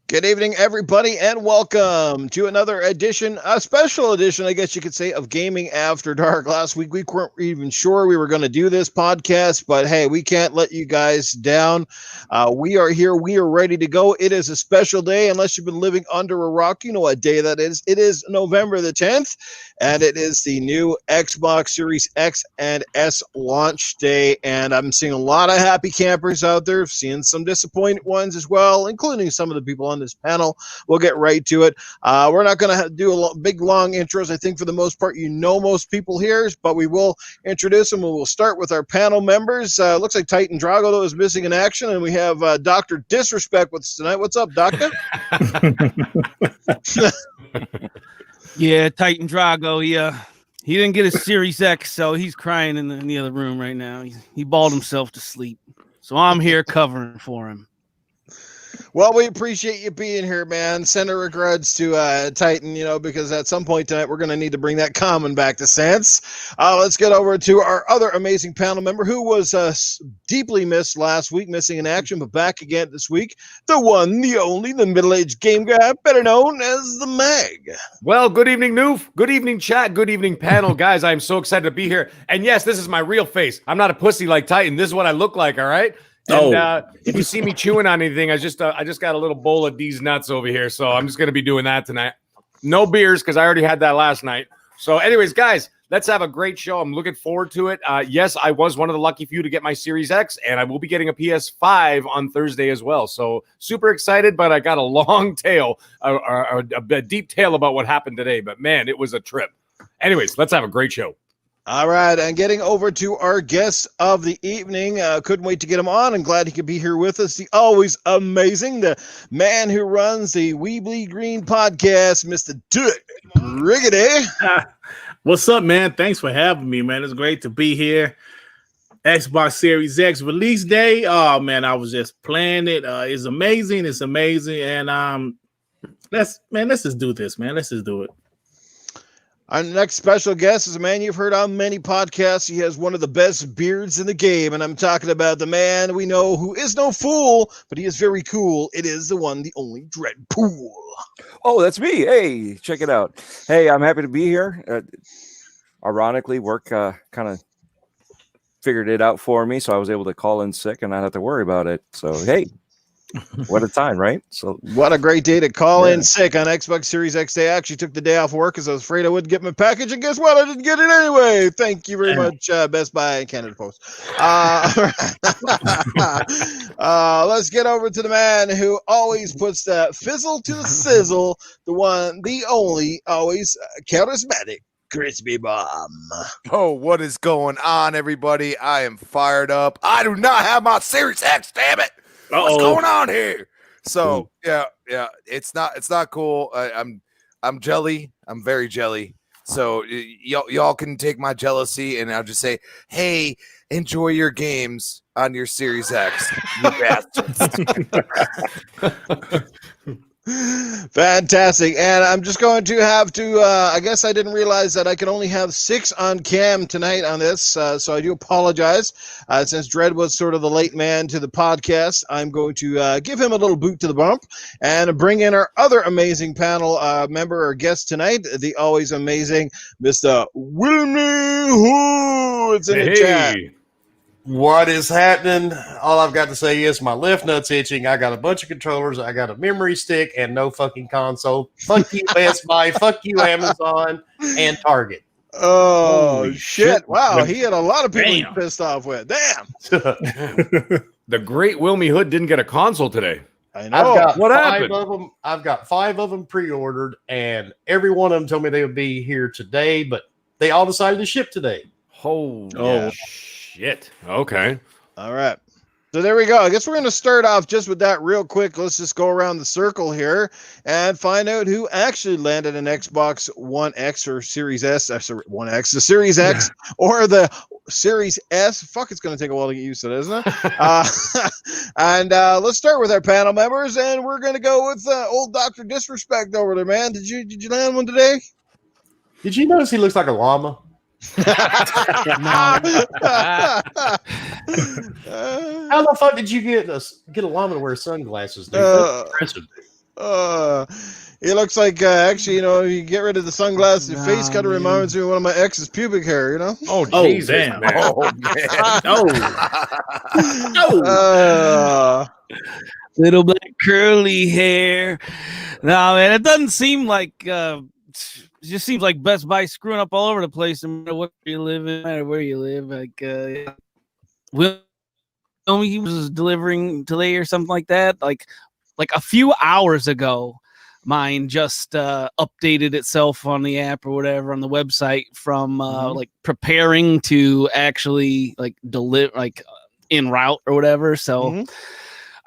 Good evening, everybody, and welcome to another edition, a special edition, I guess you could say, of Gaming After Dark. Last week, we weren't even sure we were going to do this podcast, but hey, we can't let you guys down. We are here. We are ready to go. It is a special day, unless you've been living under a rock. You know what day that is. It is November the 10th, and it is the new Xbox Series X and S launch day, and I'm seeing a lot of happy campers out there, seeing some disappointed ones as well, including some of the people on this panel. We'll get right to it. We're not going to do big long intros. I think for the most part you know most people here, but we will introduce them. We'll start with our panel members. Looks like Titan Drago though is missing in action, and we have Dr. Disrespect with us tonight. What's up, Doctor? Yeah, Titan Drago. He didn't get his Series X, so he's crying in the other room right now. He bawled himself to sleep, so I'm here covering for him. Well, we appreciate you being here, man. Send our regrets to Titan, because at some point tonight we're going to need to bring that common back to sense. Let's get over to our other amazing panel member who was deeply missed last week, missing in action, but back again this week. The one, the only, the middle-aged game guy, better known as the Mag. Well, good evening, Noof. Good evening, chat. Good evening, panel. Guys, I'm so excited to be here. And yes, this is my real face. I'm not a pussy like Titan. This is what I look like, all right? And if you see me chewing on anything, I just got a little bowl of these nuts over here, so I'm just going to be doing that tonight. No beers, because I already had that last night. So anyways, guys, let's have a great show. I'm looking forward to it. Yes, I was one of the lucky few to get my Series X, and I will be getting a PS5 on Thursday as well. So super excited, but I got a long tail, a deep tale about what happened today. But man, it was a trip. Anyways, let's have a great show. All right, and getting over to our guest of the evening. Couldn't wait to get him on. I'm glad he could be here with us. The always amazing, the man who runs the Weebly Green podcast, Mr. Griggity. What's up, man? Thanks for having me, man. It's great to be here. Xbox Series X release day. Oh, man, I was just playing it. It's amazing. It's amazing. And let's just do this, man. Let's just do it. Our next special guest is a man you've heard on many podcasts. He has one of the best beards in the game, and I'm talking about the man we know who is no fool, but he is very cool. It is the one, the only Dreadpool. Oh, that's me. Hey, check it out. Hey, I'm happy to be here. Ironically, work kind of figured it out for me, so I was able to call in sick and not have to worry about it. So, hey. What a time, right? So, what a great day to call in sick on Xbox Series X Day. I actually took the day off work because I was afraid I wouldn't get my package, and guess what? I didn't get it anyway. Thank you very much, Best Buy and Canada Post. Let's get over to the man who always puts that fizzle to the sizzle, the one, the only, always charismatic Crispy Bomb. Oh, what is going on, everybody? I am fired up. I do not have my Series X, damn it. What's going on here? So yeah, it's not cool. I'm jelly. I'm very jelly. So y'all can take my jealousy, and I'll just say, hey, enjoy your games on your Series X, you bastards. Fantastic. And I'm just going to have to I guess I didn't realize that I could only have 6 on cam tonight on this, so I do apologize. Since Dread was sort of the late man to the podcast, I'm going to give him a little boot to the bump and bring in our other amazing panel member or guest tonight, the always amazing Mr. Wilmy Hood. It's in the chat. What is happening? All I've got to say is my left nut's itching. I got a bunch of controllers. I got a memory stick and no fucking console. Fuck you, Best Buy. Fuck you, Amazon and Target. Oh, holy shit. Wow, he had a lot of people he pissed off with. Damn. The great Wilmy Hood didn't get a console today. I know. What happened? I've got 5 of them pre-ordered, and every one of them told me they would be here today, but they all decided to ship today. Holy shit. Okay. All right. So there we go. I guess we're going to start off just with that real quick. Let's just go around the circle here and find out who actually landed an Xbox One X or Series S. One X, the Series X or the Series S. Fuck, it's going to take a while to get used to that, isn't it? And let's start with our panel members, and we're going to go with old Dr. Disrespect over there, man. Did you land one today? Did you notice he looks like a llama? How the fuck did you get a llama to wear sunglasses, dude? That's impressive. It looks like actually, you get rid of the sunglasses. Your face kind of reminds me of one of my ex's pubic hair. Oh, Oh, Jesus, damn. man. Oh man. Little black curly hair. No, man, it doesn't seem like. It just seems like Best Buy screwing up all over the place. No matter where you live, no matter where you live. Like, he was delivering today or something like that. Like a few hours ago, mine just updated itself on the app or whatever on the website from like preparing to actually like deliver, like en route or whatever. So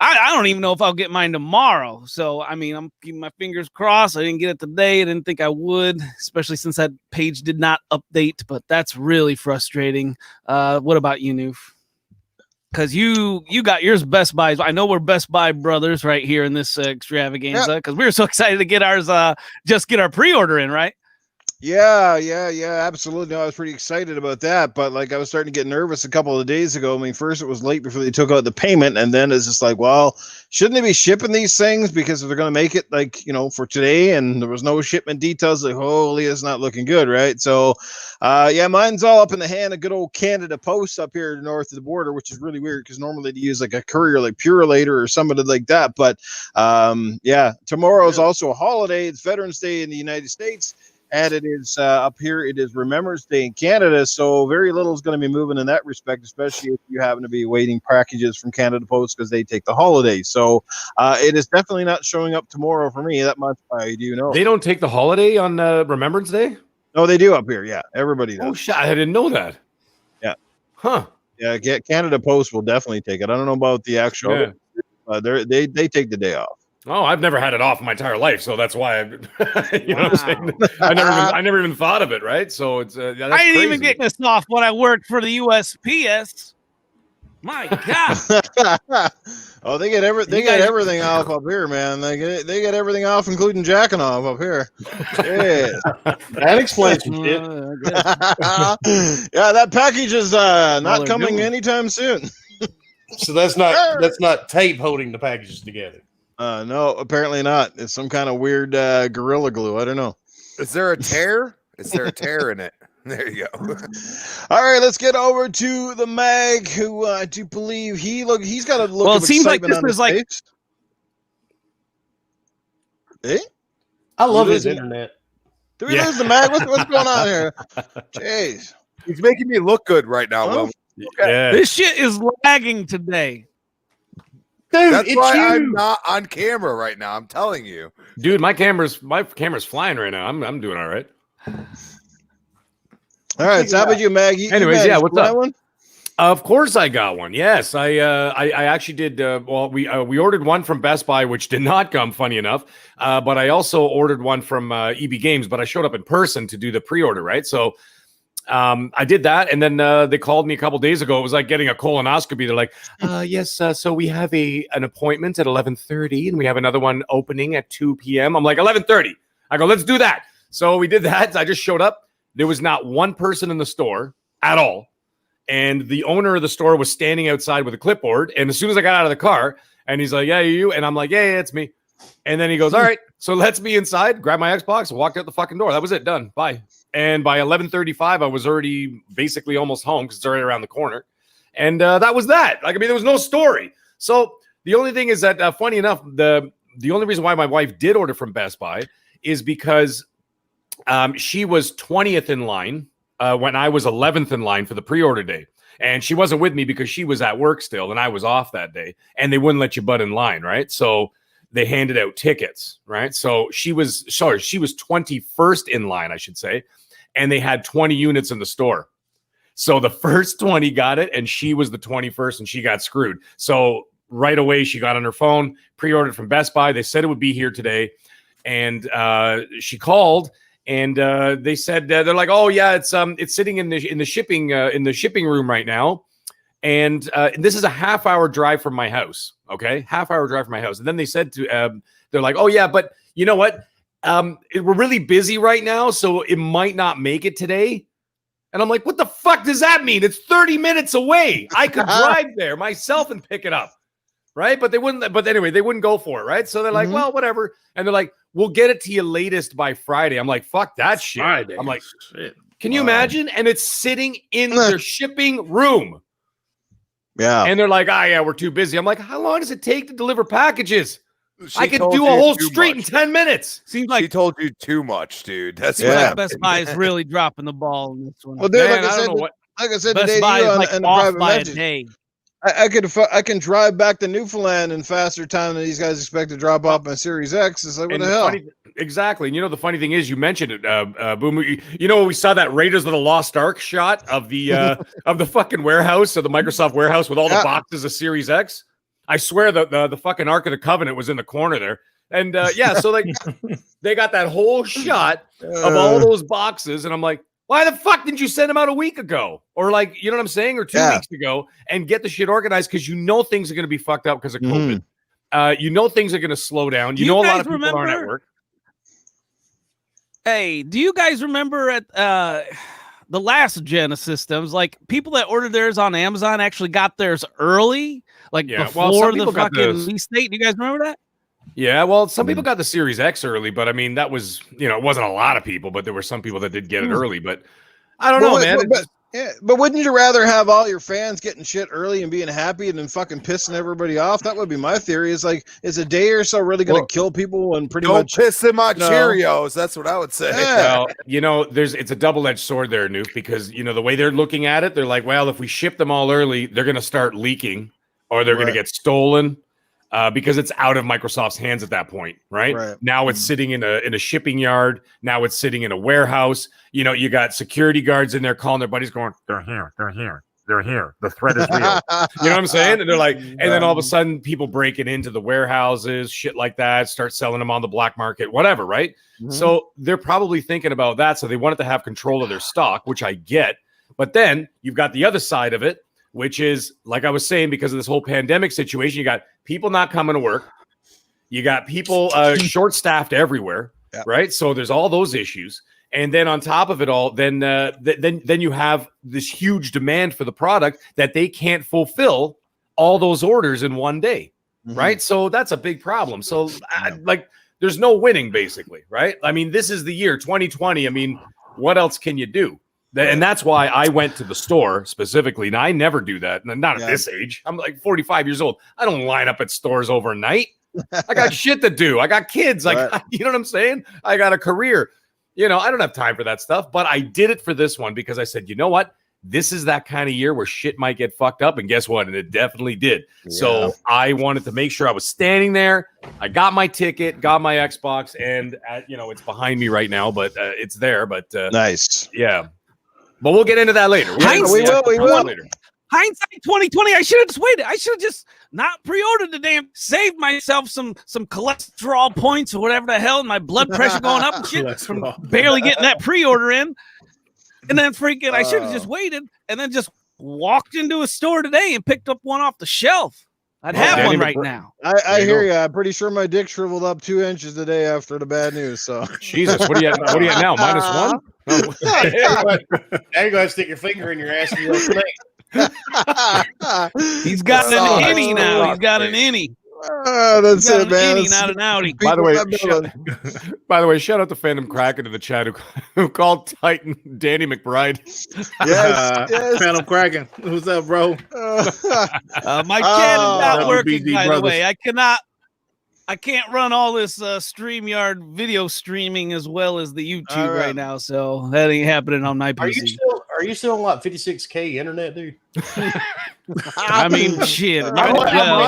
I don't even know if I'll get mine tomorrow. So I mean, I'm keeping my fingers crossed. I didn't get it today. I didn't think I would, especially since that page did not update. But that's really frustrating. What about you, Noof? Because you got yours Best Buy. I know we're Best Buy brothers right here in this extravaganza because we were so excited to get ours, just get our pre-order in, right? Yeah, absolutely. No, I was pretty excited about that, but like I was starting to get nervous a couple of days ago. I mean, first it was late before they took out the payment, and then it's just like, well, shouldn't they be shipping these things because if they're going to make it like for today, and there was no shipment details, like holy, it's not looking good, right? So, mine's all up in the hand of good old Canada Post up here north of the border, which is really weird because normally they use like a courier like Purolator or somebody like that. But tomorrow is also a holiday. It's Veterans Day in the United States. And it is up here, it is Remembrance Day in Canada, so very little is going to be moving in that respect, especially if you happen to be waiting packages from Canada Post because they take the holiday. So it is definitely not showing up tomorrow for me. That much I do know. They don't take the holiday on Remembrance Day? No, they do up here. Yeah, everybody does. Oh, shit. I didn't know that. Yeah. Huh. Yeah, Canada Post will definitely take it. I don't know about the actual. They take the day off. Oh, I've never had it off my entire life, so that's why what I'm saying. I never even thought of it, right? So it's I didn't even get this off when I worked for the USPS. My God! Oh, they get everything off up here, man. They get everything off, including jacking off up here. Yeah, that explains some shit. Yeah, that package is not coming anytime soon. So that's not tape holding the packages together. No, apparently not. It's some kind of weird Gorilla Glue. I don't know. Is there a tear? Is there a tear in it? There you go. All right, let's get over to the Mag, who I do believe he's got a look. Well, of it seems like excitement this is on his like. face. I love his internet. Do we lose the Mag? What's going on here? Jeez, he's making me look good right now. Oh. Okay. Yeah. This shit is lagging today. Dude, That's it's why you. I'm not on camera right now. I'm telling you, Dude, my camera's flying right now. I'm doing all right. All right, so how about you, Mag? Anyways, what's up? One? Of course, I got one. Yes, I actually did. We ordered one from Best Buy, which did not come. Funny enough, but I also ordered one from EB Games. But I showed up in person to do the pre-order, right? So I did that, and then they called me a couple days ago. It was like getting a colonoscopy. They're like, "Yes, so we have an appointment at 11:30, and we have another one opening at 2 p.m." I'm like, 11:30. I go, "Let's do that." So we did that. I just showed up. There was not one person in the store at all. And the owner of the store was standing outside with a clipboard. And as soon as I got out of the car, and he's like, "Yeah, you?" And I'm like, yeah, it's me. And then he goes, "All right, so let's be inside." Grab my Xbox, walked out the fucking door. That was it. Done. Bye. And by 11:35, I was already basically almost home because it's already around the corner. And that was that. Like, I mean, there was no story. So the only thing is that, funny enough, the only reason why my wife did order from Best Buy is because she was 20th in line when I was 11th in line for the pre-order day. And she wasn't with me because she was at work still, and I was off that day. And they wouldn't let you butt in line, right? So they handed out tickets, right? So she was 21st in line, I should say. And they had 20 units in the store. So the first 20 got it, and she was the 21st, and she got screwed. So right away, she got on her phone, pre-ordered from Best Buy. They said it would be here today. And she called, and they said they're like, "Oh yeah, it's sitting in the shipping room right now." And this is a half-hour drive from my house. Okay, half-hour drive from my house. And then they said they're like, "Oh yeah, but you know what? We're really busy right now, so it might not make it today." And I'm like, "What the fuck does that mean? It's 30 minutes away. I could drive there myself and pick it up." right? But they wouldn't. But anyway, they wouldn't go for it, right? So they're like, well, whatever. And they're like, we'll get it to you latest by Friday. I'm like, fuck that shit. Friday. I'm like, shit. can you imagine? And it's sitting in their shipping room. Yeah. And they're like, yeah, we're too busy. I'm like, how long does it take to deliver packages? I could told do you a whole too street much. in 10 minutes. Seems like She told you too much, dude. That's seems what like happened. Best Buy is really dropping the ball in this one. Well, dude, Man, like I I don't said, know what. like I said Best today to Buy you is on, like in the off private by a message, day. I can drive back to Newfoundland in faster time than these guys expect to drop off my Series X. It's like, what And the hell? Exactly. And the funny thing is, you mentioned it, Boom. We saw that Raiders of the Lost Ark shot of the of the fucking warehouse, of the Microsoft warehouse with all the boxes of Series X. I swear the fucking Ark of the Covenant was in the corner there. And so like they got that whole shot of all those boxes, and I'm like, why the fuck didn't you send them out a week ago? Or like, you know what I'm saying? Or 2 weeks ago, and get the shit organized, because things are going to be fucked up because of COVID. Things are going to slow down. A lot of people aren't at work. Hey, do you guys remember at the last gen of systems, like people that ordered theirs on Amazon actually got theirs early, like before the fucking release date? Do you guys remember that? Yeah, well, some people got the Series X early, but I mean, that was, it wasn't a lot of people, but there were some people that did get it early. But I don't know, man. But wouldn't you rather have all your fans getting shit early and being happy than fucking pissing everybody off? That would be my theory. Is like, is a day or so really going to kill people and pretty much piss in my Cheerios? That's what I would say. Yeah. Well, it's a double-edged sword there, Noof, because the way they're looking at it, they're like, well, if we ship them all early, they're going to start leaking, or they're going to get stolen. Because it's out of Microsoft's hands at that point, right? Now it's sitting in a shipping yard. Now it's sitting in a warehouse. You got security guards in there calling their buddies, going, "They're here, they're here, they're here. The threat is real." You know what I'm saying? And they're like, and then all of a sudden, people breaking into the warehouses, shit like that, start selling them on the black market, whatever, right? So they're probably thinking about that. So they wanted to have control of their stock, which I get. But then you've got the other side of it, which is, like I was saying, because of this whole pandemic situation, you got people not coming to work. You got people short-staffed everywhere, right? So there's all those issues. And then on top of it all, then you have this huge demand for the product that they can't fulfill all those orders in one day, right? So that's a big problem. So there's no winning, basically, right? I mean, this is the year 2020. I mean, what else can you do? And that's why I went to the store specifically. Now, I never do that. Not at this age. I'm like 45 years old. I don't line up at stores overnight. I got shit to do. I got kids. You know what I'm saying? I got a career. I don't have time for that stuff. But I did it for this one because I said, you know what? This is that kind of year where shit might get fucked up. And guess what? And it definitely did. Yeah. So I wanted to make sure I was standing there. I got my ticket, got my Xbox, and it's behind me right now, but it's there. But nice. Yeah. But we'll get into that later. We will later. Hindsight 2020. I should have just waited. I should have just not pre-ordered the damn. Saved myself some cholesterol points or whatever the hell, and my blood pressure going up and shit from barely getting that pre-order in. And then freaking, I should have just waited and then just walked into a store today and picked up one off the shelf. I'd have one right now. I hear you. I'm pretty sure my dick shriveled up 2 inches the day after the bad news. So Jesus, what are you at now? -1? Now you're gonna stick your finger in your ass and you'll He's got an innie now. He's got an innie. That's it, man. Innie, not an outie. By the way, shout out to Phantom Kraken in the chat who called Titan Danny McBride. Yes. Phantom Kraken. What's up, bro? My chat is not working, by the way. I can't run all this StreamYard video streaming as well as the YouTube right now, so that ain't happening on my PC. Are you still on like 56K internet, dude? I mean, shit. I'm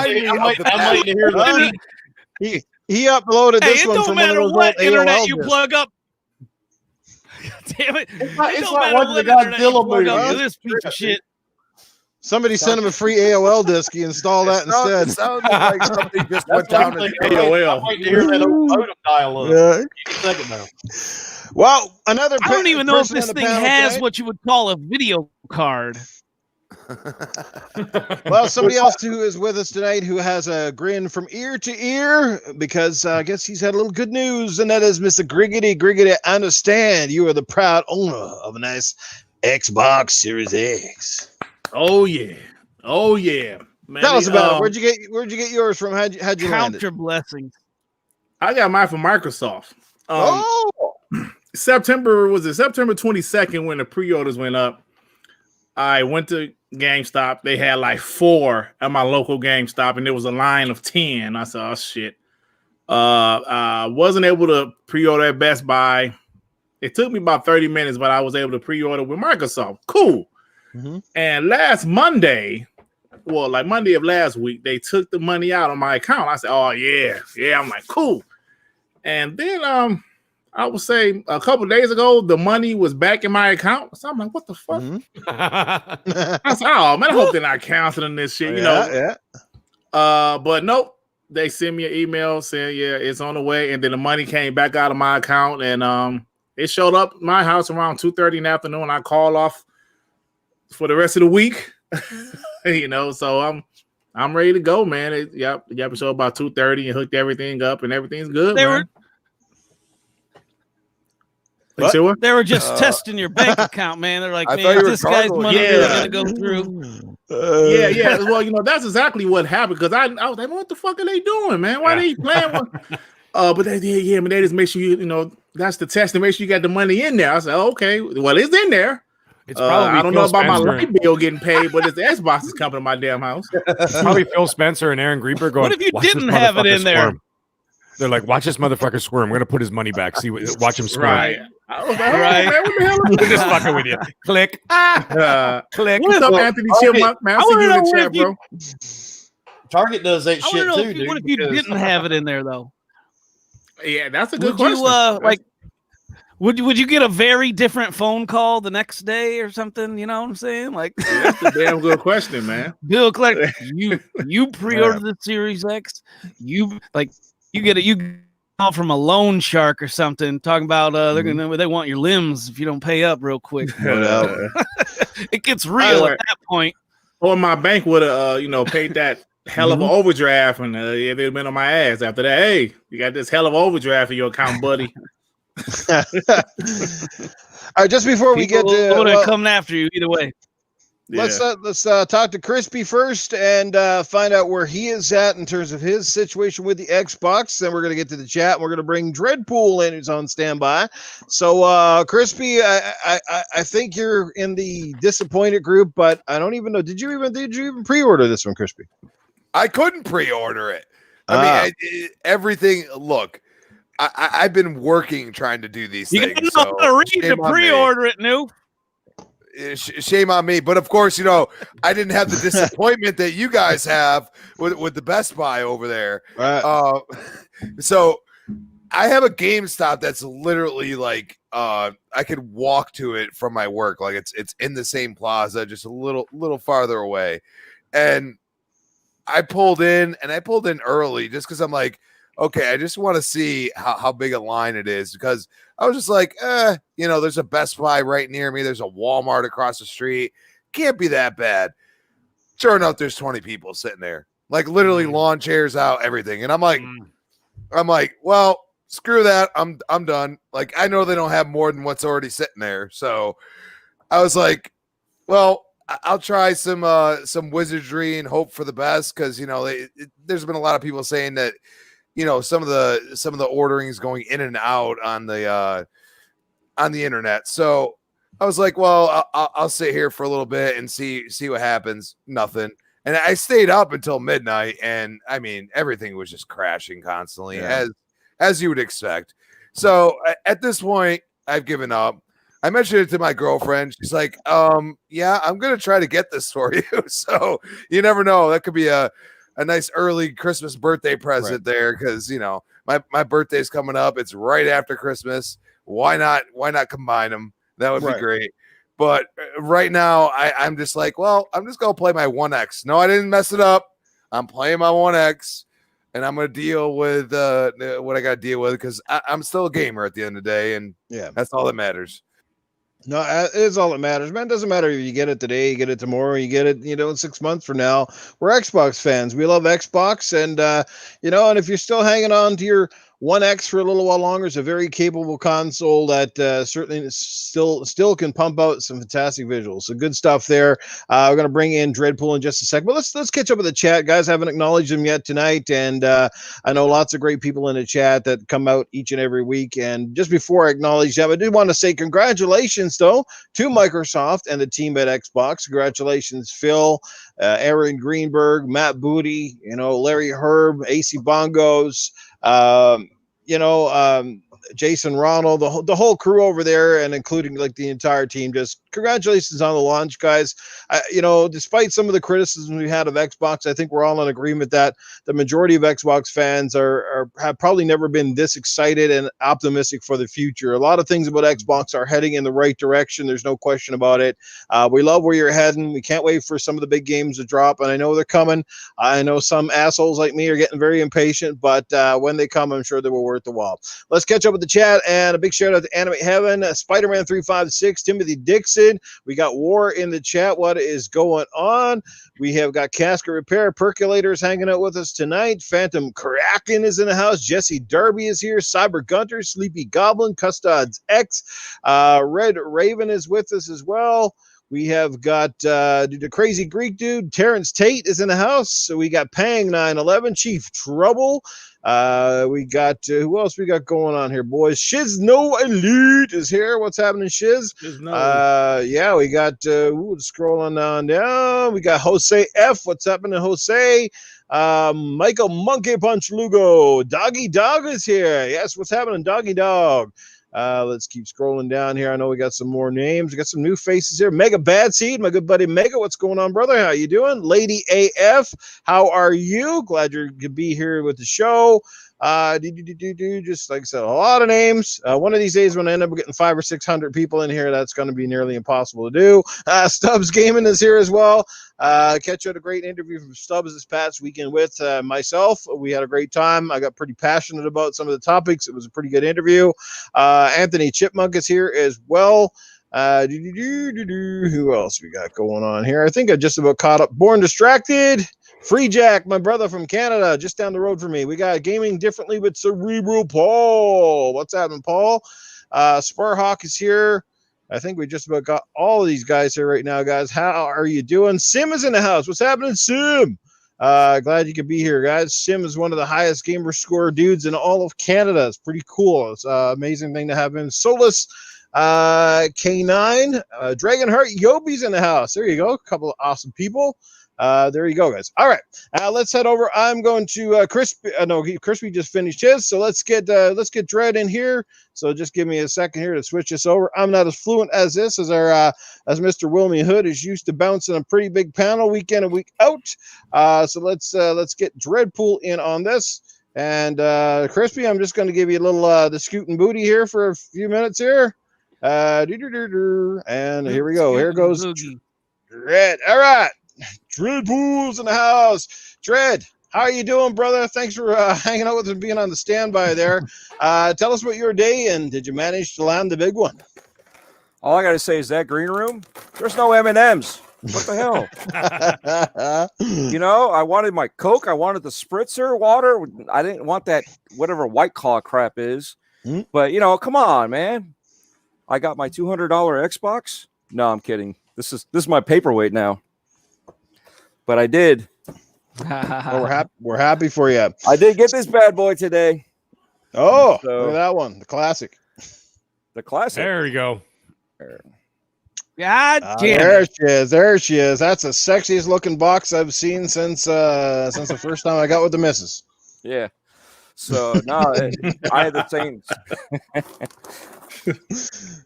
waiting to hear that. He uploaded this one from from one of those what internet AOL you plug up. Damn it! It's like watching the Godzilla movie. This piece of shit. Somebody sent him a free AOL disc. He installed that instead. Sounds like somebody just went down and AOL. I'm waiting to hear that old modem dial up. Yeah. Second now. Well, another. I don't even know if this thing has what you would call a video card. Well, somebody else who is with us tonight who has a grin from ear to ear because I guess he's had a little good news, and that is Mr. Griggity. Griggity, I understand you are the proud owner of a nice Xbox Series X. Oh yeah. Man, Tell us about it. Where'd you get yours from? How'd you land Count it? your blessings. I got mine from Microsoft. September. September 22nd when the pre-orders went up. I went to GameStop. They had like 4 at my local GameStop, and there was a line of 10. I said, "Oh shit!" I wasn't able to pre-order at Best Buy. It took me about 30 minutes, but I was able to pre-order with Microsoft. Cool. Mm-hmm. And last Monday, like Monday of last week, they took the money out of my account. I said, "Oh yeah." I'm like, "Cool." And then I would say a couple of days ago, the money was back in my account. So I'm like, "What the fuck?" Mm-hmm. I said, "Oh man, I hope they're not canceling this shit." Yeah. But nope. They sent me an email saying, "Yeah, it's on the way." And then the money came back out of my account, and it showed up at my house around 2:30 in the afternoon. I called off for the rest of the week. So I'm ready to go, man. The episode about 2:30 and hooked everything up, and everything's good. They were just testing your bank account, man. They're like, I "Man, thought you this were guy's gargling. money Yeah. is gonna go through." Yeah. Well, that's exactly what happened because I was like, "What the fuck are they doing, man? Why are they playing with?" But they just make sure that's the test to make sure you got the money in there. I said, "Okay, well, it's in there." It's probably I don't Phil know about Spencer. my light bill getting paid, but it's the Xbox is coming to my damn house. Probably Phil Spencer and Aaron Grieber going. What if you "Watch this didn't have it motherfucker in there?" squirm." They're like, "Watch this motherfucker squirm. We're gonna put his money back. Watch him squirm." Right. I was like, Right. "Oh, man, what the hell They're is just fucking with you. Click. Click. What's up, Anthony Chipmunk? Man, I see you in the chat, bro. Target does that I shit want to know too, dude. what if you because- didn't have it in there though? Yeah, that's a good Would you question. would you get a very different phone call the next day or something? You know what I'm saying? Like, That's a damn good question, man. Bill Clark, you pre-ordered the Series X. You get you call from a loan shark or something talking about they want your limbs if you don't pay up real quick. It gets real at that point. Or my bank would have, paid that hell of an overdraft, and they'd have been on my ass after that. Hey, you got this hell of an overdraft in your account, buddy. All right, just before we get to coming after you either way. let's talk to Crispy first and find out where he is at in terms of his situation with the Xbox. Then we're going to get to the chat. And we're going to bring Dreadpool in, who's on standby. So, Crispy, I think you're in the disappointed group, but I don't even know. Did you even pre-order this one, Crispy? I couldn't pre-order it. I mean, everything. Look, I've been working trying to do these You things. got to read to pre-order it, new. Shame on me, but of course, I didn't have the disappointment that you guys have with the Best Buy over there. Right. So I have a GameStop that's literally like I could walk to it from my work, like it's in the same plaza, just a little farther away. And I pulled in early just because I'm like, okay, I just want to see how big a line it is, because I was just like, there's a Best Buy right near me. There's a Walmart across the street. Can't be that bad. Sure enough, there's 20 people sitting there, like literally lawn chairs out, everything. And I'm like, well, screw that. I'm done. Like, I know they don't have more than what's already sitting there. So I was like, well, I'll try some wizardry and hope for the best, because there's been a lot of people saying that some of the ordering is going in and out on the internet. So I was like, well, I'll sit here for a little bit and see what happens. Nothing. And I stayed up until midnight, and I mean, everything was just crashing constantly, as you would expect. So at this point, I've given up. I mentioned it to my girlfriend. She's like, yeah, I'm going to try to get this for you. So you never know. That could be a nice early Christmas birthday present there, because my birthday's coming up. It's right after Christmas. Why not combine them? That would be great. But right now, I'm just like, well, I'm just gonna play my 1X. No, I didn't mess it up. I'm playing my 1X, and I'm gonna deal with what I got to deal with, because I'm still a gamer at the end of the day, and that's all that matters. No, it is all that matters, man. It doesn't matter if you get it today, you get it tomorrow, you get it, in 6 months from now. We're Xbox fans. We love Xbox, and and if you're still hanging on to your One X for a little while longer is a very capable console that certainly still can pump out some fantastic visuals. So good stuff there. We're going to bring in Dreadpool in just a second. But let's catch up with the chat, guys. I haven't acknowledged them yet tonight, and I know lots of great people in the chat that come out each and every week. And just before I acknowledge them, I do want to say congratulations, though, to Microsoft and the team at Xbox. Congratulations, Phil, Aaron Greenberg, Matt Booty, Larry Herb, AC Bongos, Jason Ronald, the whole crew over there, and including like the entire team. Just congratulations on the launch, guys. Despite some of the criticism we had of Xbox, I think we're all in agreement that the majority of Xbox fans have probably never been this excited and optimistic for the future. A lot of things about Xbox are heading in the right direction. There's no question about it. We love where you're heading. We can't wait for some of the big games to drop, and I know they're coming. I know some assholes like me are getting very impatient, but when they come, I'm sure they will worth the while. Let's catch up with the chat, and a big shout out to Animate Heaven, Spider-Man 356, Timothy Dixon. We got War in the chat. What is going on? We have got Casket Repair, Percolators hanging out with us tonight. Phantom Kraken is in the house. Jesse Darby is here. Cyber Gunter, Sleepy Goblin, Custods X, Red Raven is with us as well. We have got the Crazy Greek Dude. Terrence Tate is in the house. So we got Pang 911, Chief Trouble. We got who else we got going on here, boys? Shiz No Elite is here. What's happening, Shiz? Yeah, we got scrolling on down. We got Jose F. What's happening, Jose? Michael Monkey Punch Lugo. Doggy Dog is here. Yes, what's happening, Doggy Dog? Let's keep scrolling down here. I know we got some more names. We got some new faces here. Mega Bad Seed, my good buddy Mega. What's going on, brother? How you doing? Lady AF, how are you? Glad you could be here with the show. Just like I said, a lot of names. One of these days when I end up getting 500 or 600 people in here, that's going to be nearly impossible to do. Stubbs Gaming is here as well. Catch out a great interview from Stubbs this past weekend with myself. We had a great time. I got pretty passionate about some of the topics. It was a pretty good interview. Anthony Chipmunk is here as well. Who else we got going on here? I think I just about caught up. Born Distracted. Free Jack, my brother from Canada, just down the road from me. We got Gaming Differently with Cerebral Paul. What's happening, Paul? Sparhawk is here. I think we just about got all of these guys here right now, guys. How are you doing? Sim is in the house. What's happening, Sim? Glad you could be here, guys. Sim is one of the highest gamer score dudes in all of Canada. It's pretty cool. It's an amazing thing to have him. Solus K9, Dragonheart Yobi's in the house. There you go. A couple of awesome people. There you go, guys. All right, let's head over. I'm going to Crispy. Crispy just finished his, so let's get Dread in here. So just give me a second here to switch this over. I'm not as fluent as this as as Mr. Wilmy Hood is used to bouncing a pretty big panel week in and week out. So let's get Dreadpool in on this. And Crispy, I'm just going to give you a little the scooting booty here for a few minutes here. And here we go. Here goes Dread. All right. Dreadpool's in the house. Dread, how are you doing, brother? Thanks for hanging out with us and being on the standby there. Tell us about your day, and did you manage to land the big one? All I got to say is that green room, there's no M&Ms. What the hell? I wanted my Coke. I wanted the spritzer water. I didn't want that whatever White Claw crap is. But, come on, man. I got my $200 Xbox. No, I'm kidding. This is my paperweight now. But I did. Well, we're happy for you. I did get this bad boy today. Oh, look at that one. The classic. The classic. There we go. God damn there she is. There she is. That's the sexiest looking box I've seen since the first time I got with the missus. Yeah. So no, I had the same.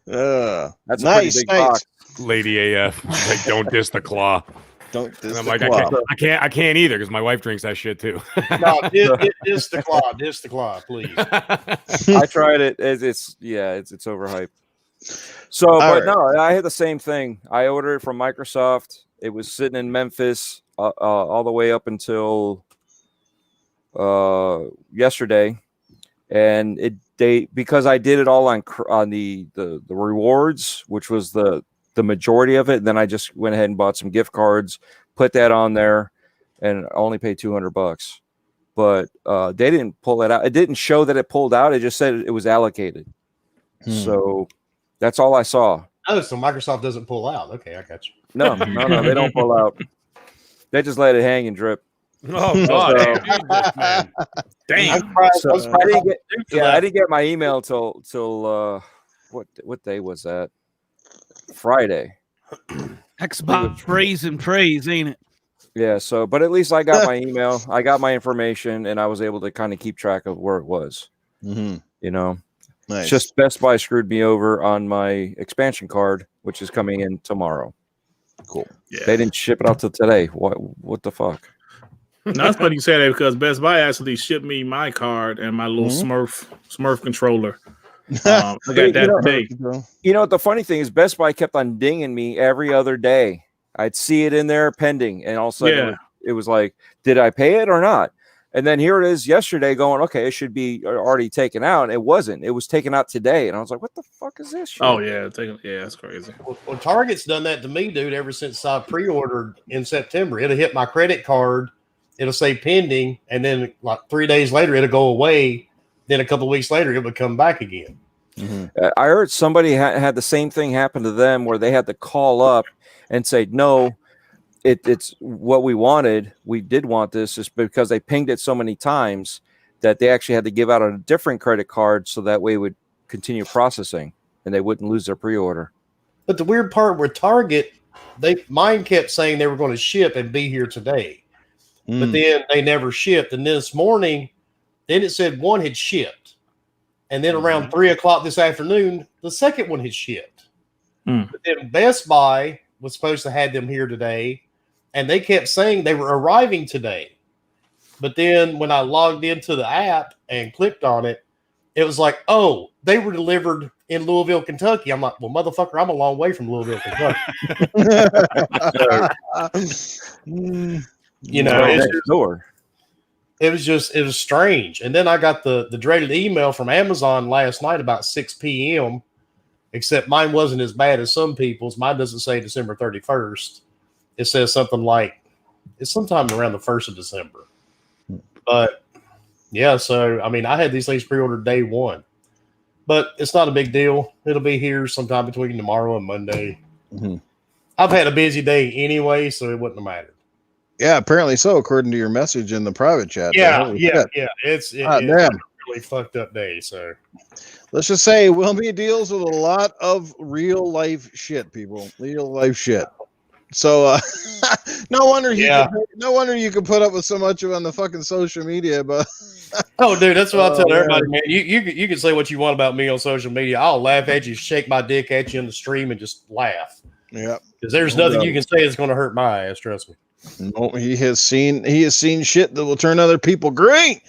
That's a nice, pretty big box. Lady AF. Like, don't diss the claw. Don't diss I'm the like, claw. I can't either because my wife drinks that shit too. No, diss the claw, please. I tried it. It's overhyped. So, but no, I had the same thing. I ordered it from Microsoft. It was sitting in Memphis all the way up until yesterday, and because I did it all on the rewards, which was the majority of it. Then I just went ahead and bought some gift cards, put that on there, and only paid $200. but they didn't pull it out. It didn't show that it pulled out. It just said it was allocated. So that's all I saw. Oh, so Microsoft doesn't pull out. Okay, I got you. No, they don't pull out. They just let it hang and drip. Oh God! Jesus, man. Damn. So I didn't get my email till what day was that? Friday. Xbox praise and praise, ain't it? Yeah. So, but at least I got my email. I got my information, and I was able to kind of keep track of where it was. You know, Nice. it's just Best Buy screwed me over on my expansion card, which is coming in tomorrow. Cool. Yeah. They didn't ship it out till today. What the fuck? No, that's funny you say that because Best Buy actually shipped me my card and my little Smurf controller. I got that today. You know what the funny thing is? Best Buy kept on dinging me every other day. I'd see it in there pending, and all of a sudden it was like, did I pay it or not? And then here it is yesterday going, okay, it should be already taken out. It wasn't. It was taken out today, and I was like, what the fuck is this shit? Oh yeah, that's crazy. Well, Target's done that to me, dude. Ever since I pre-ordered in September, it'll hit my credit card. It'll say pending, and then like 3 days later, it'll go away. Then a couple of weeks later, it would come back again. I heard somebody had the same thing happen to them where they had to call up and say, no, it's what we wanted. We did want this, just because they pinged it so many times that they actually had to give out a different credit card so that way it would continue processing and they wouldn't lose their pre-order. But the weird part with Target, mine kept saying they were going to ship and be here today. But then they never shipped. And then this morning, then it said one had shipped. And then around 3 o'clock this afternoon, the second one had shipped. But then Best Buy was supposed to have them here today. And they kept saying they were arriving today. But then when I logged into the app and clicked on it, it was like, oh, they were delivered in Louisville, Kentucky. I'm like, well, motherfucker, I'm a long way from Louisville, Kentucky. You know, it was strange. And then I got the dreaded email from Amazon last night about 6 p.m. Except mine wasn't as bad as some people's. Mine doesn't say December 31st. It says something like it's sometime around the 1st of December. But yeah, so I mean, I had these things pre-ordered day one, but it's not a big deal. It'll be here sometime between tomorrow and Monday. I've had a busy day anyway, so it wouldn't have mattered. Yeah, apparently so, according to your message in the private chat. Yeah. It's damn. a really fucked up day. So let's just say Wilmy deals with a lot of real life shit, people. Real life shit. So no wonder you can put up with so much of on the fucking social media, but oh dude, that's what I tell everybody, man. You can say what you want about me on social media. I'll laugh at you, shake my dick at you in the stream, and just laugh. Yeah. Because there's nothing you can say that's gonna hurt my ass, trust me. No, he has seen shit that will turn other people green.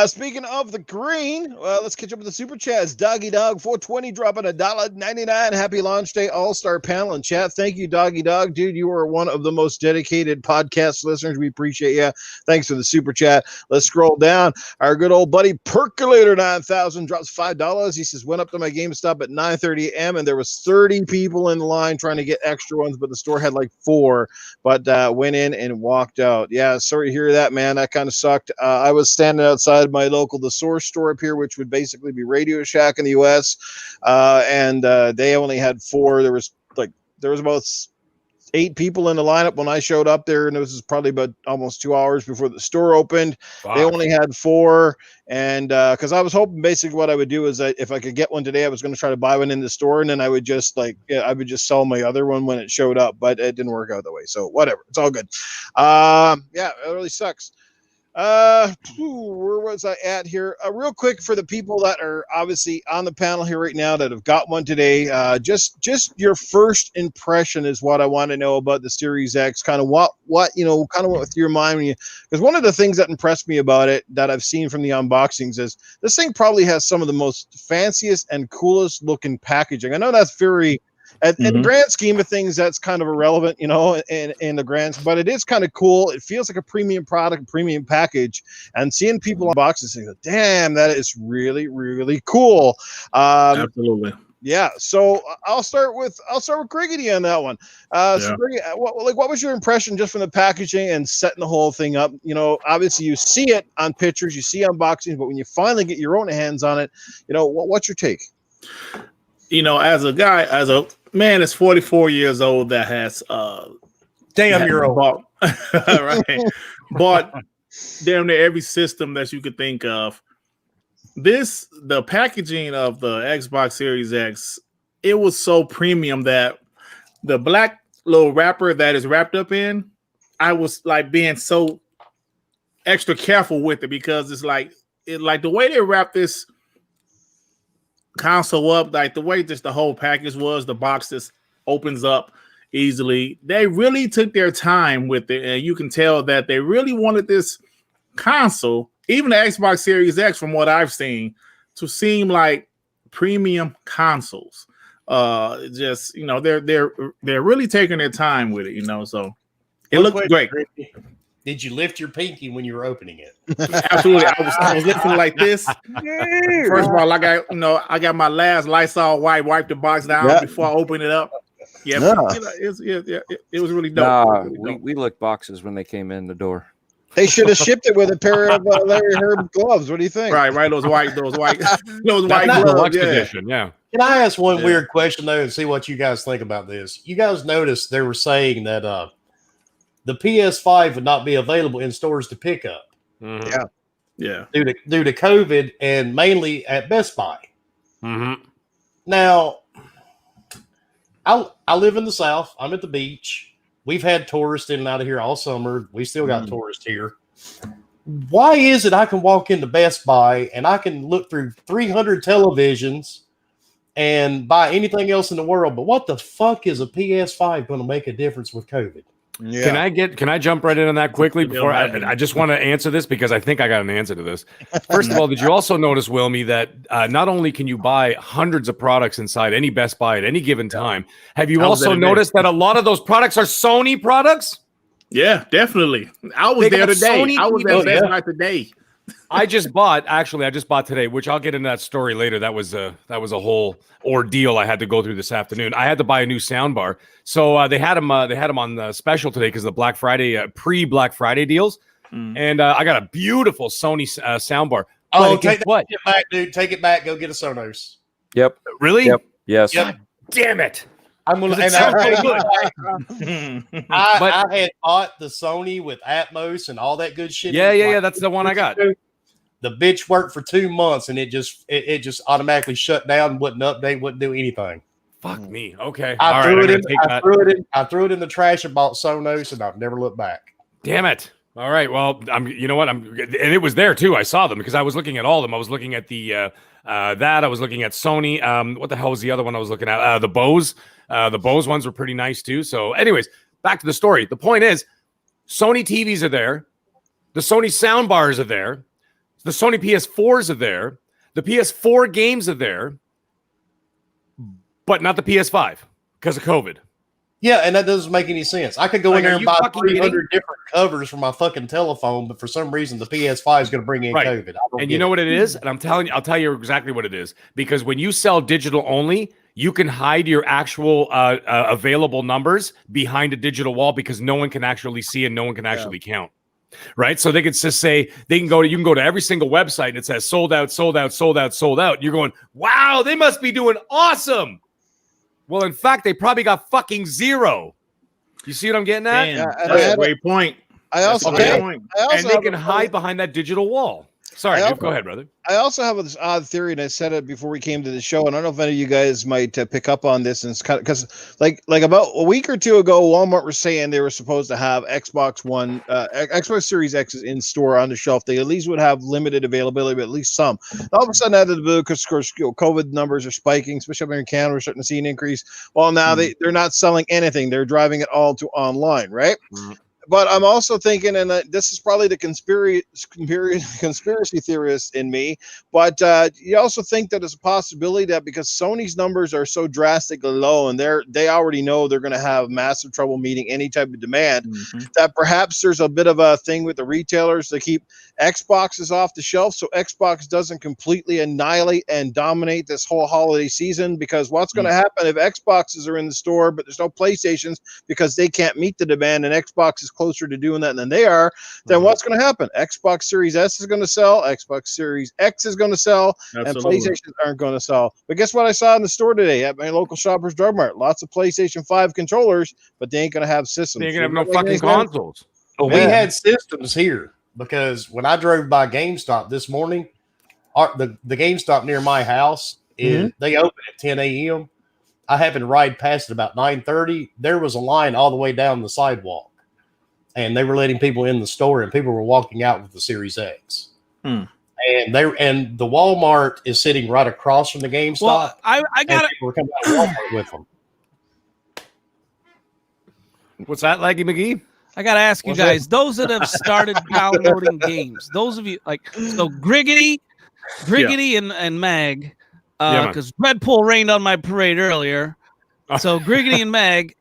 Speaking of the green, let's catch up with the super chats. Doggy Dog 420 dropping $1.99. Happy launch day, all-star panel and chat. Thank you, Doggy Dog. Dude, you are one of the most dedicated podcast listeners. We appreciate you. Thanks for the super chat. Let's scroll down. Our good old buddy Percolator 9000 drops $5. He says, went up to my GameStop at 9:30 a.m. and there was 30 people in line trying to get extra ones, but the store had like 4, but went in and walked out. Yeah, sorry to hear that, man. That kind of sucked. I was standing outside my local The Source store up here, which would basically be Radio Shack in the US, and they only had 4. There was about 8 people in the lineup when I showed up there, and this is probably about almost 2 hours before the store opened. Wow. They only had 4, and because I was hoping basically what I would do is if I could get one today, I was going to try to buy one in the store, and then I would just sell my other one when it showed up, but it didn't work out that way. So whatever, it's all good. Yeah, it really sucks. Where was I at here? Real quick for the people that are obviously on the panel here right now that have got one today, just your first impression is what I want to know about the Series X. Kind of what kind of went with your mind when because one of the things that impressed me about it that I've seen from the unboxings is this thing probably has some of the most fanciest and coolest looking packaging. I know that's very. In the grand scheme of things, that's kind of irrelevant, in the grand, but it is kind of cool. It feels like a premium product, a premium package, and seeing people on boxes saying, damn, that is really, really cool. Absolutely. Yeah, so I'll start with Griggity on that one. So Griggity, what was your impression just from the packaging and setting the whole thing up? You know, obviously you see it on pictures, you see unboxings, but when you finally get your own hands on it, you know, what's your take? You know, as a man that's 44 years old that has Damn, you're old. Bought damn near every system that you could think of. The packaging of the Xbox Series X, it was so premium that the black little wrapper that is wrapped up in, I was like being so extra careful with it because it's like the way they wrap this console up, like the way just the whole package was, the box just opens up easily. They really took their time with it, and you can tell that they really wanted this console, even the Xbox Series X, from what I've seen, to seem like premium consoles. Just, you know, they're really taking their time with it, you know. So it looked great. Did you lift your pinky when you were opening it? Absolutely. I was lifting like this. First of all, I got my last Lysol wipe the box down before I open it up. Yeah, it was really dope. We licked boxes when they came in the door. They should have shipped it with a pair of Larry Herb gloves. What do you think? Right. Those white gloves. Edition, yeah. Can I ask one weird question though, and see what you guys think about this? You guys noticed they were saying that the PS5 would not be available in stores to pick up. Mm-hmm. Yeah. Due to COVID, and mainly at Best Buy. Mm-hmm. Now, I live in the South. I'm at the beach. We've had tourists in and out of here all summer. We still got tourists here. Why is it I can walk into Best Buy and I can look through 300 televisions and buy anything else in the world, but what the fuck is a PS5 going to make a difference with COVID? Yeah. Can I jump right in on that quickly before I just want to answer this because I think I got an answer to this. First of all, did you also notice, Wilmy, that not only can you buy hundreds of products inside any Best Buy at any given time, have you also noticed that a lot of those products are Sony products? Yeah, definitely. I was there today. I was there Best Buy today. I just bought today, which I'll get into that story later. That was a whole ordeal I had to go through this afternoon. I had to buy a new soundbar, so they had them on the special today because of the Black Friday pre-Black Friday deals, and I got a beautiful Sony soundbar. Oh, take it back, dude! Take it back. Go get a Sonos. Yep. Really? Yep. Yes. God damn it! I'm gonna. And I had bought the Sony with Atmos and all that good shit. Yeah. That's the one I got. The bitch worked for 2 months and it just automatically shut down, wouldn't update, wouldn't do anything. Fuck me. Okay. I threw it in the trash and bought Sonos, and I've never looked back. Damn it. All right. Well, and it was there too. I saw them because I was looking at all of them. I was looking at the I was looking at Sony. What the hell was the other one I was looking at? The Bose. The Bose ones were pretty nice too. So, anyways, back to the story. The point is, Sony TVs are there. The Sony soundbars are there. The Sony PS4s are there. The PS4 games are there, but not the PS5 because of COVID. Yeah, and that doesn't make any sense. I could go in there and buy 300 different covers for my fucking telephone, but for some reason the PS5 is going to bring in COVID. And you know what it is? And I'll tell you exactly what it is. Because when you sell digital only, you can hide your actual available numbers behind a digital wall because no one can actually see and no one can actually count. Right. So they could just say you can go to every single website and it says sold out, sold out, sold out, sold out. You're going, wow, they must be doing awesome. Well, in fact, they probably got fucking zero. You see what I'm getting at? Damn, that's a great point. And they can hide behind that digital wall. Sorry, go ahead, brother. I also have this odd theory, and I said it before we came to the show, and I don't know if any of you guys might pick up on this. And it's kind of because, like about a week or two ago, Walmart was saying they were supposed to have Xbox Series X's in store on the shelf. They at least would have limited availability, but at least some. And all of a sudden, out of the blue, because of course, COVID numbers are spiking, especially up in Canada, we're starting to see an increase. Well, now they're not selling anything; they're driving it all to online, right? But I'm also thinking, and this is probably the conspiracy theorist in me, but you also think that it's a possibility that because Sony's numbers are so drastically low and they already know they're going to have massive trouble meeting any type of demand, that perhaps there's a bit of a thing with the retailers to keep Xboxes off the shelf so Xbox doesn't completely annihilate and dominate this whole holiday season. Because what's going to happen if Xboxes are in the store but there's no PlayStations because they can't meet the demand and Xbox is closer to doing that than they are, then what's going to happen? Xbox Series S is going to sell, Xbox Series X is going to sell, and PlayStations aren't going to sell. But guess what I saw in the store today at my local Shoppers Drug Mart? Lots of PlayStation 5 controllers, but they ain't going to have systems. They ain't going to have no fucking consoles. Well, we had systems here because when I drove by GameStop this morning, the GameStop near my house, they open at 10 a.m. I happened to ride past it about 9:30. There was a line all the way down the sidewalk, and they were letting people in the store, and people were walking out with the Series X. And the Walmart is sitting right across from the GameStop. Well, I got it. People were coming out of Walmart with them. What's that, Laggy McGee? I gotta ask you guys, those that have started downloading games, those of you so Griggity and Mag, because Dreadpool rained on my parade earlier. So Griggity and Mag,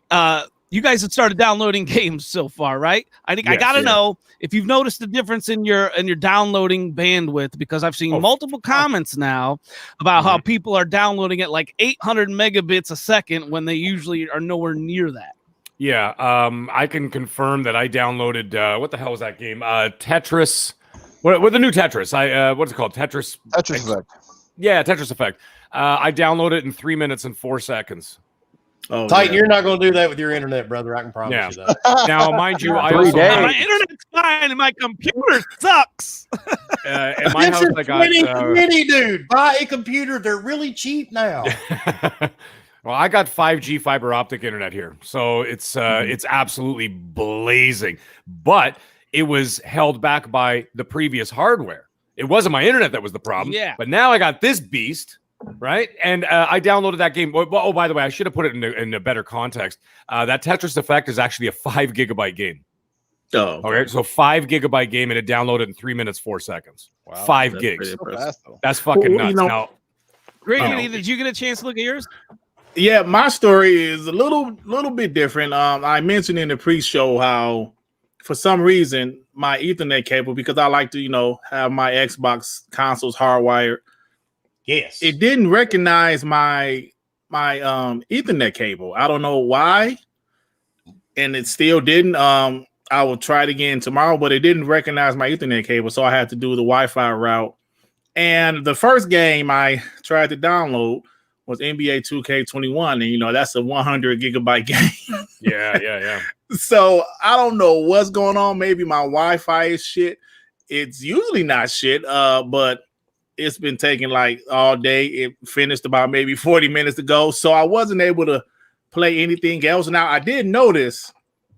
you guys have started downloading games so far, right? I gotta know if you've noticed the difference in your downloading bandwidth, because I've seen multiple comments now about how people are downloading at like 800 megabits a second when they usually are nowhere near that. Yeah, I can confirm that I downloaded what the hell was that game? Tetris. What the new Tetris? What's it called? Tetris Effect. Yeah, Tetris Effect. I downloaded it in 3 minutes and 4 seconds. Oh, Titan, you're not going to do that with your internet, brother. I can promise you that. Now, mind you, my internet's fine and my computer sucks. At my house, I got mini dude. Buy a computer; they're really cheap now. Well, I got 5G fiber optic internet here, so it's absolutely blazing. But it was held back by the previous hardware. It wasn't my internet that was the problem. Yeah. But now I got this beast, right? And I downloaded that game. Oh, by the way, I should have put it in a better context. That Tetris Effect is actually a 5 gigabyte game. Oh, okay. So 5 gigabyte game, and it downloaded in 3 minutes 4 seconds. Wow, 5 gigs. That's fucking nuts. Now, Griggity, did you get a chance to look at yours? Yeah, my story is a little bit different. I mentioned in the pre-show how, for some reason, my Ethernet cable, because I like to, have my Xbox consoles hardwired. Yes, it didn't recognize my Ethernet cable. I don't know why, and it still didn't. I will try it again tomorrow, but it didn't recognize my Ethernet cable, so I had to do the Wi-Fi route. And the first game I tried to download was NBA 2K21, and that's a 100 gigabyte game. Yeah. So I don't know what's going on. Maybe my Wi-Fi is shit. It's usually not shit, but it's been taking like all day. It finished about maybe 40 minutes ago, so I wasn't able to play anything else. Now I did notice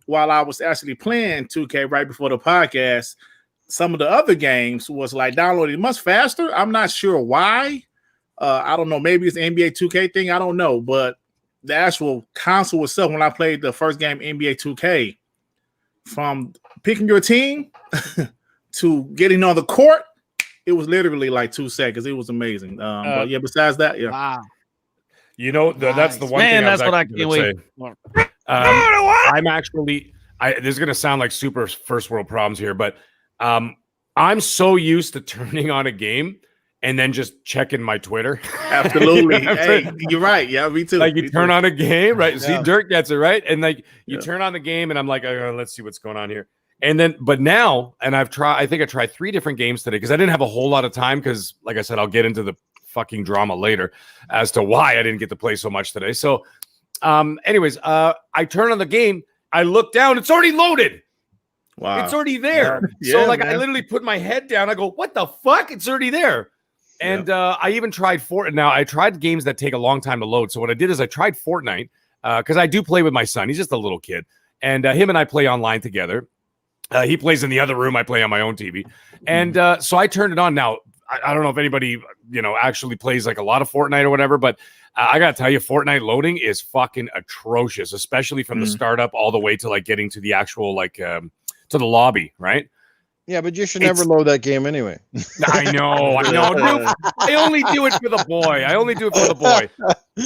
while I was actually playing 2K right before the podcast, some of the other games was like downloading much faster. I'm not sure why. I don't know. Maybe it's the NBA 2K thing. I don't know. But the actual console itself, when I played the first game, NBA 2K, from picking your team to getting on the court, it was literally like 2 seconds. It was amazing. But yeah, besides that, yeah. Wow. That's the one thing. That's what I can't wait. I'm actually. This is going to sound like super first world problems here, but I'm so used to turning on a game and then just checking my Twitter. Absolutely. Hey, you're right. Yeah, me too. Like you turn on a game, right? Yeah. See, Dirk gets it, right? And like you turn on the game and I'm like, let's see what's going on here. And then, but now, and I think I tried 3 different games today because I didn't have a whole lot of time because, like I said, I'll get into the fucking drama later as to why I didn't get to play so much today. So anyways, I turn on the game. I look down. It's already loaded. Wow. It's already there. Yeah, so like man. I literally put my head down. I go, what the fuck? It's already there. And I even tried Fortnite. Now I tried games that take a long time to load. So what I did is I tried Fortnite because I do play with my son. He's just a little kid. And him and I play online together. He plays in the other room. I play on my own TV. And so I turned it on. Now, I don't know if anybody, actually plays like a lot of Fortnite or whatever, but I gotta tell you, Fortnite loading is fucking atrocious, especially from the startup all the way to like getting to the actual to the lobby, right? Yeah, but you should never load that game anyway. I know. Dude, I only do it for the boy.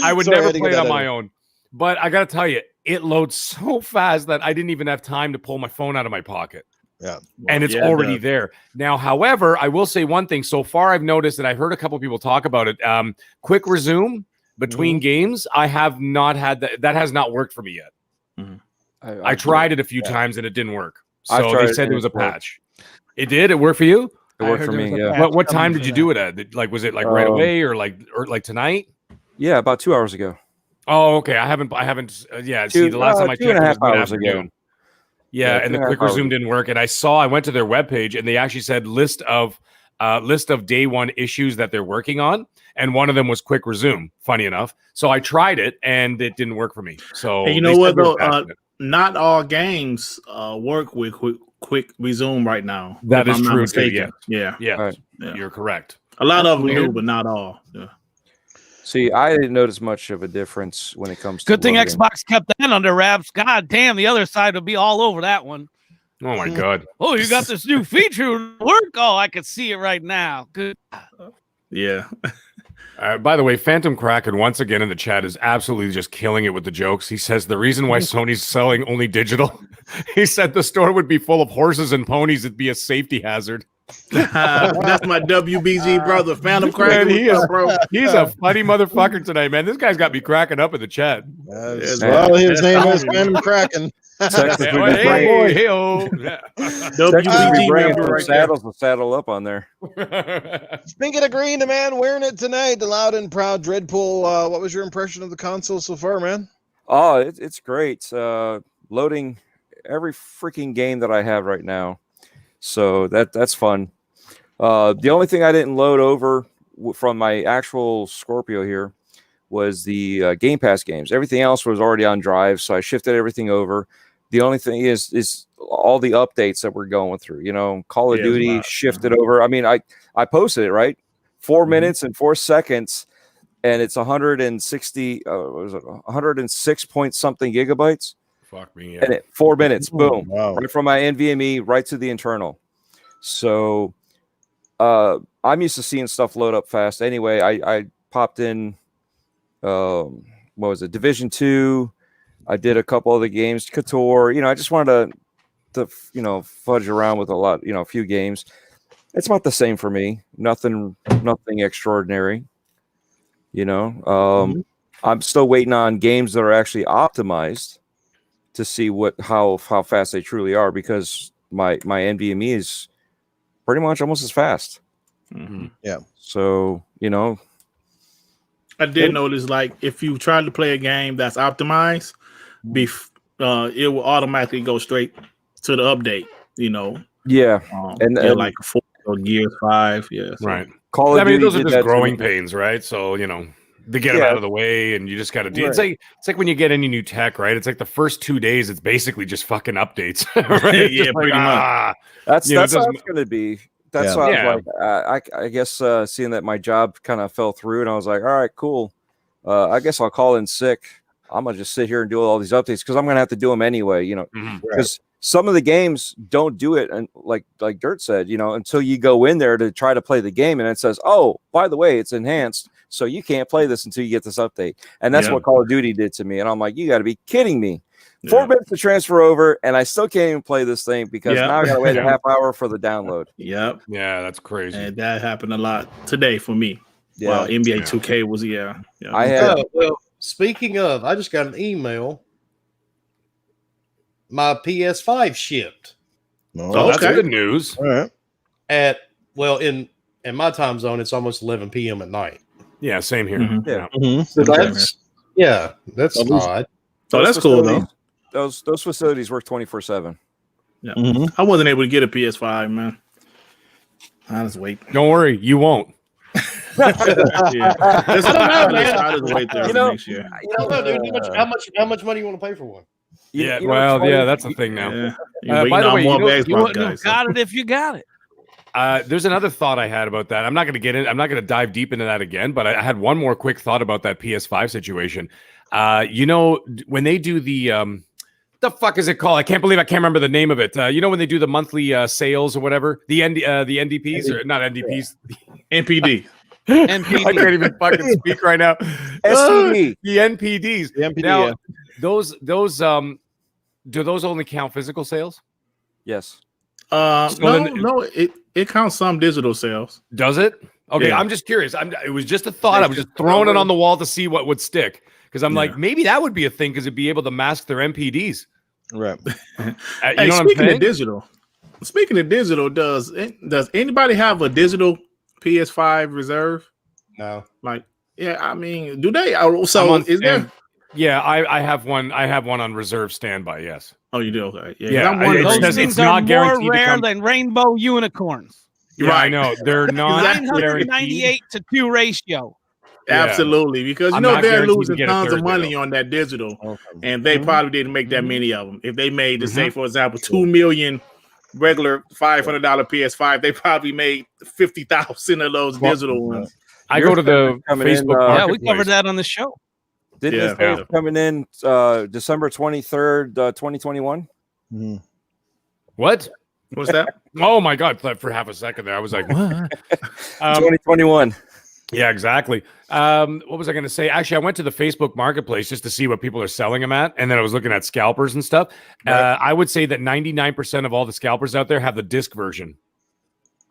I would never play it on my own. But I gotta tell you, it loads so fast that I didn't even have time to pull my phone out of my pocket. Yeah. And it's already there. Now, however, I will say one thing. So far, I've noticed that I've heard a couple people talk about it. Quick resume between games. I have not had that. That has not worked for me yet. Mm-hmm. I tried it a few times and it didn't work. So they said it there was a patch. It did? It worked for you? It worked for me, yeah. What time did you do it at? Like, was it like right away or like tonight? Yeah, about 2 hours ago. Oh, okay. I haven't. See, the last time I checked, 2.5 it was hours ago. Yeah, and the quick resume didn't work. And I went to their webpage and they actually said list of day one issues that they're working on, and one of them was quick resume. Funny enough, so I tried it and it didn't work for me. So you know what though? Not all games work with quick resume right now. That is true too. Yeah. Right. You're correct. A lot of them do, but not all. Yeah. See, I didn't notice much of a difference when it comes to Good thing loading. Xbox kept that under wraps. God damn, the other side would be all over that one. Oh my god. Oh, you got this new feature to work. Oh, I can see it right now. Good. Yeah. By the way, Phantom Kraken once again in the chat is absolutely just killing it with the jokes. He says the reason why Sony's selling only digital, he said the store would be full of horses and ponies. It'd be a safety hazard. That's my WBG brother, Phantom Kraken. He's a funny motherfucker tonight, man. This guy's got me cracking up in the chat. His name is Phantom Kraken. WBG right saddles will saddle up on there. Speaking of green, the man wearing it tonight, the loud and proud Dreadpool. What was your impression of the console so far, man? Oh, it's great. Loading every freaking game that I have right now. So that's fun. The only thing I didn't load over from my actual Scorpio here was the Game Pass games. Everything else was already on Drive, so I shifted everything over. The only thing is all the updates that we're going through. You know, Call of Duty shifted over. I mean, I posted it, right? 4 minutes and 4 seconds, and it's 160. Was it 106 point something gigabytes? Fuck me, yeah. And 4 minutes, boom, wow. Right from my NVMe right to the internal. So I'm used to seeing stuff load up fast. Anyway, I popped in, what was it, Division 2. I did a couple other games, Couture. You know, I just wanted to fudge around with a few games. It's about the same for me. Nothing extraordinary. You know, I'm still waiting on games that are actually optimized to see how fast they truly are, because my NVMe is pretty much almost as fast. Mm-hmm. Yeah. So, you know, I did notice, like, if you try to play a game that's optimized, it will automatically go straight to the update. You know. Yeah. And like 4 or Gears 5. Yeah. So. Right. Call of Duty, those are just growing pains, right? So, you know, to get them out of the way, and you just got to do. Right. It's like when you get any new tech, right? It's like the first 2 days, it's basically just fucking updates, right? Yeah, pretty much. That's how it's going to be. That's why I was like, I guess seeing that my job kind of fell through, and I was like, all right, cool. I guess I'll call in sick. I'm gonna just sit here and do all these updates because I'm gonna have to do them anyway. You know, because some of the games don't do it, and like Dirt said, you know, until you go in there to try to play the game, and it says, oh, by the way, it's enhanced, so you can't play this until you get this update. And that's what Call of Duty did to me. And I'm like, you got to be kidding me. 4 minutes to transfer over, and I still can't even play this thing because now I got to wait a half hour for the download. Yep. Yeah, that's crazy. And that happened a lot today for me. Yeah. Well, NBA 2K was I had. Well, speaking of, I just got an email. My PS5 shipped. Oh, that's good news. All right. In my time zone, it's almost 11 p.m. at night. Yeah, same here. Mm-hmm. Yeah. Mm-hmm. So that's odd. So that's cool though. Those facilities work 24/7. Yeah. Mm-hmm. I wasn't able to get a PS5, man. I just wait. Don't worry, you won't. I don't know, man. I just wait there next year. Dude, how much money you want to pay for one? That's the thing now. By the way, you wouldn't have got it if you got it. There's another thought I had about that. I'm not going to dive deep into that again, but I had one more quick thought about that PS5 situation. When they do the fuck is it called? I can't remember the name of it. When they do the monthly sales or whatever, the NDPs or not NDPs, NPD. NPD. I can't even fucking speak right now. SCD. The NPDs. The NPD, now, yeah. those do those only count physical sales? Yes. No, it counts some digital sales. Does it? Okay, Yeah. I'm just curious. It was just a thought. I was just throwing it on the wall to see what would stick because I'm like, maybe that would be a thing because it'd be able to mask their MPDs. Right. Speaking of digital, does anybody have a digital PS5 reserve? No. Like, yeah, I mean, do they? So is there? Yeah, I have one. I have one on reserve standby. Yes. Oh, you do? Okay. Yeah, I'm wondering. Those says things it's are not more guaranteed to rare come- than rainbow unicorns. Yeah, I know they're not 998 to 2 ratio. Yeah. Absolutely, because I'm not they're guaranteed to losing get a tons of Thursday, money though. on that digital, Okay. and they probably didn't make that many of them. If they made, say, for example, 2 million regular $500 PS5, they probably made 50,000 of those digital ones. I go to the coming in, Facebook. Yeah, we Marketplace. covered that on the show. Didn't this Yeah. day coming in December 23rd, 2021? Mhm. What? What's that? Oh my god! For half a second there, I was like, "What?" 2021. Yeah, exactly. What was I going to say? Actually, I went to the Facebook Marketplace just to see what people are selling them at, and then I was looking at scalpers and stuff. Right. I would say that 99% of all the scalpers out there have the disc version.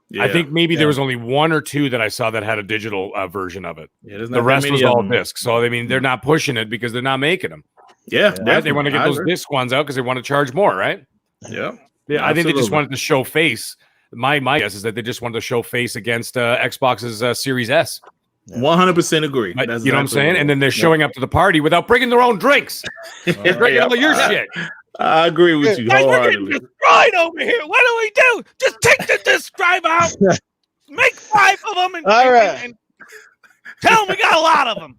Yeah. I think maybe Yeah. there was only 1 or 2 that I saw that had a digital version of it. Yeah, there's not The that rest many was of all them. disc. So I mean, they're not pushing it because they're not making them. Yeah, Right? They definitely. want to get I those agree. disc ones out because they want to charge more, right? Yeah. Yeah, I think they just Absolutely. wanted to show face. My guess is that they just wanted to show face against Xbox's Series S. 100% agree. Like, That's you know what I'm exactly saying? And then they're showing up to the party without bringing their own drinks. They're bringing all your shit. I agree with you Guys, we're getting wholeheartedly. destroyed over here. What do we do? Just take the disk drive out, make 5 of them, and, All right. and tell them we got a lot of them.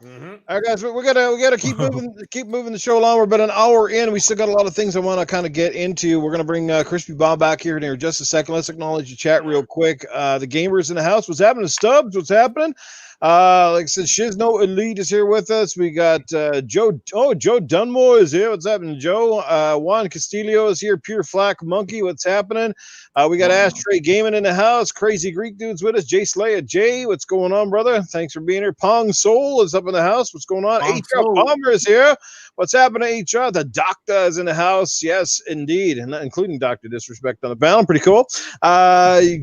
All right, guys, we gotta keep moving the show along. We're about an hour in. We still got a lot of things I want to kind of get into. We're gonna bring Crispy Bob back here in just a second. Let's acknowledge the chat real quick. The gamers in the house. What's happening, Stubbs? What's happening? Like I said, Shizno Elite is here with us. We got Joe. Oh, Joe Dunmore is here. What's happening, Joe? Juan Castillo is here. Pure Flack Monkey. What's happening? We got Ashtray Gaming in the house. Crazy Greek dudes with us. Jay Slaya. Jay, what's going on, brother? Thanks for being here. Pong Soul is up in the house. What's going on? Pong HR Soul. Bomber is here. What's happening, HR? The doctor is in the house. Yes, indeed, and including Dr. Disrespect on the panel. Pretty cool.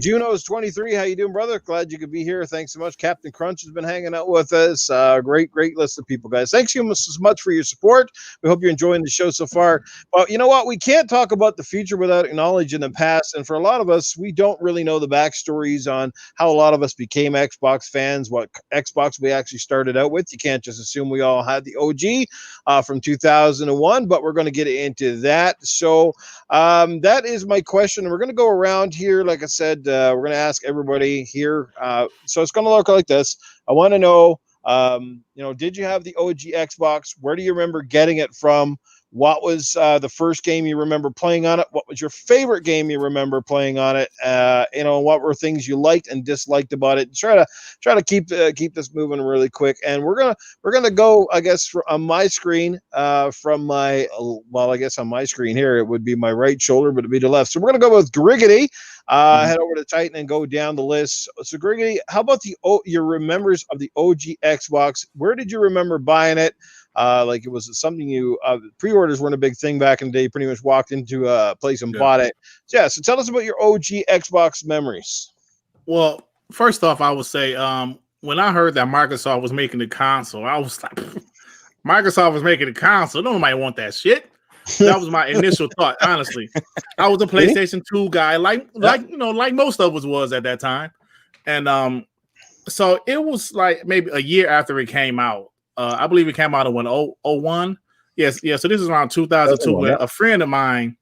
Juno is 23. How you doing, brother? Glad you could be here. Thanks so much. Captain Crunch has been hanging out with us. Great list of people, guys. Thanks you so much for your support. We hope you're enjoying the show so far. But you know what? We can't talk about the future without acknowledging the past. And for a lot of us, we don't really know the backstories on how a lot of us became Xbox fans, what Xbox we actually started out with. You can't just assume we all had the OG from 2001, but we're going to get into that. So that is my question. We're going to go around here. Like I said, we're going to ask everybody here. So it's going to look like this. I want to know, did you have the OG Xbox? Where do you remember getting it from? What was the first game you remember playing on it? What was your favorite game you remember playing on it? What were things you liked and disliked about it? Try to keep this moving really quick. And we're gonna go, I guess, on my screen, on my screen here, it would be my right shoulder, but it'd be the left. So we're gonna go with Griggity. Head over to Titan and go down the list. So Griggity, how about your remembers of the OG Xbox? Where did you remember buying it? Like it was something you pre-orders weren't a big thing back in the day. You pretty much walked into a place and bought it. So tell us about your OG Xbox memories. Well, first off, I would say when I heard that Microsoft was making the console, I was like, Microsoft was making the console. Nobody want that shit. That was my initial thought. Honestly, I was a PlayStation 2 guy, like most of us was at that time, and so it was like maybe a year after it came out. I believe it came out in 01. Yes, yeah. So this is around 2002. Yeah. A friend of mine,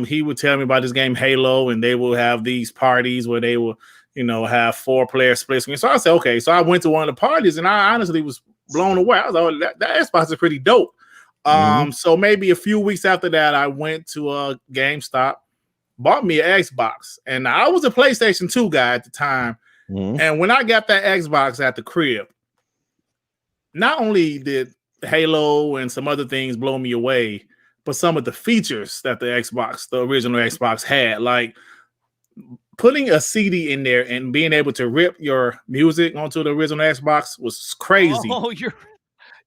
he would tell me about this game Halo, and they will have these parties where they will, have 4-player split screen. So I said, okay. So I went to one of the parties, and I honestly was blown away. I was like, that Xbox is pretty dope. So maybe a few weeks after that, I went to a GameStop, bought me an Xbox, and I was a PlayStation 2 guy at the time. Mhm. And when I got that Xbox at the crib, not only did Halo and some other things blow me away, but some of the features that the original Xbox had, like putting a CD in there and being able to rip your music onto the original Xbox was crazy. Oh,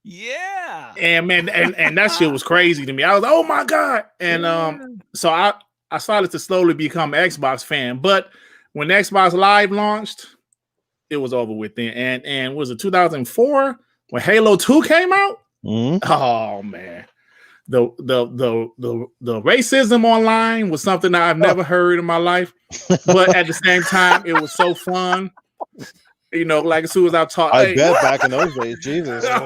yeah. And man, and that shit was crazy to me. I was like, oh my God. And so I started to slowly become an Xbox fan. But when Xbox Live launched, it was over with then. And was it 2004 when Halo 2 came out? Mhm. Oh man. The racism online was something that I've never heard in my life. But at the same time, it was so fun. You know, like as soon as I talked, I bet back in those days, Jesus. Because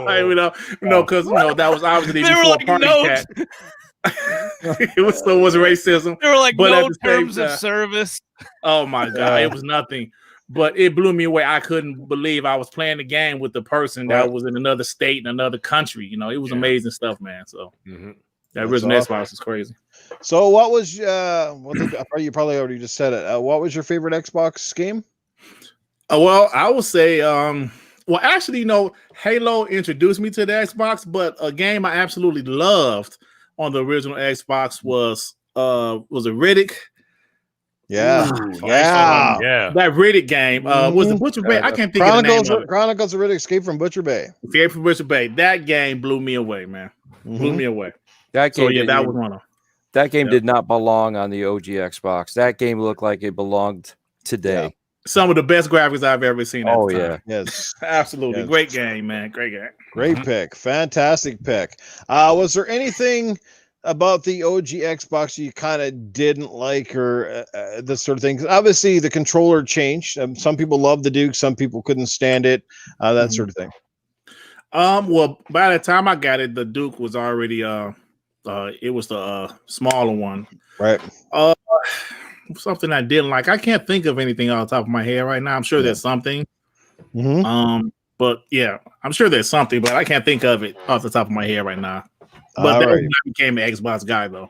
that was obviously There were before like Party notes. Cat. It was racism. There were like But at no the same terms of time- service. Oh my God, it was nothing. But it blew me away. I couldn't believe I was playing the game with the person that was in another state, in another country. You know, it was amazing stuff, man. So that That's original awesome. Xbox is crazy. So what was you probably already just said it. What was your favorite Xbox game? Well, I would say, actually, Halo introduced me to the Xbox, but a game I absolutely loved on the original Xbox was it Riddick? Yeah. Ooh, Yeah. yeah. That Riddick game was the Butcher Bay. I can't think of the name of it. Chronicles of Riddick Escape from Butcher Bay. Escape from Butcher Bay. That game blew me away, man. Blew me away. That So game, that was one of them. that game did not belong on the OG Xbox. That game looked like it belonged today. Yeah. Some of the best graphics I've ever seen. Oh, at the yeah. time. Yes. Absolutely. Yes. Great game, man. Great game. Great pick. Fantastic pick. Was there anything about the OG Xbox you kind of didn't like, or this sort of thing? 'Cause obviously, the controller changed. Some people loved the Duke. Some people couldn't stand it. That sort of thing. Well, by the time I got it, the Duke was already it was the smaller one. Right. Something I didn't like. I can't think of anything off the top of my head right now. I'm sure there's something. But yeah, I'm sure there's something, but I can't think of it off the top of my head right now. But that Alright. I became an Xbox guy though.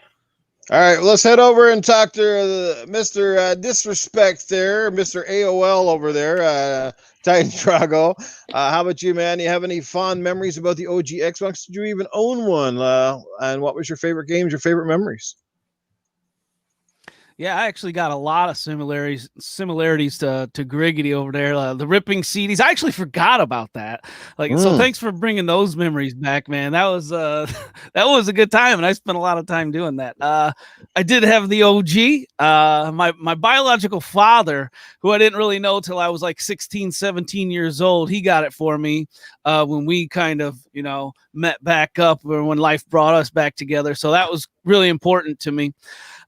All right, let's head over and talk to Mr. Disrespect there, Mr. AOL over there, Titan Drago. How about you, man? You have any fond memories about the OG Xbox? Did you even own one? And what was your favorite games, your favorite memories? Yeah, I actually got a lot of similarities to Griggity over there. The ripping CDs. I actually forgot about that. So thanks for bringing those memories back, man. That was that was a good time, and I spent a lot of time doing that. I did have the OG. My biological father, who I didn't really know till I was like 16, 17 years old, he got it for me when we kind of, met back up, or when life brought us back together. So that was really important to me.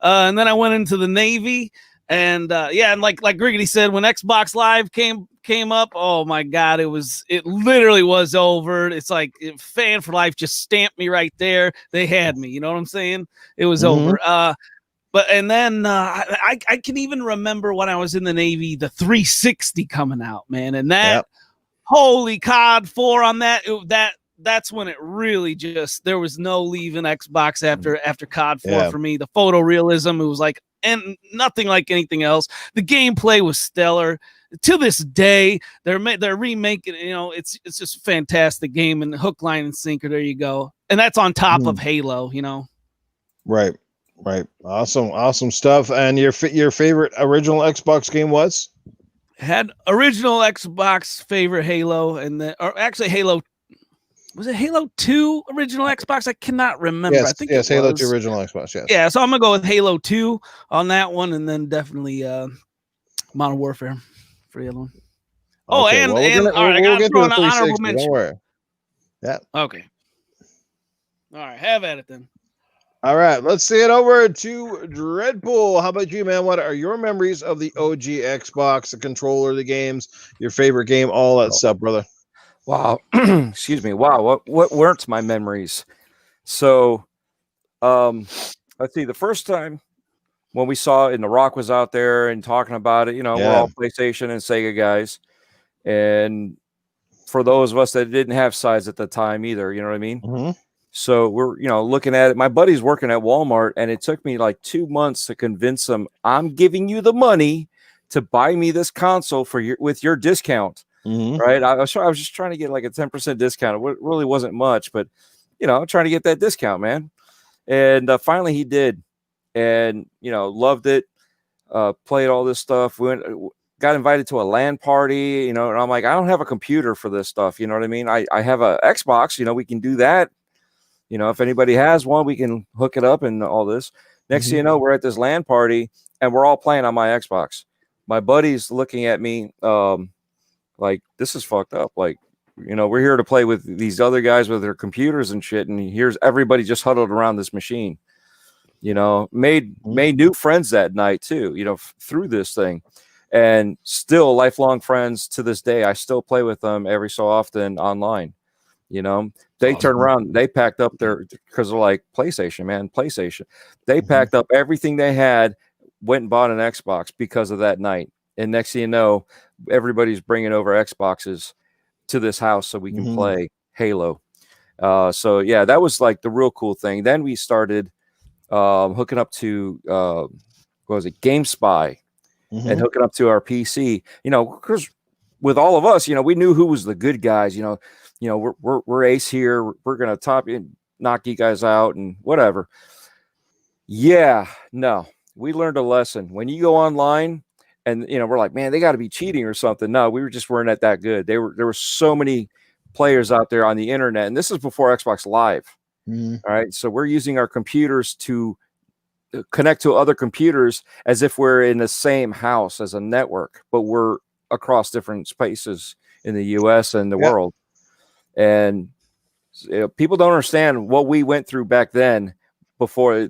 And then I went into the Navy, and and like Griggity said, when Xbox Live came up, oh my God, it literally was over. It's like fan for life just stamped me right there. They had me, you know what I'm saying? It was over. And then I can even remember when I was in the Navy, the 360 coming out, man, and that holy COD 4 on that. That's when it really just, there was no leaving Xbox after COD 4 for me. The photorealism, it was like, and nothing like anything else. The gameplay was stellar. To this day, they're remaking, it's just a fantastic game, and hook, line, and sinker. There you go. And that's on top of Halo, Right. Awesome stuff. And your favorite original Xbox game was? Had original Xbox favorite Halo, or actually Halo. Was it Halo 2 original Xbox? I cannot remember. Yes, I think yes, Halo 2 original Xbox, yes. Yeah, so I'm going to go with Halo 2 on that one, and then definitely Modern Warfare for the other one. All right, I got to throw an honorable mention. Don't worry. Yeah. Okay. All right, have at it then. All right, let's see it over to Dreadpool. How about you, man? What are your memories of the OG Xbox, the controller, the games, your favorite game, all that stuff, brother? Wow. Excuse me. Wow. What weren't my memories? So, let's see. The first time when we saw it and The Rock was out there and talking about it, we're all PlayStation and Sega guys. And for those of us that didn't have sides at the time either, you know what I mean? So we're, looking at it. My buddy's working at Walmart, and it took me like 2 months to convince him I'm giving you the money to buy me this console with your discount. Right. I was just trying to get like a 10% discount. It really wasn't much, but trying to get that discount, man. And finally he did, and loved it. Played all this stuff. Got invited to a LAN party, and I'm like, I don't have a computer for this stuff. You know what I mean? I have a Xbox. We can do that. If anybody has one, we can hook it up and all this. Next thing you know, we're at this LAN party and we're all playing on my Xbox. My buddy's looking at me like, this is fucked up. Like, we're here to play with these other guys with their computers and shit, and here's everybody just huddled around this machine. Made new friends that night too, through this thing, and still lifelong friends to this day. I still play with them every so often online. They turn around, they packed up because they're like, PlayStation. They packed up everything they had, went and bought an Xbox because of that night. And next thing you know, everybody's bringing over Xboxes to this house so we can play Halo. So yeah, that was like the real cool thing. Then we started hooking up to what was it, GameSpy, and hooking up to our PC. Because with all of us, we knew who was the good guys. We're ace here. We're gonna knock you guys out and whatever. Yeah, no, we learned a lesson. When you go online, and we're like, man, they got to be cheating or something. No, we weren't that good. There were so many players out there on the internet, and this is before Xbox Live. All right, so we're using our computers to connect to other computers as if we're in the same house as a network, but we're across different spaces in the U.S. and the world. And people don't understand what we went through back then before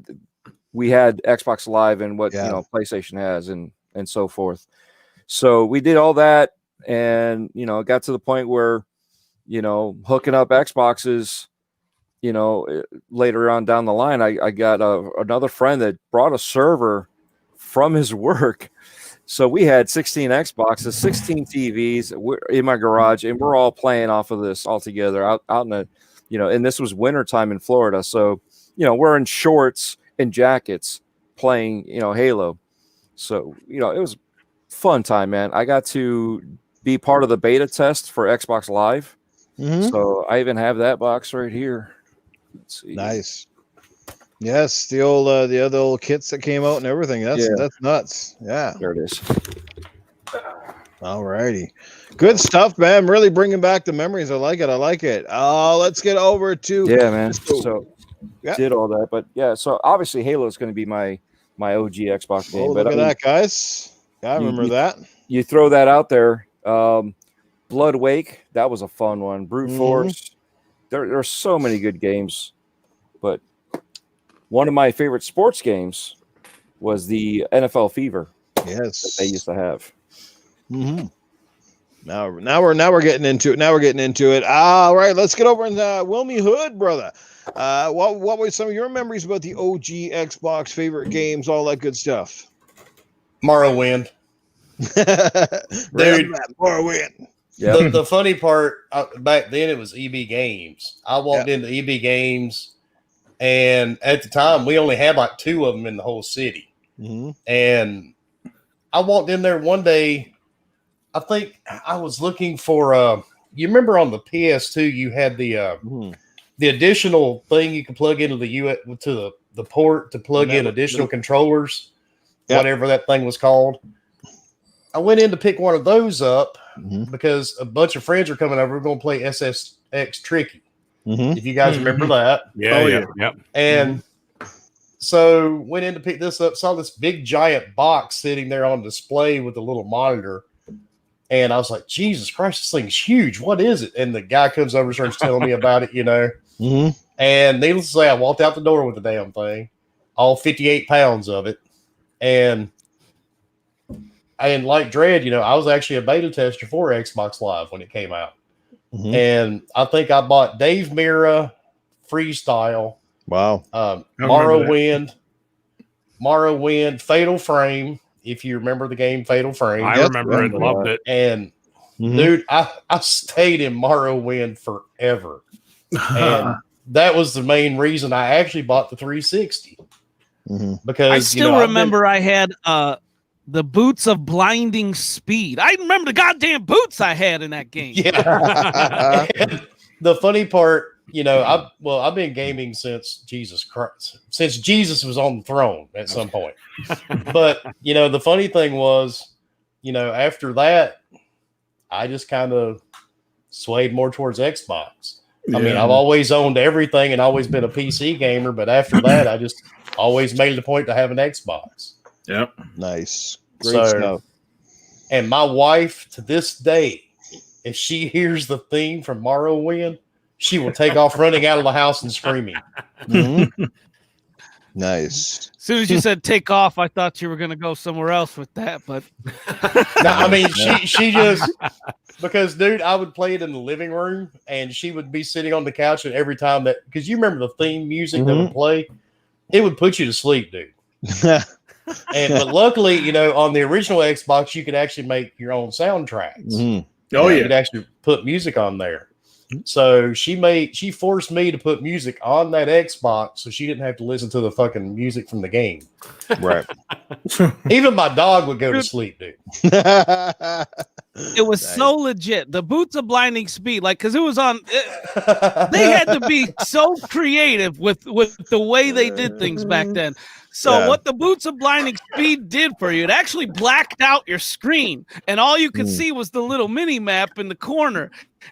we had Xbox Live and what PlayStation has and so forth. So we did all that, and it got to the point where hooking up Xboxes, later on down the line, I got another friend that brought a server from his work. So we had 16 Xboxes, 16 TVs in my garage, and we're all playing off of this all together out in the, and this was wintertime in Florida. So, we're in shorts and jackets playing, Halo. So, it was fun time, man. I got to be part of the beta test for Xbox Live. So I even have that box right here. Let's see. Nice. Yes, the other old kits that came out and everything. That's nuts. Yeah. There it is. All righty. Good stuff, man. Really bringing back the memories. I like it. Let's get over to man. So did all that, but so obviously Halo is going to be my OG Xbox game. Look at that, guys. I remember that. You throw that out there. Blood Wake, that was a fun one. Brute Force. There are so many good games, but one of my favorite sports games was the NFL Fever. Yes, that they used to have. Now we're getting into it. All right, let's get over in Wilmy Hood, brother. What were some of your memories about the OG Xbox favorite games, all that good stuff? Morrowind. Dude, Morrowind. Yeah. The funny part, back then it was EB Games. I walked into EB Games, and at the time we only had like 2 of them in the whole city. And I walked in there one day. I think I was looking for you remember on the PS2 you had the additional thing you could plug into the port to plug in additional controllers, whatever that thing was called. I went in to pick one of those up because a bunch of friends are coming over. We're going to play SSX Tricky. If you guys remember that. Yeah. And so went in to pick this up, saw this big giant box sitting there on display with a little monitor. And I was like, Jesus Christ, this thing's huge. What is it? And the guy comes over and starts telling me about it, And needless to say, I walked out the door with the damn thing, all 58 pounds of it. And like Dread, I was actually a beta tester for Xbox Live when it came out. And I think I bought Dave Mirra, Freestyle, Morrowind, Fatal Frame, if you remember the game Fatal Frame. I remember it, loved it. And dude, I stayed in Morrowind forever. And that was the main reason I actually bought the 360 because I still remember I had the boots of blinding speed. I remember the goddamn boots I had in that game. Yeah. The funny part, I've been gaming since Jesus Christ, since Jesus was on the throne at some point. But the funny thing was, after that, I just kind of swayed more towards Xbox. I mean, I've always owned everything and always been a PC gamer, but after that, I just always made it a point to have an Xbox. Yep. Nice. Great stuff. And my wife, to this day, if she hears the theme from Morrowind, she will take off running out of the house and screaming. Nice. As soon as you said take off, I thought you were going to go somewhere else with that, but no, I mean, she just, because dude, I would play it in the living room and she would be sitting on the couch, and every time because you remember the theme music that would play, it would put you to sleep, dude. But luckily, on the original Xbox, you could actually make your own soundtracks. Oh, you could actually put music on there. So she forced me to put music on that Xbox so she didn't have to listen to the fucking music from the game. Right. Even my dog would go to sleep, dude. it was so legit. The boots of blinding speed, because it was on. They had to be so creative with the way they did things back then. So what the boots of blinding speed did for you, it actually blacked out your screen, and all you could see was the little mini map in the corner.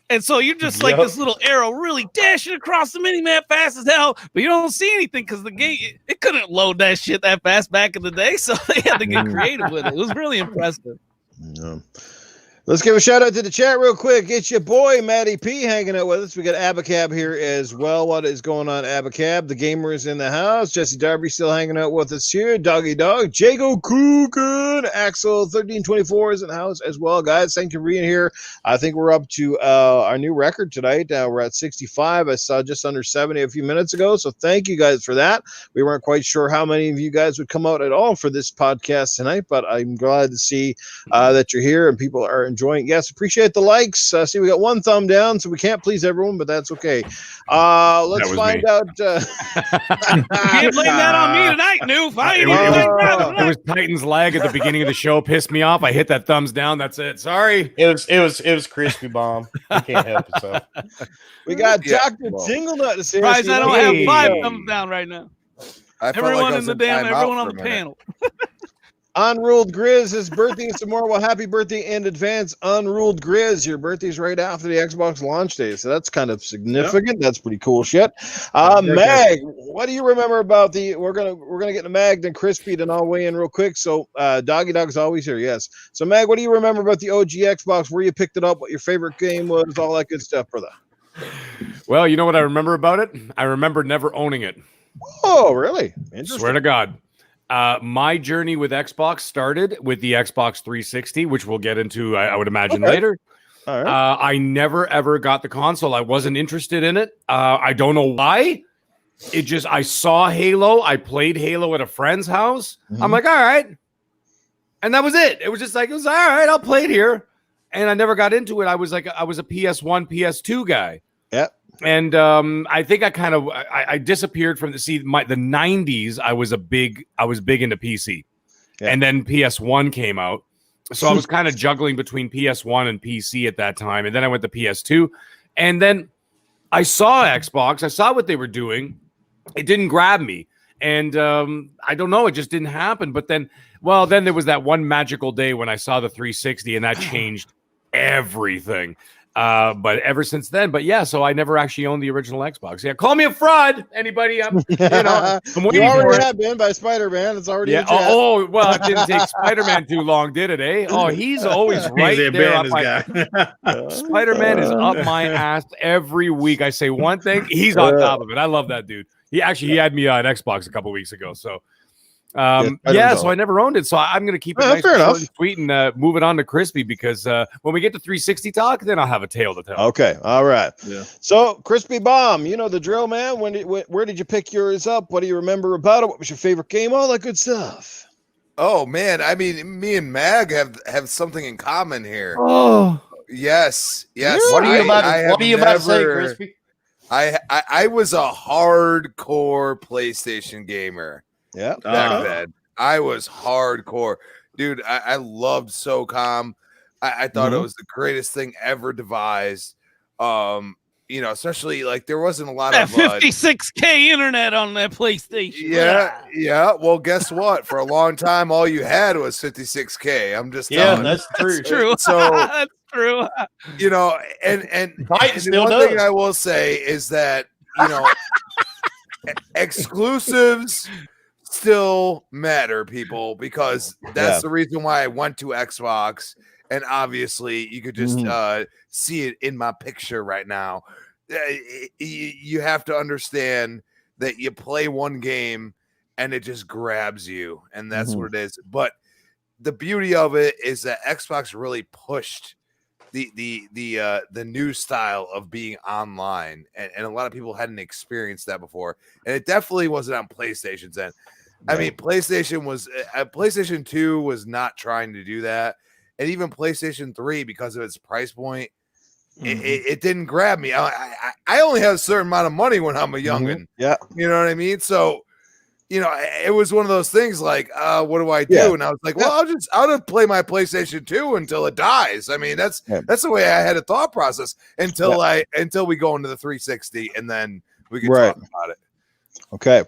And so you're just like this little arrow really dashing across the mini map fast as hell, but you don't see anything because the game, it couldn't load that shit that fast back in the day. So they had to get creative with it. It was really impressive. Yeah. Let's give a shout out to the chat real quick. It's your boy Matty P hanging out with us. We got Abacab here as well. What is going on, Abacab? The gamer is in the house. Jesse Darby still hanging out with us here. Doggy Dog, Jago Coogan, Axel 1324 is in the house as well, guys. Thank you for being here. I think we're up to our new record tonight. We're at 65. I saw just under 70 a few minutes ago. So thank you guys for that. We weren't quite sure how many of you guys would come out at all for this podcast tonight, but I'm glad to see that you're here and people are enjoying. Yes, appreciate the likes. See, we got one thumb down, so we can't please everyone, but that's okay. Let's find out. You can't blame that on me tonight, Noof. It was Titan's lag at the beginning of the show. Pissed me off. I hit that thumbs down. That's it. Sorry. It was Crispy Bomb. I can't help it. So we got Dr. Jinglenut to say. Surprised I don't have 5 thumbs down right now. Everyone on the panel. Unruled Grizz, his birthday is tomorrow. Well, happy birthday in advance, Unruled Grizz. Your birthday's right after the Xbox launch day, so that's kind of significant. Yep. That's pretty cool shit. Mag, what do you remember about the? We're gonna get to Mag then Crispy, then I'll weigh in real quick. So, Doggy Dog's always here. Yes. So, Mag, what do you remember about the OG Xbox? Where you picked it up? What your favorite game was? All that good stuff, brother. Well, you know what I remember about it? I remember never owning it. Oh, really? Swear to God. My journey with Xbox started with the Xbox 360, which we'll get into, I would imagine, later. All right. I never, ever got the console. I wasn't interested in it. I don't know why. I saw Halo. I played Halo at a friend's house. Mm-hmm. I'm like, all right. And that was it. It was just like, it was all right. I'll play it here. And I never got into it. I was a PS1, PS2 guy. Yep. And I think I disappeared from the 90s. I was big into PC, and then PS1 came out, so I was kind of juggling between PS1 and PC at that time. And then I went to PS2, and then I saw Xbox. I saw what they were doing. It didn't grab me, and I don't know. It just didn't happen. But then there was that one magical day when I saw the 360, and that changed everything. But ever since then, so I never actually owned the original Xbox. Yeah, call me a fraud, anybody. I'm waiting you already have been by Spider-Man. It's already well, it didn't take Spider-Man too long, did it? Eh? Oh, he's always right there. Spider-Man is up my ass every week. I say one thing, he's on top of it. I love that dude. He had me on Xbox a couple weeks ago. So. So I never owned it. So I'm going to keep it nice and sweet and move it on to Crispy because when we get to 360 talk, then I'll have a tale to tell. Okay. All right. Yeah. So Crispy Bomb, you know the drill, man. Where did you pick yours up? What do you remember about it? What was your favorite game? All that good stuff. Oh man. I mean, me and Mag have something in common here. Oh yes. What are you about to say, Crispy? I was a hardcore PlayStation gamer. Yeah. Back then. I was hardcore. Dude, I loved SOCOM. I thought it was the greatest thing ever devised. Especially like there wasn't a lot That of 56K internet on that PlayStation. Yeah. Well, guess what? For a long time, all you had was 56K. I'm just telling that's true. That's true. So That's true. And still one does. thing I will say is that exclusives still matter, people, because that's the reason why I went to Xbox. And obviously, you could just see it in my picture right now. You have to understand that you play one game and it just grabs you, and that's what it is. But the beauty of it is that Xbox really pushed the new style of being online, and a lot of people hadn't experienced that before, and it definitely wasn't on PlayStation's end. I mean, PlayStation 2 was not trying to do that. And even PlayStation 3, because of its price point, it didn't grab me. I only have a certain amount of money when I'm a youngin'. Yeah. You know what I mean? So, it was one of those things like, what do I do? Yeah. And I was like, well, I'll just play my PlayStation 2 until it dies. I mean, that's the way I had a thought process until we go into the 360, and then we can talk about it. Okay.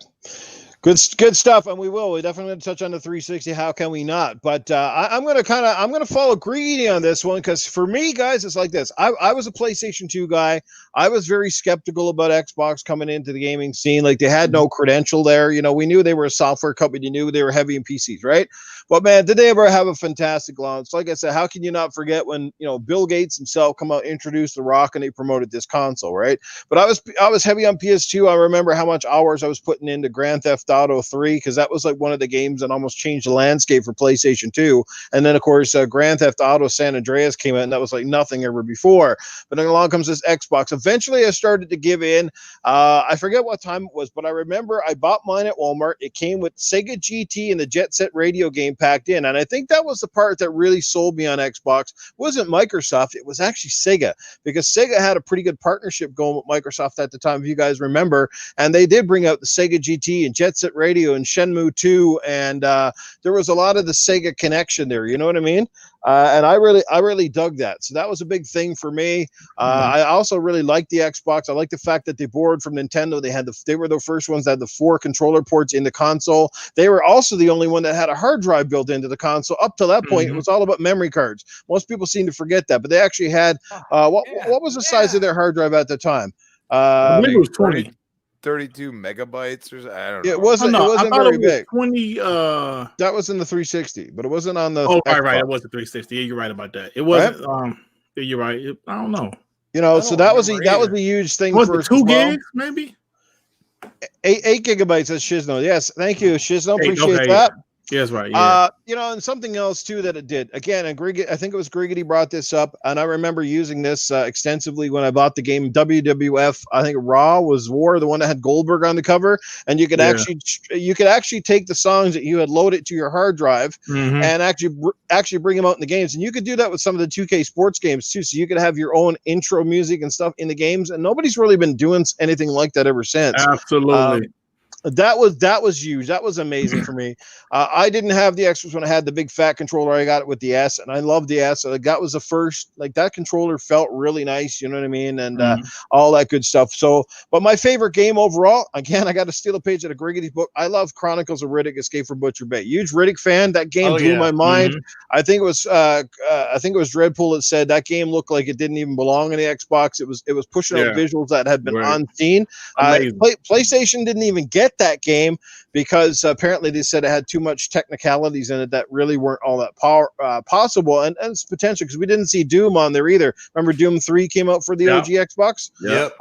Good stuff, and we definitely going to touch on the 360. How can we not? But I'm going to follow Griggity on this one, because for me, guys, it's like this. I was a PlayStation 2 guy. I was very skeptical about Xbox coming into the gaming scene. Like, they had no credential there. We knew they were a software company. You knew they were heavy in PCs, right? But man, did they ever have a fantastic launch? Like I said, how can you not forget when Bill Gates himself come out, introduced the Rock, and they promoted this console, right? But I was heavy on PS2. I remember how much hours I was putting into Grand Theft Auto 3, because that was like one of the games that almost changed the landscape for PlayStation 2. And then of course Grand Theft Auto San Andreas came out, and that was like nothing ever before. But then along comes this Xbox. Eventually I started to give in. I forget what time it was, but I remember I bought mine at Walmart. It came with Sega GT and the Jet Set radio game packed in, and I think that was the part that really sold me on Xbox. It wasn't Microsoft, it was actually Sega, because Sega had a pretty good partnership going with Microsoft at the time, if you guys remember, and they did bring out the Sega GT and Jet Set radio and Shenmue 2, and there was a lot of the Sega connection there, you know what I mean? And I really dug that. So that was a big thing for me. I also really liked the Xbox. I like the fact that they borrowed from Nintendo. They were the first ones that had the 4 controller ports in the console. They were also the only one that had a hard drive built into the console. Up to that point, it was all about memory cards. Most people seem to forget that, but they actually had what was the size of their hard drive at the time? I believe it was 20. 32 megabytes or I don't know. It wasn't very big. 20 that was in the 360, but it wasn't on the right. It was the 360. Yeah, you're right about that. It wasn't yeah, you're right. I don't know. So that was a huge thing was for it 2 gigs, maybe? 8 gigabytes, that's Shizno. Yes, thank you, Shizno. Appreciate that. Yes, right. Yeah. And something else too that it did. Again, and I think it was Griggity brought this up, and I remember using this extensively when I bought the game WWF. I think Raw was War, the one that had Goldberg on the cover, and you could actually take the songs that you had loaded to your hard drive and actually bring them out in the games. And you could do that with some of the 2K sports games too. So you could have your own intro music and stuff in the games, and nobody's really been doing anything like that ever since. Absolutely. That was huge. That was amazing for me. I didn't have the Xbox when I had the big fat controller. I got it with the S, and I loved the S. So that was the first. Like, that controller felt really nice. You know what I mean? And all that good stuff. So, but my favorite game overall, again, I got to steal a page out of Griggity's book. I love Chronicles of Riddick: Escape from Butcher Bay. Huge Riddick fan. That game blew my mind. I think it was Dreadpool that said that game looked like it didn't even belong in the Xbox. It was pushing out visuals that had been unseen. PlayStation didn't even get that game because apparently they said it had too much technicalities in it that really weren't all that possible, and it's potential because we didn't see Doom on there either. Remember Doom 3 came out for the OG Xbox? Yep.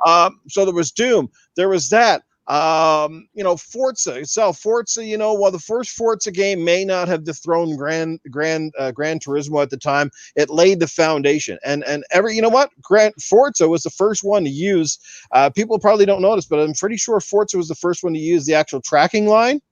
So there was Doom, there was that. Forza itself. Forza, while the first Forza game may not have dethroned Gran Turismo at the time, it laid the foundation. And Forza was the first one to use. People probably don't notice, but I'm pretty sure Forza was the first one to use the actual tracking line.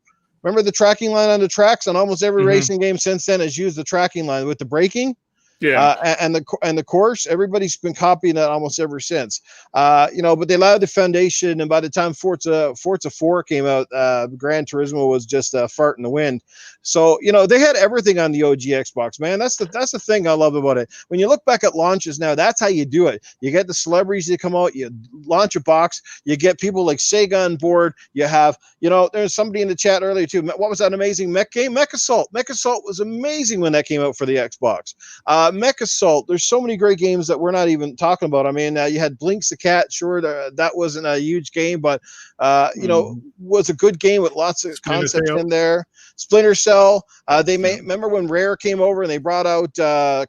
Remember the tracking line on the tracks? On almost every racing game since then has used the tracking line with the braking. And the course, everybody's been copying that almost ever since. But they allowed the foundation, and by the time Forza 4 came out, Gran Turismo was just a fart in the wind. So they had everything on the OG Xbox, man. That's the thing I love about it. When you look back at launches now, that's how you do it. You get the celebrities that come out, you launch a box, you get people like Sega on board. You have, there's somebody in the chat earlier too. What was that amazing mech game? Mech Assault. Mech Assault was amazing when that came out for the Xbox. Mech Assault. There's so many great games that we're not even talking about. I mean, you had Blinks the Cat. Sure, that wasn't a huge game, but was a good game with lots of concepts in there. Splinter Cell. Remember when Rare came over and they brought out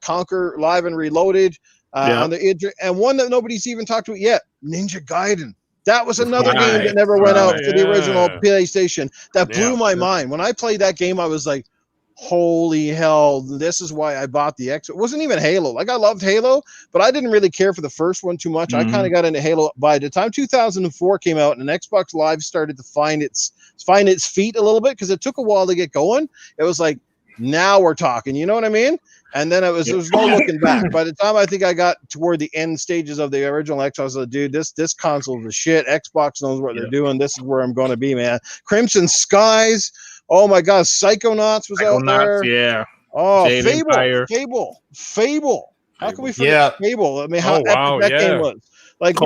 Conquer Live and Reloaded on the and one that nobody's even talked about yet, Ninja Gaiden. That was another game that never went out for the original PlayStation. That blew my mind. When I played that game, I was like, holy hell, this is why I bought the X. It wasn't even Halo. Like, I loved Halo, but I didn't really care for the first one too much. I kind of got into Halo by the time 2004 came out and Xbox Live started to find its feet a little bit, because it took a while to get going. It was like, now we're talking, you know what I mean? And then there was no looking back. By the time I think I got toward the end stages of the original Xbox, I was like, dude, this console is the shit. Xbox knows what they're doing. This is where I'm going to be, man. Crimson Skies. Oh my God, Psychonauts was out there. Yeah. Oh, Jade Fable. How can we forget Fable? I mean, how epic that game was. Like,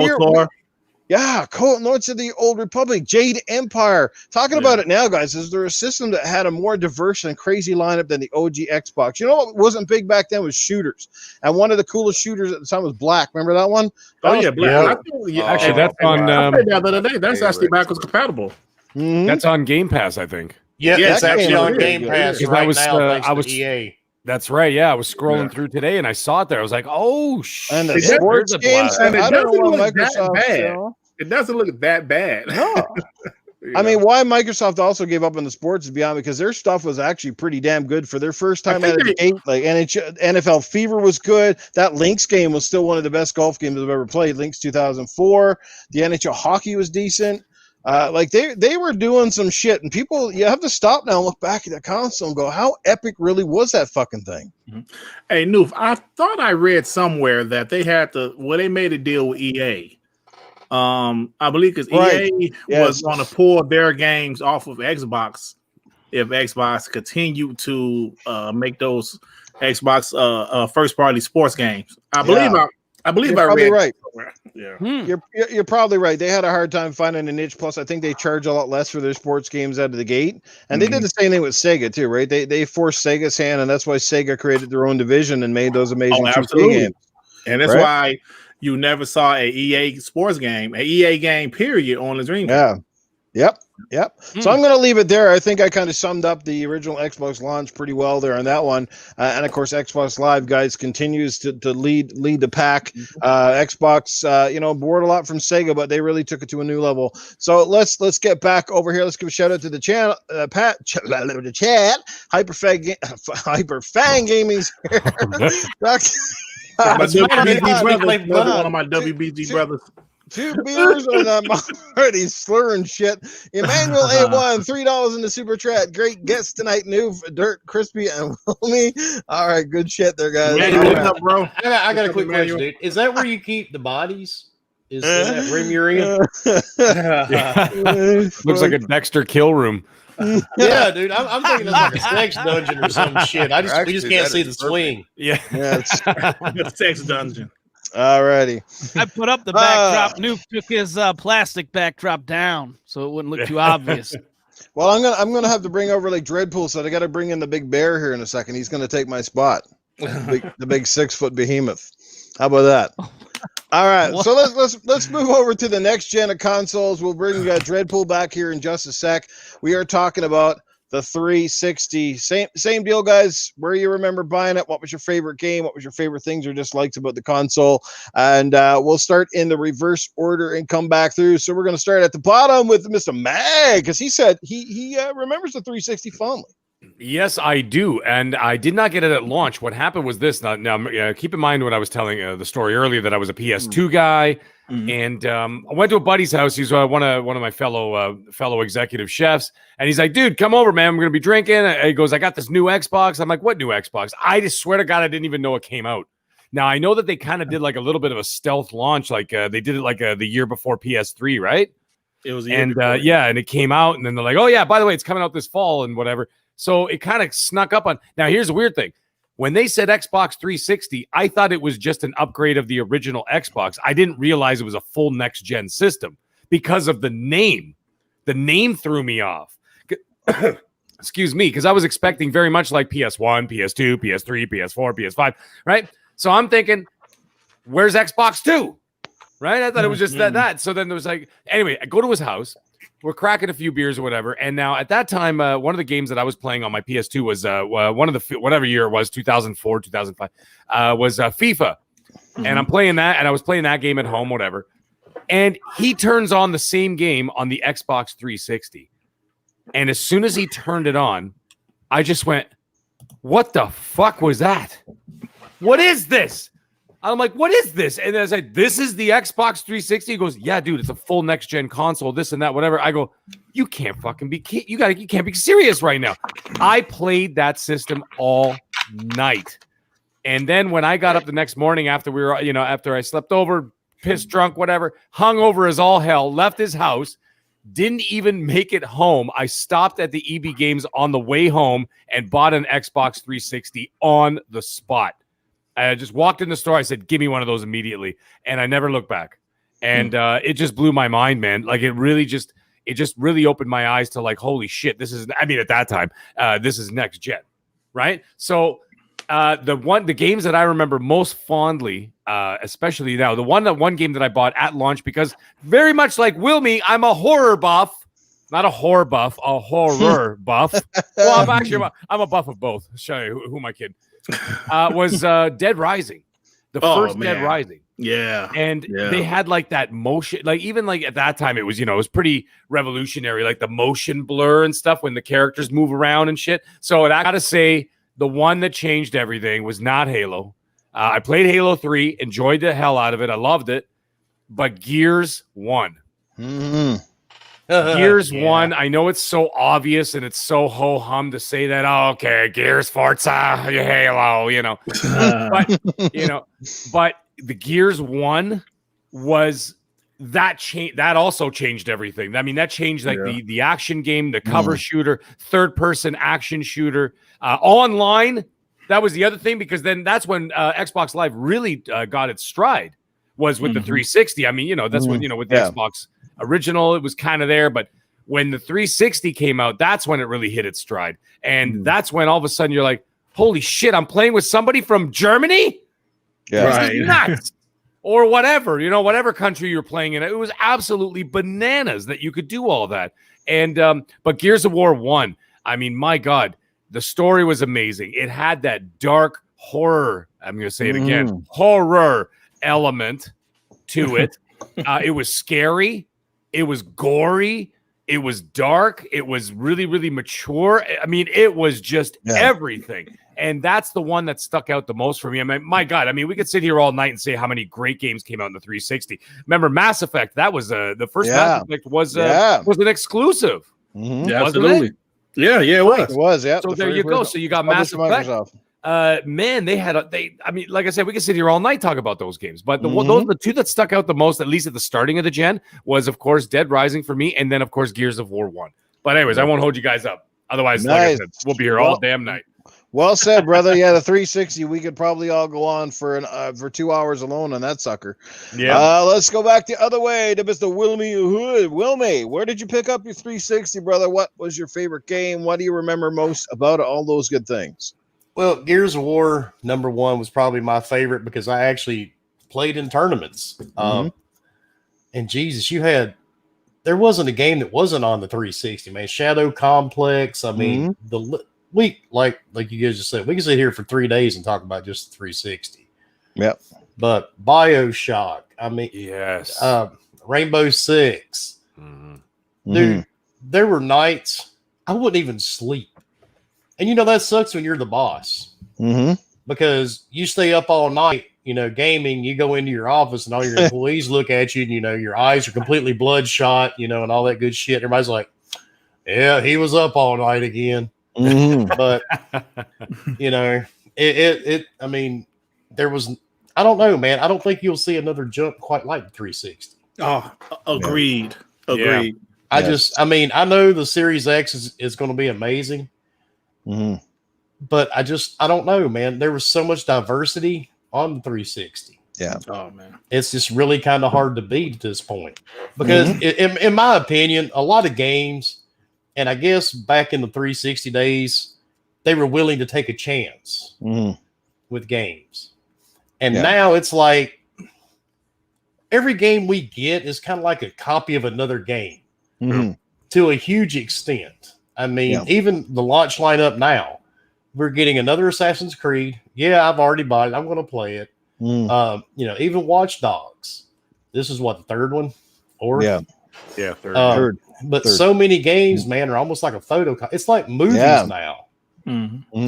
Notes of the Old Republic, Jade Empire. Talking about it now, guys, is there a system that had a more diverse and crazy lineup than the OG Xbox? You know what wasn't big back then was shooters. And one of the coolest shooters at the time was Black. Remember that one? Black. Actually, that's on I played that the other day. That's actually backwards compatible. Mm-hmm. That's on Game Pass, I think. Yeah, it's actually on Game Pass right now. I was EA. That's right. Yeah, I was scrolling through today and I saw it there. I was like, oh shit! And the sports games. And it I don't doesn't know look what that Microsoft. bad. It doesn't look that bad. No. I mean, why Microsoft also gave up on the sports is beyond, because their stuff was actually pretty damn good for their first time out of the gate. Like NFL Fever was good. That Lynx game was still one of the best golf games I've ever played. Lynx 2004. The NHL hockey was decent. Like they were doing some shit, and people, you have to stop now and look back at the console and go, how epic really was that fucking thing? Hey, Noof, I thought I read somewhere that they had they made a deal with EA. I believe because EA was going to pull their games off of Xbox if Xbox continued to make those Xbox first party sports games. I believe You're probably right. Yeah. You're probably right. They had a hard time finding a niche. Plus, I think they charge a lot less for their sports games out of the gate. And they did the same thing with Sega too, right? They forced Sega's hand, and that's why Sega created their own division and made those amazing 2K games. And that's why you never saw a EA sports game, a EA game, period, on the Dreamcast. Yeah. Yep. So I'm going to leave it there. I think I kind of summed up the original Xbox launch pretty well there on that one. And of course, Xbox Live, guys, continues to lead the pack. Xbox, borrowed a lot from Sega, but they really took it to a new level. So let's get back over here. Let's give a shout out to the channel, the chat. Hyperfan Gaming's here. My WBG brothers, one of my WBG brothers. 2 beers and I'm already slurring shit. Emmanuel A1, $3 in the super chat. Great guests tonight, Noof, Dirt, Crispy, and Wilmy. All right, good shit there, guys. What's up, bro? I got a quick question, dude. Is that where you keep the bodies? Is that room you're in? Looks like a Dexter kill room. Yeah, dude. I'm thinking it's like a sex dungeon or some shit. We just can't see the swing. Yeah, it's sex dungeon. Alrighty. I put up the backdrop. Noob took his plastic backdrop down so it wouldn't look too obvious. Well, I'm gonna have to bring over like Dreadpool, so I got to bring in the big bear here in a second. He's gonna take my spot, the big 6-foot behemoth. How about that? All right, so let's move over to the next gen of consoles. We'll bring Dreadpool back here in just a sec. We are talking about the 360. Same deal, guys. Where you remember buying it? What was your favorite game? What was your favorite things or dislikes about the console? And we'll start in the reverse order and come back through. So we're going to start at the bottom with Mr. Mag, because he said he remembers the 360 fondly. Well, I'm going to have to bring over like Dreadpool so that I got to bring in the big bear here in a second. He's going to take my spot. How about that? Yes, I do, and I did not get it at launch. What happened was this. Now keep in mind when I was telling the story earlier that I was a PS2 guy, and I went to a buddy's house. He's one of my fellow executive chefs, and he's like, "Dude, come over, man. We're gonna be drinking." And he goes, "I got this new Xbox." I'm like, "What new Xbox?" I just swear to God, I didn't even know it came out. Now I know that they kind of did like a little bit of a stealth launch, like they did it like the year before PS3, right? It was and it came out, and then they're like, "Oh yeah, by the way, it's coming out this fall and whatever." So it kind of snuck up on. Now, here's the weird thing. When they said Xbox 360, I thought it was just an upgrade of the original Xbox. I didn't realize it was a full next-gen system because of the name. The name threw me off. Excuse me, because I was expecting very much like PS1, PS2, PS3, PS4, PS5, right? So I'm thinking, where's Xbox 2? Right? I thought it was just that. So then there was like, anyway, I go to his house. We're cracking a few beers or whatever. And now at that time, one of the games that I was playing on my PS2 was one of the, whatever year it was, 2004, 2005, was FIFA. And I'm playing that, and I was playing that game at home, whatever. And he turns on the same game on the Xbox 360. And as soon as he turned it on, I just went, what the fuck was that? What is this? I'm like, what is this? And then I said, this is the Xbox 360. He goes, yeah, dude, it's a full next gen console, this and that, whatever. I go, you can't fucking be, you can't be serious right now. I played that system all night. And then when I got up the next morning after we were, after I slept over, pissed drunk, whatever, hung over as all hell, left his house, didn't even make it home. I stopped at the EB Games on the way home and bought an Xbox 360 on the spot. I just walked in the store. I said, give me one of those immediately. And I never looked back. And it just blew my mind, man. Like it just really opened my eyes to like, holy shit, at that time, this is next gen. Right. So the games that I remember most fondly, especially now, the one game that I bought at launch, because very much like Wilmy, I'm a horror buff. Not a horror buff, a horror buff. Well, I'm a buff of both. Show you who am I kidding? Was Dead Rising, the first Dead Rising. Yeah. And they had like that motion, like even like at that time, it was, it was pretty revolutionary, like the motion blur and stuff when the characters move around and shit. So I gotta say, the one that changed everything was not Halo. I played Halo 3, enjoyed the hell out of it. I loved it. But Gears 1. Gears 1, I know it's so obvious and it's so ho-hum to say that, oh, okay, Gears, Forza, Halo, but the Gears 1 was that also changed everything. I mean, that changed like the action game, the cover shooter, third-person action shooter, online. That was the other thing, because then that's when Xbox Live really got its stride, was with the 360. I mean, that's when, with the Xbox original, it was kind of there, but when the 360 came out, that's when it really hit its stride. And that's when all of a sudden you're like, holy shit, I'm playing with somebody from Germany? Yeah. This is nuts. Or whatever, whatever country you're playing in. It was absolutely bananas that you could do all that. And but Gears of War 1, I mean, my God, the story was amazing. It had that dark horror, I'm going to say it again, horror element to it. It was scary. It was gory. It was dark. It was really, really mature. I mean, it was just everything. And that's the one that stuck out the most for me. I mean, my God, we could sit here all night and say how many great games came out in the 360. Remember Mass Effect? That was the first Mass Effect was an exclusive. Yeah, absolutely. Yeah, it was. It was, yeah. So there you go. So you got Mass Effect. Man, like I said, we can sit here all night talk about those games, but the two that stuck out the most, at least at the starting of the gen, was of course Dead Rising for me, and then of course Gears of War 1. But anyways, I won't hold you guys up. Otherwise, like I said, we'll be here all damn night. Well said, brother. Yeah, the 360, we could probably all go on for 2 hours alone on that sucker. Yeah. Let's go back the other way to Mr. Wilmy Hood. Wilmy, where did you pick up your 360, brother? What was your favorite game? What do you remember most about all those good things? Well, Gears of War #1 was probably my favorite because I actually played in tournaments. And Jesus, there wasn't a game that wasn't on the 360, man. Shadow Complex. I mean, like you guys just said, we can sit here for 3 days and talk about just the 360. Yep. But BioShock, yes. Rainbow Six. Dude, there were nights I wouldn't even sleep And that sucks when you're the boss because you stay up all night, gaming. You go into your office and all your employees look at you, and your eyes are completely bloodshot, and all that good shit. Everybody's like, "Yeah, he was up all night again." But I mean, there was. I don't know, man. I don't think you'll see another jump quite like the 360. Oh, agreed. Yeah. Agreed. I know the Series X is going to be amazing. But I don't know, man. There was so much diversity on the 360. Yeah. Oh, man. It's just really kind of hard to beat at this point because in my opinion, a lot of games, and I guess back in the 360 days, they were willing to take a chance with games. And now it's like every game we get is kind of like a copy of another game to a huge extent. I mean, even the launch lineup now, we're getting another Assassin's Creed. Yeah, I've already bought it. I'm going to play it. Even Watch Dogs. This is what, the third one? Or third. But so many games, man, are almost like a it's like movies now.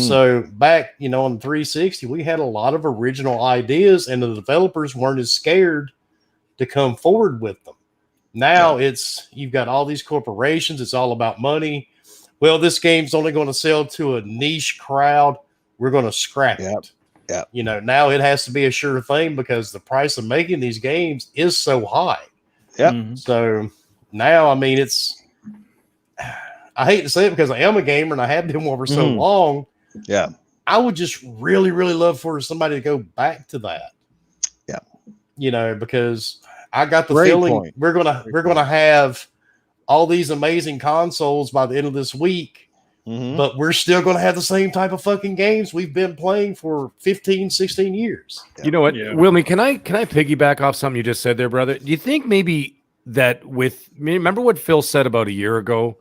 So back, on the 360, we had a lot of original ideas, and the developers weren't as scared to come forward with them. Now you've got all these corporations. It's all about money. Well, this game's only going to sell to a niche crowd. We're going to scrap it. Yeah. Now it has to be a sure thing because the price of making these games is so high. So now, I mean, I hate to say it because I am a gamer and I have been one for so long. Yeah. I would just really, really love for somebody to go back to that. Yeah. Because I got the feeling we're gonna have all these amazing consoles by the end of this week, but we're still gonna have the same type of fucking games we've been playing for 15, 16 years. You know what, Wilmy, can I piggyback off something you just said there, brother? Do you think maybe that remember what Phil said about a year ago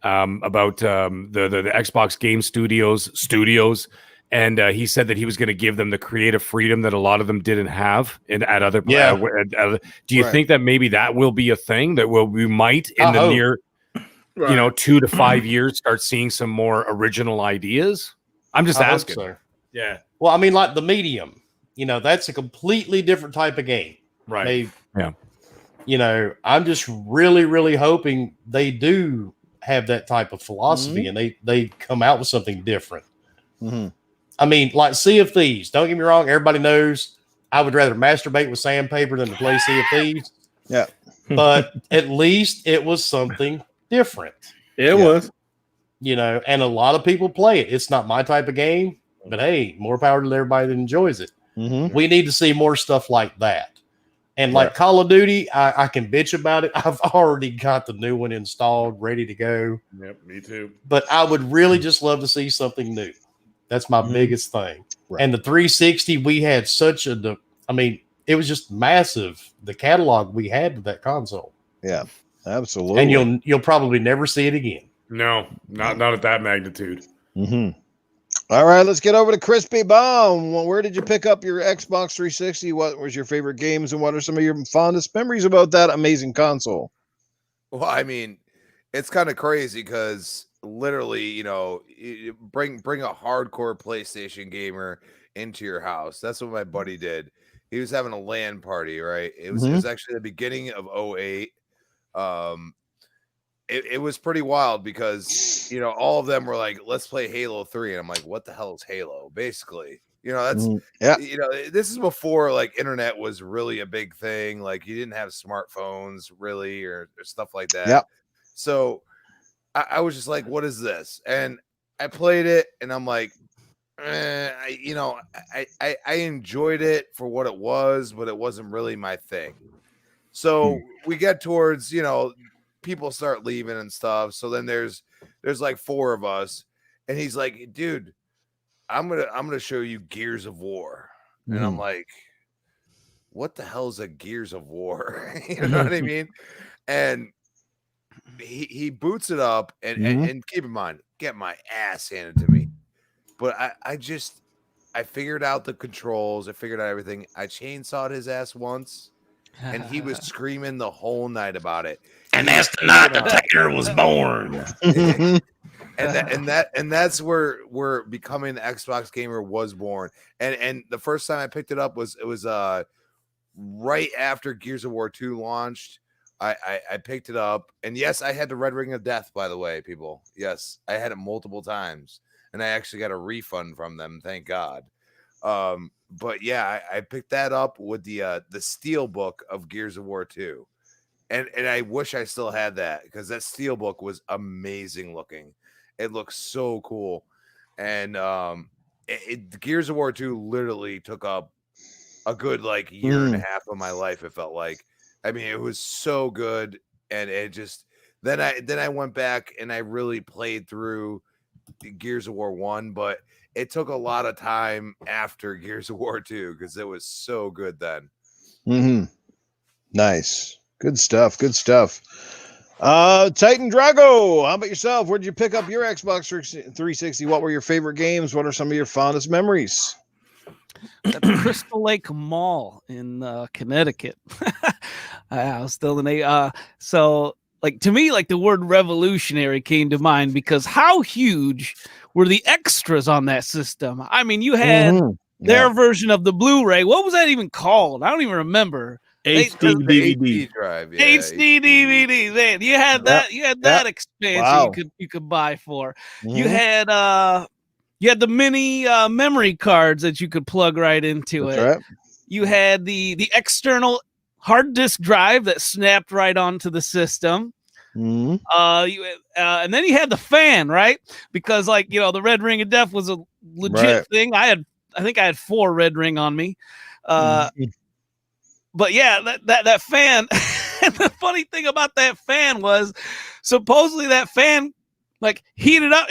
about the Xbox Game Studios, and he said that he was going to give them the creative freedom that a lot of them didn't have at other. Do you think that maybe that will be a thing that we might in the near, 2 to 5 years start seeing some more original ideas? I'm just asking. So. Yeah. Well, I mean, like the Medium, that's a completely different type of game, right? I'm just really, really hoping they do have that type of philosophy and they come out with something different. I mean, like Sea of Thieves. Don't get me wrong. Everybody knows I would rather masturbate with sandpaper than to play Sea of Thieves. Yeah. But at least it was something different. It was. And a lot of people play it. It's not my type of game, but hey, more power to everybody that enjoys it. We need to see more stuff like that. And like Call of Duty, I can bitch about it. I've already got the new one installed, ready to go. Yep, me too. But I would really just love to see something new. That's my biggest thing. Right. And the 360, we had it was just massive, the catalog we had with that console. Yeah, absolutely. And you'll probably never see it again. No, not at that magnitude. All right, let's get over to Crispy Bomb. Well, where did you pick up your Xbox 360? What was your favorite games, and what are some of your fondest memories about that amazing console? Well, I mean, it's kind of crazy because literally, bring a hardcore PlayStation gamer into your house. That's what my buddy did. He was having a LAN party, right? It was actually the beginning of 2008. It was pretty wild because all of them were like, let's play Halo 3, and I'm like, what the hell is Halo? Basically, that's this is before like internet was really a big thing. Like you didn't have smartphones really or stuff like that. So I was just like, what is this? And I played it and I'm like, I enjoyed it for what it was, but it wasn't really my thing. So we get towards, people start leaving and stuff. So then there's like 4 of us, and he's like, dude, I'm gonna show you Gears of War. And I'm like, what the hell is a Gears of War? You know what I mean? And he boots it up and keep in mind, get my ass handed to me. But I figured out the controls, I figured out everything. I chainsawed his ass once, and he was screaming the whole night about it. And that's the night the Taker was born. and that's where becoming the Xbox gamer was born. And the first time I picked it up was right after Gears of War 2 launched. I picked it up, and yes, I had the Red Ring of Death, by the way, people. Yes, I had it multiple times, and I actually got a refund from them, thank God. But yeah, I picked that up with the steel book of Gears of War 2. And I wish I still had that, because that steel book was amazing looking. It looks so cool. And Gears of War 2 literally took up a good like year and a half of my life, it felt like. I mean, it was so good. And it just then I went back and I really played through Gears of War 1, but it took a lot of time after Gears of War 2 because it was so good then. Nice. Good stuff. Good stuff. Titan Drago, how about yourself? Where did you pick up your Xbox 360? What were your favorite games? What are some of your fondest memories? At the Crystal Lake Mall in Connecticut. I was still in so like to me, like the word revolutionary came to mind because how huge were the extras on that system? I mean, you had their version of the Blu-ray. What was that even called? I don't even remember. HD DVD drive. Yeah, HD DVD. Man, you had that. You had that expansion you could buy for. You had the mini memory cards that you could plug right into it. Right. You had the external hard disk drive that snapped right onto the system. And then you had the fan, right? Because like the Red Ring of Death was a legit thing. I think I had 4 Red Ring on me. But yeah, that fan. And the funny thing about that fan was, supposedly that fan like heated up.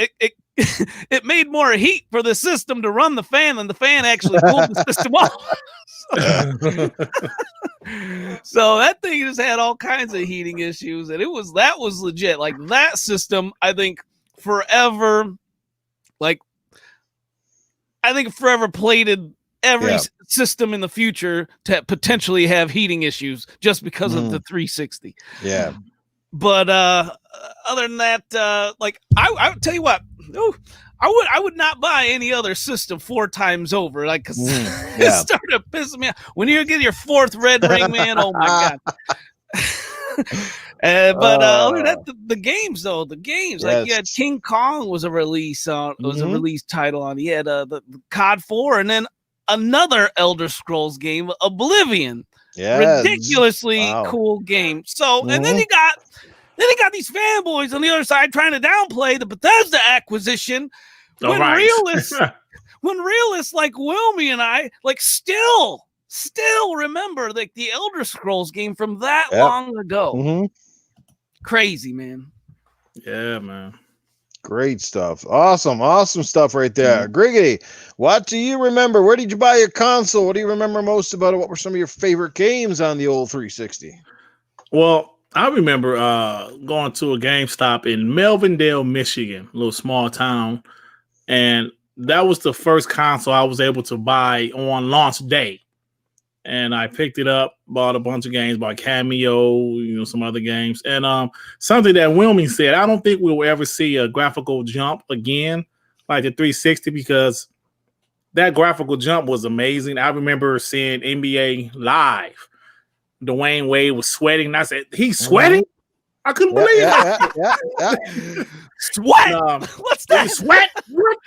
It made more heat for the system to run the fan than the fan actually cooled the system off. So that thing just had all kinds of heating issues, and that was legit. Like that system, I think forever plated every system in the future to potentially have heating issues just because of the 360. Yeah. But other than that, like I would tell you what, I would not buy any other system 4 times over, like because it started pissing me off. When you get your 4th Red Ring, man, oh my God. But other than that, the games like you had King Kong was a release title on. You had the COD 4, and then another Elder Scrolls game, Oblivion. Ridiculously cool game. So and then you got these fanboys on the other side trying to downplay the Bethesda acquisition when realists like Wilmy and I like still remember like the Elder Scrolls game from that long ago. Crazy, man. Yeah, man. Great stuff. Awesome stuff right there. Griggity, what do you remember? Where did you buy your console? What do you remember most about it? What were some of your favorite games on the old 360? Well, I remember going to a GameStop in Melvindale, Michigan, a little small town, and that was the first console I was able to buy on launch day. And I picked it up, bought a bunch of games, bought Cameo, some other games. And something that Wilmy said, I don't think we'll ever see a graphical jump again like the 360 because that graphical jump was amazing. I remember seeing NBA Live. Dwayne Wade was sweating. And I said, he's sweating? I couldn't believe it. Sweat? What's that? Sweat? What?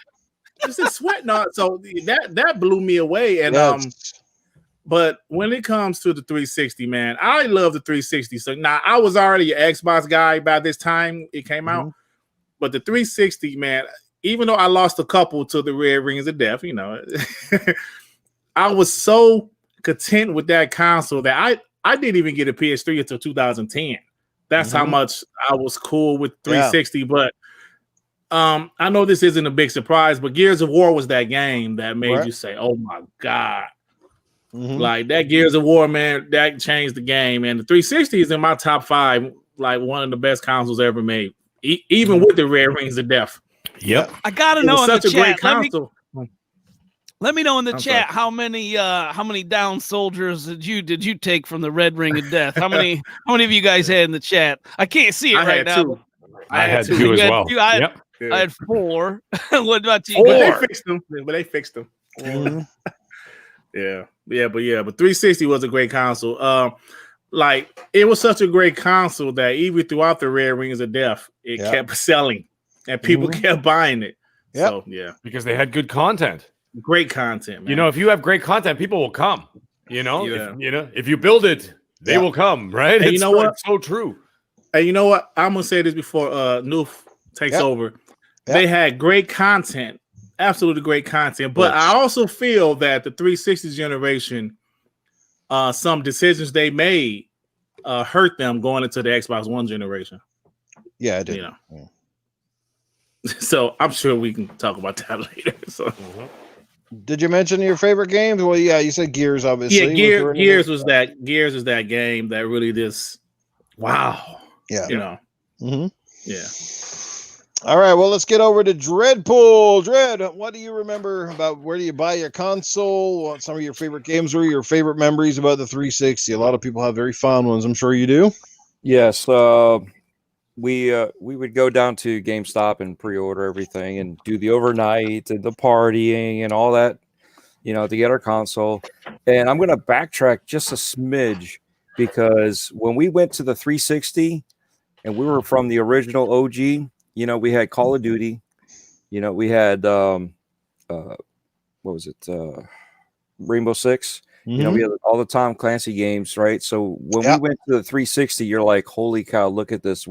Is it sweat? No. So that blew me away. And but when it comes to the 360, man, I love the 360. So now I was already an Xbox guy by this time it came out. But the 360, man, even though I lost a couple to the Red Rings of Death, I was so content with that console that I didn't even get a PS3 until 2010. That's how much I was cool with 360. But I know this isn't a big surprise, but Gears of War was that game that made you say, oh my God. Like that Gears of War, man, that changed the game. And the 360 is in my top 5, like one of the best consoles ever made, even with the Red Rings of Death. Yep. I gotta know in the chat. Great console. Let me know in the chat how many down soldiers did you take from the Red Ring of Death? How many of you guys had in the chat? I can't see it right now. I had 2 as well. I had 4. What about you? But they fixed them. Mhm. Yeah. But 360 was a great console. Like it was such a great console that even throughout the Red Rings of Death, it kept selling and people kept buying it. Yep. So yeah, because they had good content. great content, man. You know, if you have great content, people will come. You know, if you build it, they will come, right? And you know what? It's so true. And you know what? I'm gonna say this before Noof takes over. They had great content, absolutely great content. But I also feel that the 360 generation, some decisions they made hurt them going into the Xbox One generation. Yeah, I did. You know. So I'm sure we can talk about that later. So Did you mention your favorite games? Well, yeah, you said Gears, obviously. Yeah, Gears was that game that really just wow. Yeah. You know. Mm-hmm. Yeah. All right, well, let's get over to Dreadpool. Dread, what do you remember about where do you buy your console? What some of your favorite games were, your favorite memories about the 360? A lot of people have very fond ones. I'm sure you do. Yes. We would go down to GameStop and pre-order everything and do the overnight and the partying and all that, you know, to get our console. And I'm going to backtrack just a smidge because when we went to the 360 and we were from the original OG, you know, we had Call of Duty, you know, we had what was it? Rainbow Six. You know, we had all the Tom Clancy games, right? So when we went to the 360, you're like, holy cow, look at this.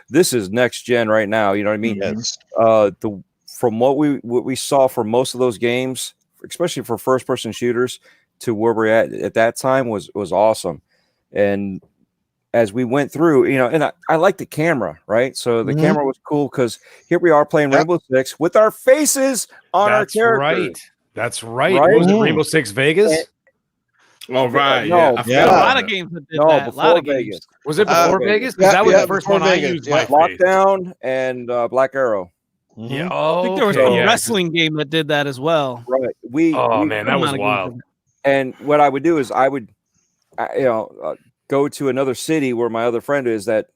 This is next gen right now. You know what I mean? Yes. From what we saw for most of those games, especially for first person shooters, to where we're at that time was awesome. And as we went through, you know, and I like the camera, right? So the camera was cool because here we are playing Rainbow Six with our faces on our characters. Right. That's right. What was it, Rainbow Six Vegas? Oh, right. No, a lot of games that did that. A lot of Vegas. games. Was it before Vegas? Because that was the first one Vegas. I used. Yeah. Lockdown and Black Arrow. Yeah. I think there was a wrestling game that did that as well. Right. Man, that was wild. And what I would do is I would, go to another city where my other friend is that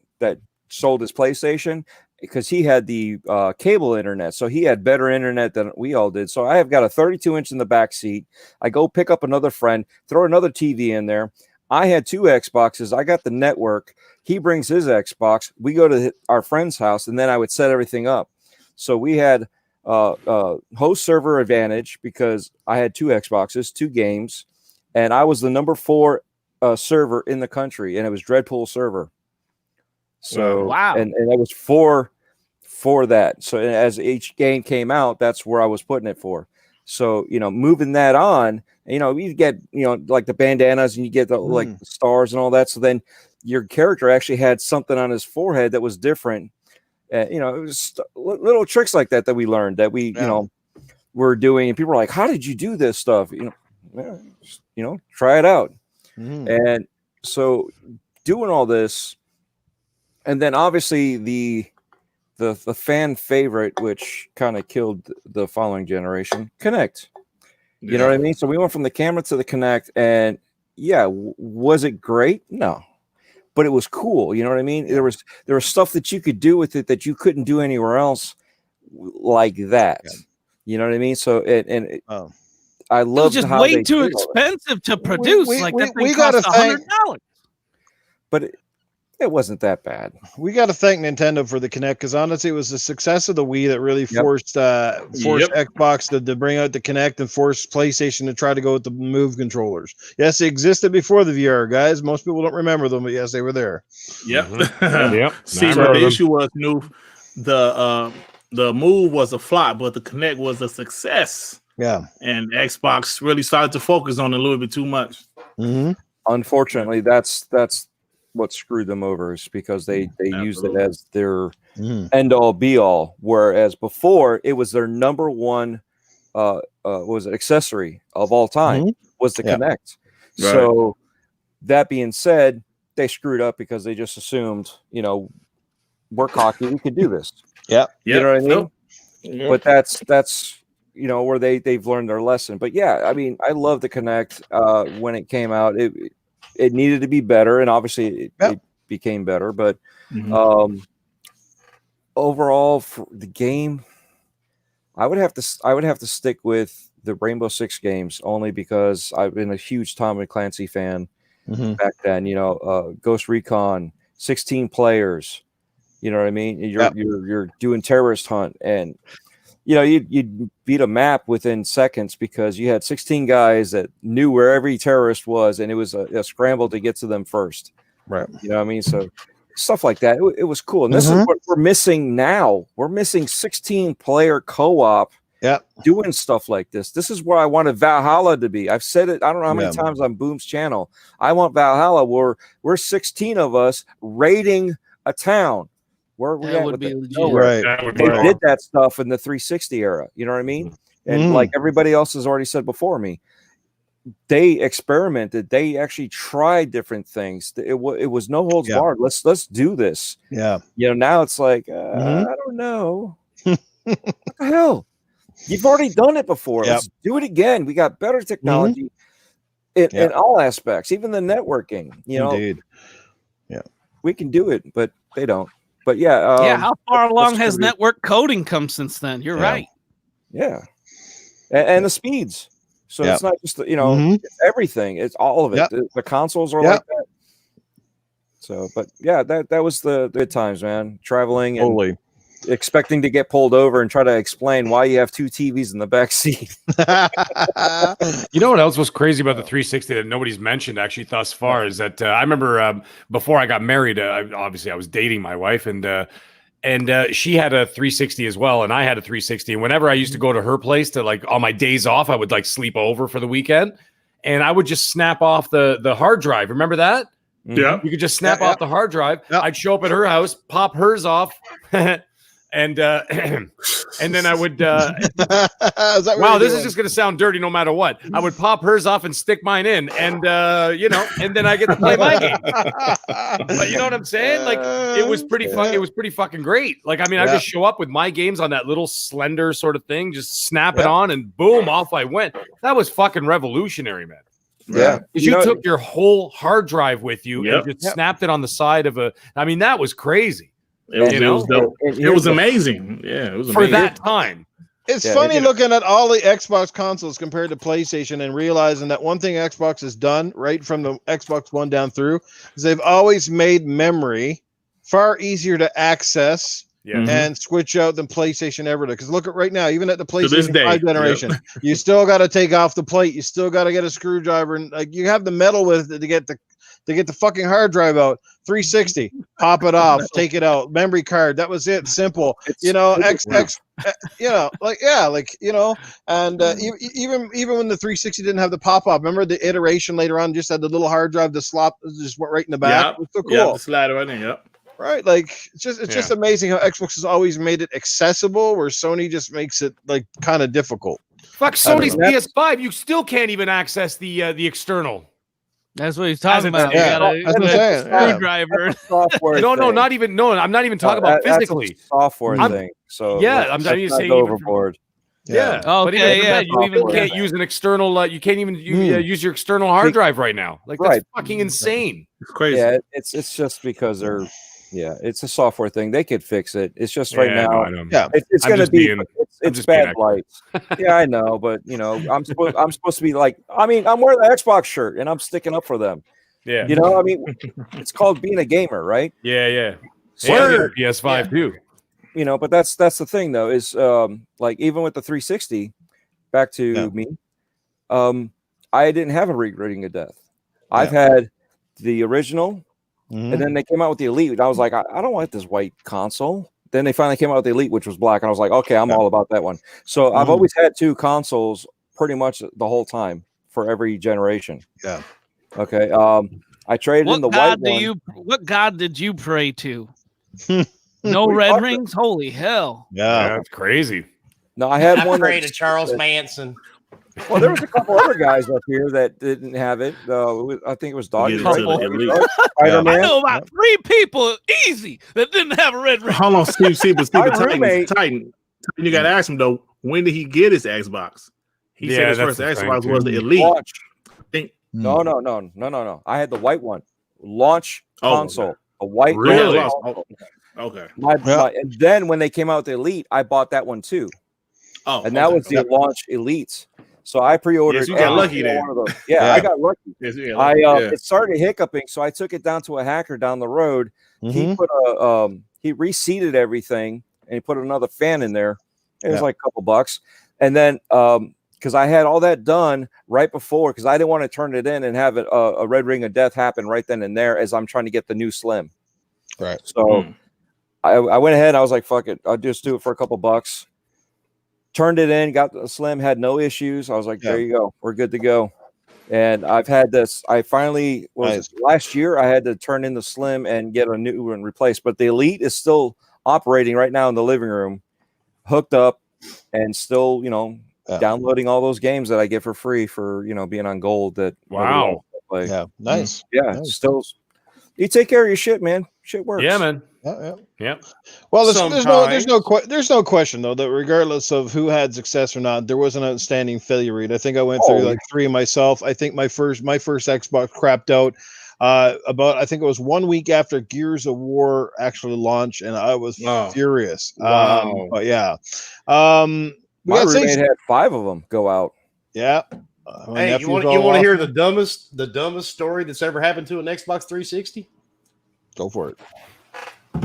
sold his PlayStation because he had the cable internet. So he had better internet than we all did. So I have got a 32-inch in the back seat. I go pick up another friend, throw another TV in there. I had 2 Xboxes. I got the network. He brings his Xbox. We go to our friend's house, and then I would set everything up. So we had host server advantage because I had 2 Xboxes, 2 games, and I was the number 4 server in the country, and it was Dreadpool server. So wow, and that was for that. So as each game came out, that's where I was putting it for. So you know, moving that on, you know, you get like the bandanas and you get the like the stars and all that. So then your character actually had something on his forehead that was different. You know, it was little tricks like that we learned that we were doing, and people were like, "How did you do this stuff?" Try it out. And so doing all this. And then obviously the fan favorite, which kind of killed the following generation, Kinect. You know what I mean? So we went from the camera to the Kinect, and was it great? No, but it was cool. You know what I mean? There was stuff that you could do with it that you couldn't do anywhere else like that. You know what I mean? So I love it was just way too expensive to produce. That thing cost $100. But it wasn't that bad. We got to thank Nintendo for the Kinect because honestly, it was the success of the Wii that really forced Xbox to bring out the Kinect and forced PlayStation to try to go with the Move controllers. Yes, they existed before the VR, guys. Most people don't remember them, but yes, they were there. Yep. See, but the issue was the Move was a flop, but the Kinect was a success. Yeah, and Xbox really started to focus on it a little bit too much. Unfortunately, that's what screwed them over, is because they used it as their end all be all, whereas before it was their number one accessory of all time was the Kinect. Right. So that being said, they screwed up because they just assumed, we're cocky, we could do this. You know what I mean? But that's where they've learned their lesson. But I mean, I love the Kinect. When it came out, it needed to be better, and obviously it became better. But overall for the game, I would have to stick with the Rainbow Six games only because I've been a huge Tom and Clancy fan back then. Ghost Recon, 16 players. You know what I mean? You're doing terrorist hunt, and you'd beat a map within seconds because you had 16 guys that knew where every terrorist was, and it was a scramble to get to them first. Right. You know what I mean? So stuff like that. It was cool. And this is what we're missing now. We're missing 16-player co-op doing stuff like this. This is where I wanted Valhalla to be. I've said it, I don't know how many times on Boom's channel. I want Valhalla where we're 16 of us raiding a town. Where we That would be legit. Right. They did that stuff in the 360 era. You know what I mean? And like everybody else has already said before me, they experimented. They actually tried different things. It was no holds barred. Let's do this. Yeah. Now it's like I don't know. What the hell? You've already done it before. Let's do it again. We got better technology in all aspects, even the networking. Indeed. Yeah. We can do it, but they don't. But how far along has network coding come since then? You're right. Yeah. And the speeds. So it's not just it's everything. It's all of it. The consoles are like that. So, but that was the good times, man. Traveling and expecting to get pulled over and try to explain why you have two TVs in the back seat. You know what else was crazy about the 360 that nobody's mentioned actually thus far is that I remember before I got married, obviously I was dating my wife, and she had a 360 as well, and I had a 360. And whenever I used to go to her place to like on my days off, I would like sleep over for the weekend, and I would just snap off the hard drive. Remember that? Yeah, you could just snap off the hard drive. I'd show up at her house, pop hers off. And then I would wow, this is just gonna sound dirty no matter what. I would pop hers off and stick mine in, and and then I get to play my game. But you know what I'm saying? Like it was pretty fucking great. Like I mean, I just show up with my games on that little slender sort of thing, just snap it on, and boom, off I went. That was fucking revolutionary, man. Yeah, because you took your whole hard drive with you and just snapped it on the side of a. I mean, that was crazy. It was dope. It was amazing. Yeah, it was amazing. For that time. It's funny looking at all the Xbox consoles compared to PlayStation and realizing that one thing Xbox has done right from the Xbox One down through is they've always made memory far easier to access and switch out than PlayStation ever did. Because look at right now, even at the PlayStation 5 generation, you still got to take off the plate. You still got to get a screwdriver, and like you have the metal with it to get the fucking hard drive out. 360, pop it off, take it out. Memory card, that was it. Simple, and even when the 360 didn't have the pop up, remember the iteration later on just had the little hard drive, the slot just went right in the back. It was so cool. Yeah, the slider right there. Yep. Right, like it's just amazing how Xbox has always made it accessible, where Sony just makes it like kind of difficult. Fuck Sony's PS5, you still can't even access the external. That's what he's talking about. That's what I'm saying. Screwdriver. No, not even. No, I'm not even talking about physically. That's a software thing. So I'm not even saying overboard. Yeah. Okay. You even can't use an external. You can't even use your external hard drive right now. Like that's fucking insane. It's crazy. Yeah, it's just because they're. Yeah, it's a software thing. They could fix it. It's just right now. It's going to be. It's bad lights. Yeah, I know, but I'm supposed to be like. I mean, I'm wearing the Xbox shirt and I'm sticking up for them. Yeah, I mean, it's called being a gamer, right? Yeah. So, PS5 too. But that's the thing though. Is like even with the 360, back to me. I didn't have a Reading of Death. I've had the original. And then they came out with the Elite. And I was like, I don't want this white console. Then they finally came out with the Elite, which was black. And I was like, okay, I'm all about that one. So I've always had two consoles pretty much the whole time for every generation. Yeah. Okay. I traded in the white one. What god did you pray to? No red rings? Holy hell. Yeah. That's crazy. No, I had one. I prayed to Charles Manson. Well, there was a couple other guys up here that didn't have it. I think it was Doggy. I know about 3 people easy that didn't have a red ring. Hold on, Steve. Titan. You got to ask him though. When did he get his Xbox? He said his first Xbox was the Elite. No. I had the white one. Launch console. A white really? console. Okay. And then when they came out with the Elite, I bought that one too. Oh, and that was the launch Elites. So I pre-ordered. Yes, you got lucky then. One of those. Yeah, I got lucky. Yes, you got lucky. lucky. It started hiccuping, so I took it down to a hacker down the road. He put he reseated everything and he put another fan in there. It was like a couple bucks, and then because I had all that done right before, because I didn't want to turn it in and have it, a red ring of death happen right then and there as I'm trying to get the new Slim. Right. So I went ahead. I was like, "Fuck it, I'll just do it for a couple bucks." Turned it in, got the Slim, had no issues. I was like, there you go, we're good to go. And I've had this. I finally last year. I had to turn in the Slim and get a new one replaced, but the Elite is still operating right now in the living room, hooked up, and still, downloading all those games that I get for free for being on Gold. That wow, yeah, nice, nice. Still, you take care of your shit, man. Shit works. Yeah, man. Yeah. Well, there's no question though that regardless of who had success or not, there was an outstanding failure rate. I think I went through like 3 myself. I think my first Xbox crapped out about, I think it was 1 week after Gears of War actually launched, and I was furious. Wow. But yeah, my roommate had 5 of them go out. Yeah. Hey, you want to hear the dumbest story that's ever happened to an Xbox 360? Go for it.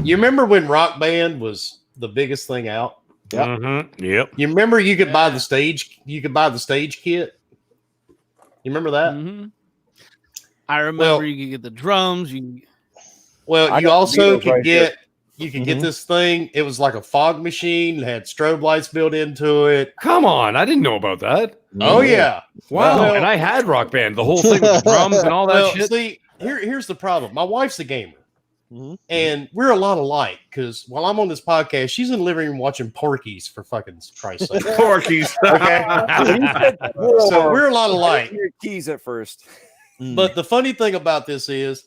You remember when Rock Band was the biggest thing out? Yeah. Mm-hmm. Yep. You remember you could buy the stage. You could buy the stage kit. You remember that? Mm-hmm. I remember you could get the drums. You also could get this thing. It was like a fog machine. It had strobe lights built into it. Come on, I didn't know about that. Oh yeah. Wow. Well, and I had Rock Band, the whole thing with drums and all that shit. See, here's the problem. My wife's a gamer. And we're a lot alike because while I'm on this podcast, she's in the living room watching Porky's, for fucking Christ's sake. Porky's. Okay. So we're a lot alike. Your keys at first. But the funny thing about this is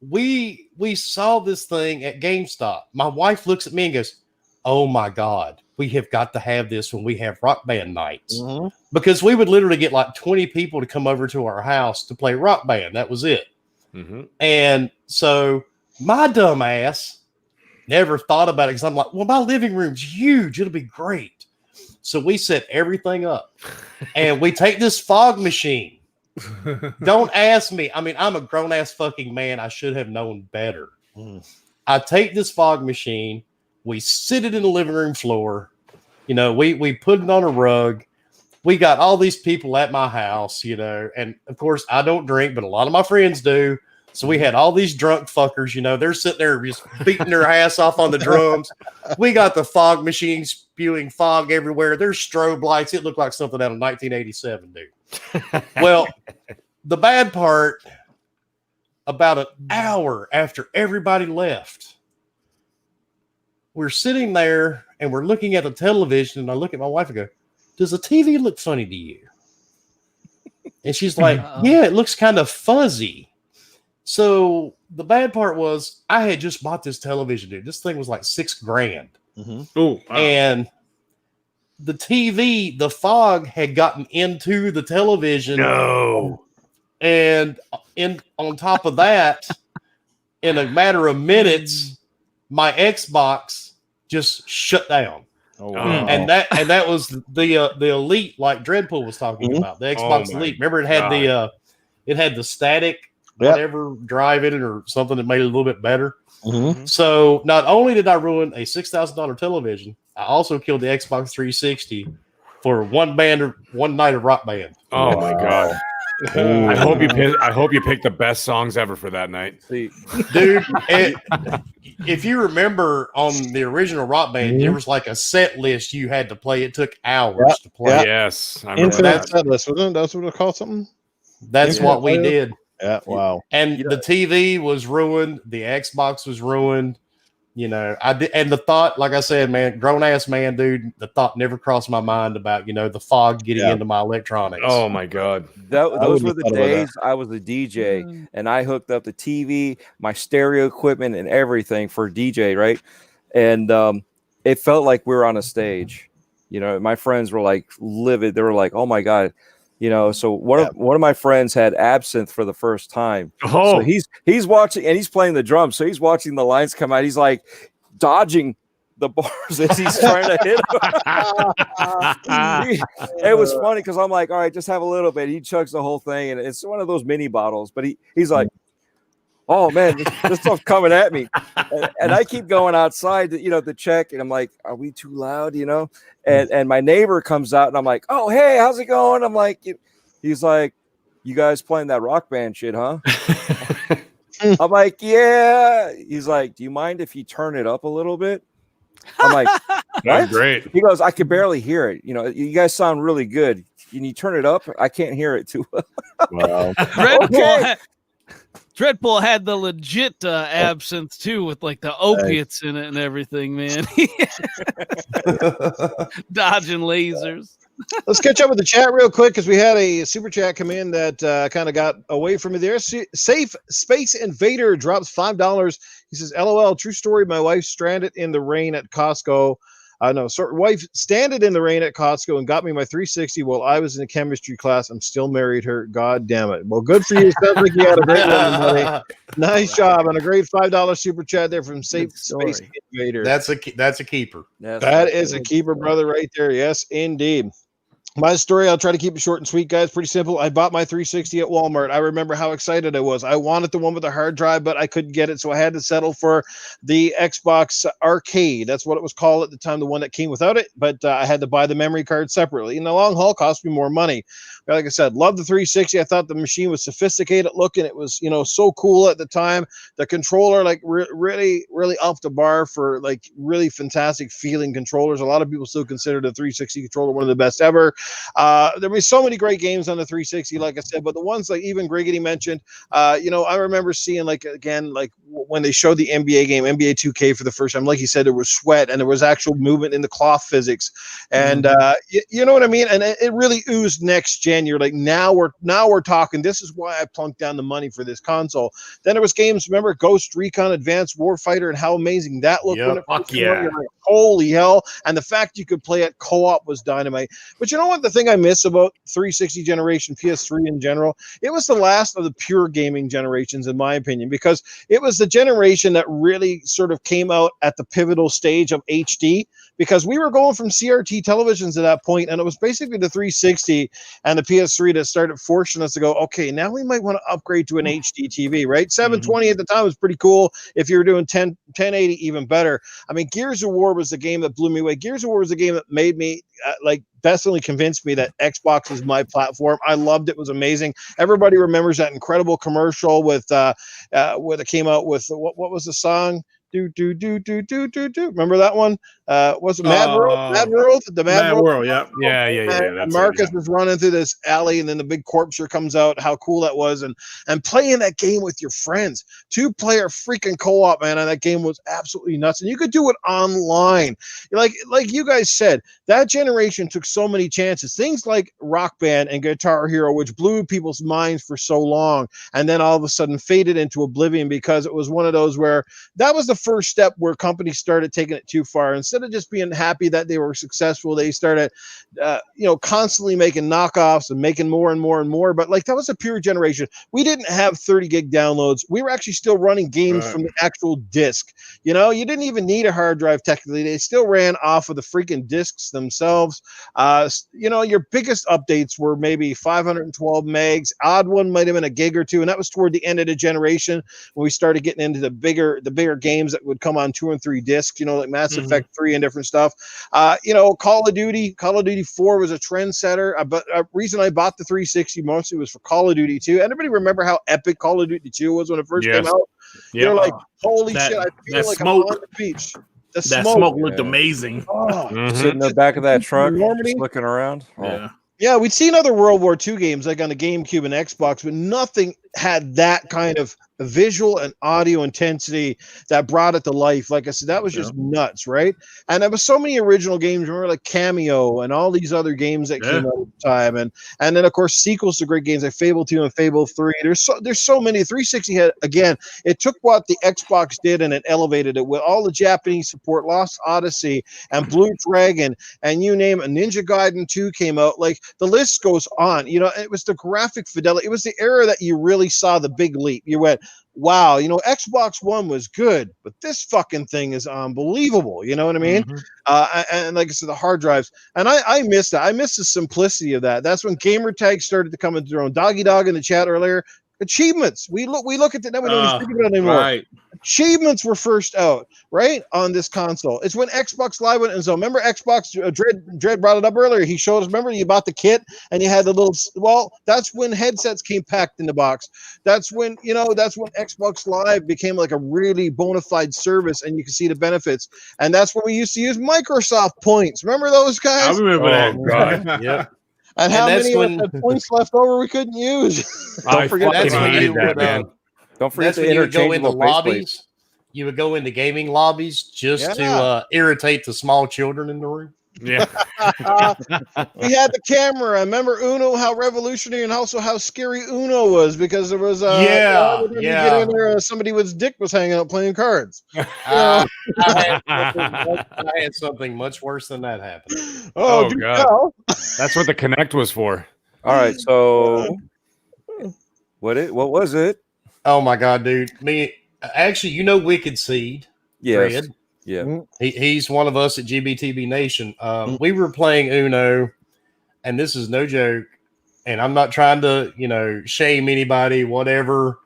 we saw this thing at GameStop. My wife looks at me and goes, "Oh my God, we have got to have this when we have Rock Band nights." Because we would literally get like 20 people to come over to our house to play Rock Band. That was it. And so my dumb ass never thought about it because I'm like, well, my living room's huge. It'll be great. So we set everything up and we take this fog machine. Don't ask me. I mean, I'm a grown ass fucking man. I should have known better. I take this fog machine. We sit it in the living room floor. We put it on a rug. We got all these people at my house, and of course I don't drink, but a lot of my friends do. So we had all these drunk fuckers, they're sitting there just beating their ass off on the drums. We got the fog machine spewing fog everywhere. There's strobe lights. It looked like something out of 1987, dude. Well, the bad part, about an hour after everybody left, we're sitting there and we're looking at the television, and I look at my wife and go, "Does the TV look funny to you?" And she's like, "Yeah, it looks kind of fuzzy." So the bad part was I had just bought this television, dude. This thing was like $6,000. Wow. And the TV, the fog had gotten into the television. No. And on top of that, in a matter of minutes, my Xbox just shut down. And that was the Elite, like Dreadpool was talking about, the Xbox Elite. Remember, it had the static whatever drive in it or something that made it a little bit better. So not only did I ruin a $6,000 television, I also killed the Xbox 360 for one night of Rock Band. Oh my God. I hope you picked the best songs ever for that night. Dude, if you remember on the original Rock Band, there was like a set list you had to play. It took hours to play. Yes. I remember Infinite that. set list, wasn't it? That's what it called something? That's what we did. Yeah, wow. And the TV was ruined. The Xbox was ruined. I did, and the thought, like I said, man, grown ass man, dude, the thought never crossed my mind about, the fog getting into my electronics. Oh my God. Those were the days I was a DJ and I hooked up the TV, my stereo equipment and everything for DJ, right? And it felt like we were on a stage. My friends were like livid. They were like, "Oh my God." So one of my friends had absinthe for the first time. So he's watching and he's playing the drums. So he's watching the lines come out. He's like, dodging the bars as he's trying to hit him. It was funny because I'm like, all right, just have a little bit. He chugs the whole thing, and it's one of those mini bottles. But he's like, oh man, this stuff's coming at me, and I keep going outside to check, and I'm like, are we too loud, And my neighbor comes out, and I'm like, oh hey, how's it going? I'm like, he's like, you guys playing that Rock Band shit, huh? I'm like, yeah. He's like, do you mind if you turn it up a little bit? I'm like, what? Great. He goes, I can barely hear it. You guys sound really good. Can you turn it up? I can't hear it too well. Wow. Dreadpool had the legit absinthe too, with like the opiates in it and everything, man. Dodging lasers. Let's catch up with the chat real quick because we had a super chat come in that kind of got away from me there. Safe Space Invader drops $5. He says, LOL, true story. My wife stranded in the rain at Costco. Wife stranded in the rain at Costco and got me my 360 while I was in a chemistry class. I'm still married her. God damn it. Well, good for you. Sounds like you had a great one, buddy. Nice job. And a great $5 super chat there from Safe Space Invader. That's a keeper. That is a keeper, brother, right there. Yes, indeed. My story, I'll try to keep it short and sweet, guys. Pretty simple. I bought my 360 at Walmart. I remember how excited I was. I wanted the one with the hard drive, but I couldn't get it, so I had to settle for the Xbox Arcade. That's what it was called at the time, the one that came without it, but I had to buy the memory card separately. In the long haul, cost me more money. But like I said, love the 360. I thought the machine was sophisticated looking. It was, so cool at the time. The controller, like, really, really off the bar for, like, really fantastic feeling controllers. A lot of people still consider the 360 controller one of the best ever. There were so many great games on the 360, like I said, but the ones like even Griggity mentioned, I remember seeing like when they showed the NBA game, NBA 2K for the first time, like you said, there was sweat and there was actual movement in the cloth physics. And you know what I mean? And it really oozed next gen. You're like, now we're talking. This is why I plunked down the money for this console. Then there was games, remember Ghost Recon Advanced Warfighter and how amazing that looked. Yep, fuck yeah. You're like, holy hell. And the fact you could play it co-op was dynamite. But you know what? The thing I miss about 360 generation, PS3 in general, it was the last of the pure gaming generations, in my opinion, because it was the generation that really sort of came out at the pivotal stage of HD, because we were going from CRT televisions at that point, and it was basically the 360 and the PS3 that started forcing us to go, okay, now we might want to upgrade to an HD TV, right? 720 at the time was pretty cool. If you were doing 1080, even better. I mean, Gears of War was the game that blew me away. Gears of War was the game that made me definitely convinced me that Xbox is my platform. I loved it. It was amazing. Everybody remembers that incredible commercial with where they came out with what was the song? Do. Remember that one? Was it Mad World? Mad World? The Mad World. Yeah. And Marcus was running through this alley, and then the big corpser comes out. How cool that was, and playing that game with your friends, 2-player freaking co-op, man. And that game was absolutely nuts. And you could do it online. Like you guys said, that generation took so many chances. Things like Rock Band and Guitar Hero, which blew people's minds for so long, and then all of a sudden faded into oblivion because it was one of those where that was the first step where companies started taking it too far. Instead of just being happy that they were successful, they started constantly making knockoffs and making more and more and more. But like, that was a pure generation. We didn't have 30 gig downloads. We were actually still running games from the actual disc. You didn't even need a hard drive technically. They still ran off of the freaking discs themselves. Your biggest updates were maybe 512 megs. Odd one might have been a gig or two, and that was toward the end of the generation when we started getting into the bigger games that would come on 2 and 3 discs, like Mass Effect 3 and different stuff. Call of Duty 4 was a trendsetter, but a reason I bought the 360 mostly was for Call of Duty 2. Anybody remember how epic Call of Duty 2 was when it first came out? You're like, holy shit, I feel like I'm on the beach. That smoke looked amazing. Sitting in the back of that truck, just looking around. Yeah, we'd seen other World War II games like on the GameCube and Xbox, but nothing had that kind of visual and audio intensity that brought it to life. Like I said, that was just nuts, right? And there was so many original games, remember, like Cameo and all these other games that came out at the time, and then of course sequels to great games like Fable 2 and Fable 3. There's so many. 360 had, again, it took what the Xbox did and it elevated it with all the Japanese support. Lost Odyssey and Blue Dragon and you name it, Ninja Gaiden 2 came out. Like, the list goes on. It was the graphic fidelity. It was the era that you really saw the big leap. You went, wow, Xbox One was good, but this fucking thing is unbelievable. You know what I mean? And like I said, the hard drives, and I missed that. I missed the simplicity of that. That's when gamer tags started to come into their own. Doggy Dog in the chat earlier. Achievements. We look at that. We don't even think about it anymore. Right. Achievements were first out, right, on this console. It's when Xbox Live went and so remember Xbox Dread brought it up earlier. He showed us. Remember you bought the kit and you had the little. Well, that's when headsets came packed in the box. That's when Xbox Live became like a really bona fide service, and you can see the benefits. And that's when we used to use Microsoft points. Remember those guys? I remember that. God. Yep. And how that's many when- of the points left over we couldn't use? I forget fucking that's when hated you that, would, man. Don't forget That's the when you would go into interchangeable faceplates. lobbies. You would go into gaming lobbies just Yeah. to irritate the small children in the room. Yeah. We had the camera. Remember Uno? How revolutionary and also how scary Uno was because there was Yeah, you yeah. get in there, somebody with dick was hanging out playing cards. I had something much worse than that happen. Oh, do God. tell. That's what the Connect was for. All right, so what was it? Oh my god, dude! Actually, Wicked Seed. Yes. Fred? Yeah. He's one of us at GBTB Nation. We were playing Uno, and this is no joke. And I'm not trying to, shame anybody, whatever.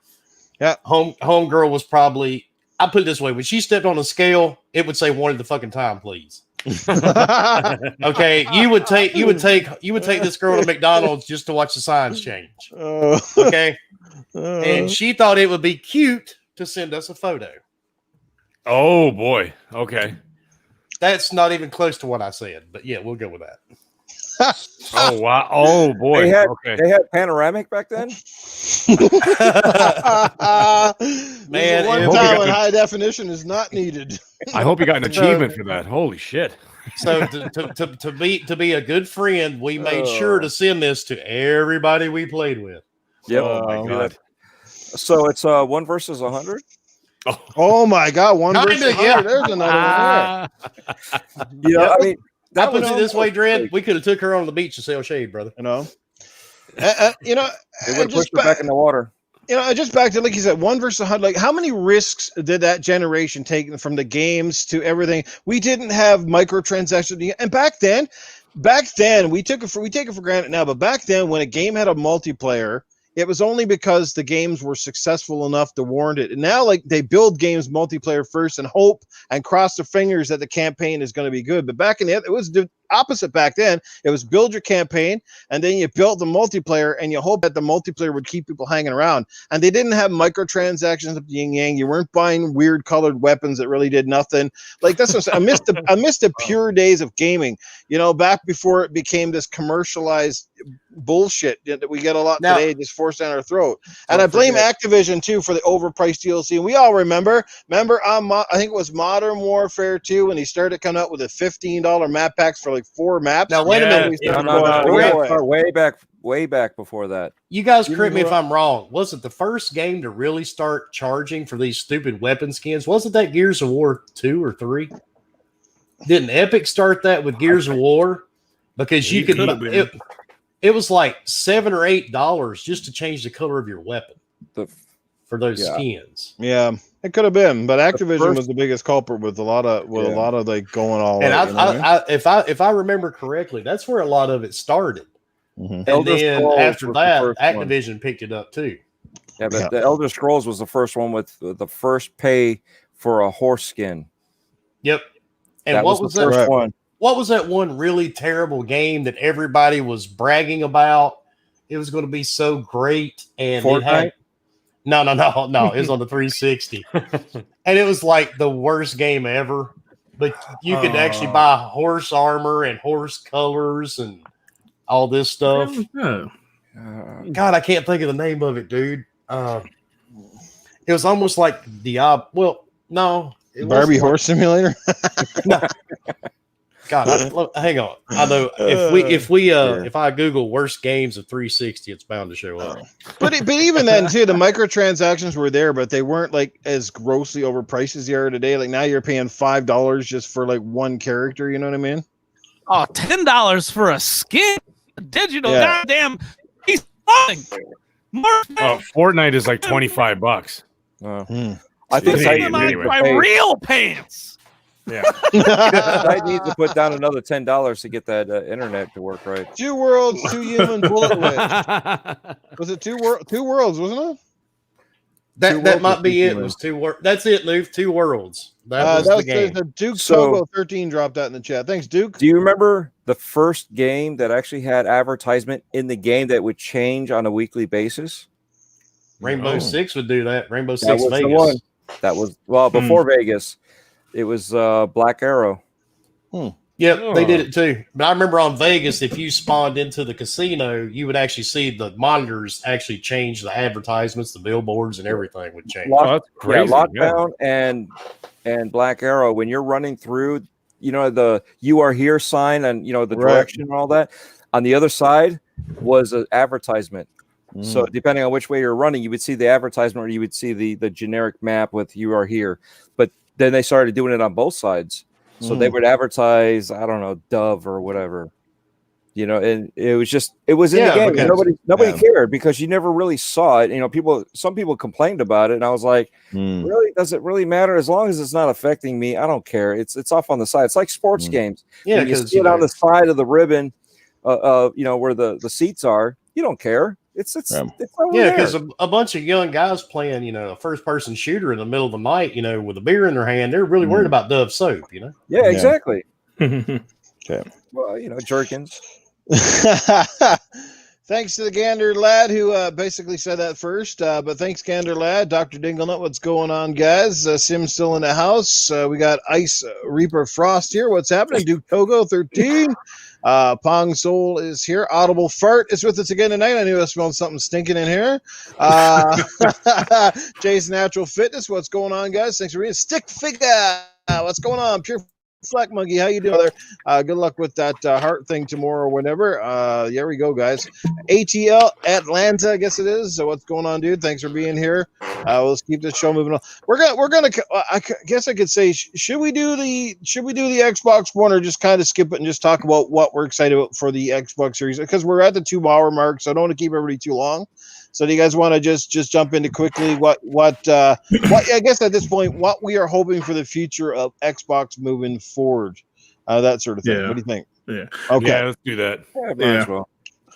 Yeah. Homegirl was probably. I put it this way: when she stepped on a scale, it would say "1 at the fucking time, please." Okay, you would take this girl to McDonald's just to watch the signs change. Okay, and she thought it would be cute to send us a photo. Oh, boy. Okay. That's not even close to what I said, but yeah, we'll go with that. Oh, wow. Oh, boy. They had, Okay. they had panoramic back then? Man, one I hope you time got in the- high definition is not needed. I hope you got an achievement for that. Holy shit. So to be a good friend, we made sure to send this to everybody we played with. Yep. Oh, my God. So it's 1 versus 100? Oh my God! One Kinda, versus 100. yeah. There's another one there. Yeah, I mean, I put it this way, Dred. We could have took her on the beach to sell shade, brother. They would have pushed her back in the water. Just back to like you said, 1 versus 100. Like, how many risks did that generation take from the games to everything? We didn't have microtransactions, and back then, we take it for granted now. But back then, when a game had a multiplayer, it was only because the games were successful enough to warrant it. And now, like, they build games multiplayer first and hope and cross their fingers that the campaign is going to be good. But back in it was the opposite back then. It was build your campaign, and then you built the multiplayer, and you hope that the multiplayer would keep people hanging around. And they didn't have microtransactions of yin yang. You weren't buying weird colored weapons that really did nothing. Like, that's what I missed. I missed the pure days of gaming. Back before it became this commercialized bullshit that we get a lot Now, today, just forced down our throat. And I blame Activision too for the overpriced DLC. And we all remember I think it was Modern Warfare 2 when he started coming out with a $15 map packs for like 4 maps. Now, wait a minute. We started No. going, We "Oh, gotta boy." start way back before that. You guys correct me if I'm wrong. Was it the first game to really start charging for these stupid weapon skins? Wasn't that Gears of War 2 or 3? Didn't Epic start that with Gears of War? Because you could. It was like $7 or $8 just to change the color of your weapon for those skins. Yeah, it could have been, but Activision was the biggest culprit with a lot of like going all And out. if I remember correctly, that's where a lot of it started. Mm-hmm. And Elder then Scrolls after was the that, first one. Activision picked it up too. Yeah, but the Elder Scrolls was the first one with the first pay for a horse skin. Yep. And That what was was the that? first one? What was that one really terrible game that everybody was bragging about? It was going to be so great, and Fortnite? it had no. It was on the 360, and it was like the worst game ever. But you could actually buy horse armor and horse colors and all this stuff. Yeah. God, I can't think of the name of it, dude. It was almost like Diablo. Well, no, it Barbie wasn't Horse Simulator. God, hang on. I know if I Google worst games of 360, it's bound to show up. But even then too, the microtransactions were there, but they weren't like as grossly overpriced as they are today. Like now you're paying $5 just for like one character. You know what I mean? Oh, $10 for a skin, digital. Yeah. Goddamn, he's falling. More Fortnite is like $25. I think Yeah, Titan anyway. my real pants. Yeah. Titan needs to put down another $10 to get that internet to work right. 2 worlds, 2 human bullet witch. Was it two worlds, wasn't it? That might be it. Was 2 worlds. That's it, Luke. 2 worlds. That was the game. The Duke So- Togo 13 dropped that in the chat. Thanks, Duke. Do you remember the first game that actually had advertisement in the game that would change on a weekly basis? Rainbow Six would do that. Rainbow That Six was the Vegas. one. That was before Vegas. It was Black Arrow. Yep, they did it too. But I remember on Vegas, if you spawned into the casino, you would actually see the monitors actually change the advertisements, the billboards, and everything would change. That's crazy. Lockdown and Black Arrow. When you're running through, the "You Are Here" sign and the direction and all that. On the other side was an advertisement. So depending on which way you're running, you would see the advertisement or you would see the generic map with "You Are Here." But then they started doing it on both sides. So they would advertise, I don't know, Dove or whatever, and it was in the game. Because, nobody cared because you never really saw it. Some people complained about it, and I was like, really, does it really matter? As long as it's not affecting me, I don't care. It's off on the side. It's like sports games. Yeah, when you see it on the side of the ribbon, where the seats are, you don't care. It's over there. Because a bunch of young guys playing, a first-person shooter in the middle of the night, with a beer in their hand, they're really worried about Dove soap, Yeah, exactly. Okay. Well, Jerkins. Thanks to the Gander Lad who basically said that first. But thanks, Gander Lad. Dr. Dinglenut, what's going on, guys? Sim's still in the house. We got Ice Reaper Frost here. What's happening? Duke Togo 13. Pong Soul is here. Audible Fart is with us again tonight. I knew I smelled something stinking in here. Jay's Natural Fitness. What's going on, guys? Thanks for reading. Stick Figure. What's going on? Pure Slack Monkey. How you doing there? Good luck with that heart thing tomorrow or whenever. There we go, guys. ATL Atlanta, I guess it is. So what's going on, dude? Thanks for being here. Let's keep this show moving on. We're gonna. I guess I could say, should we do the Xbox One or just kind of skip it and just talk about what we're excited about for the Xbox Series? Because we're at the 2-hour mark, so I don't want to keep everybody too long. So do you guys want to just jump into quickly what I guess at this point what we are hoping for the future of Xbox moving forward, that sort of thing. Yeah. What do you think? Yeah. Okay. Yeah, let's do that. Might as well.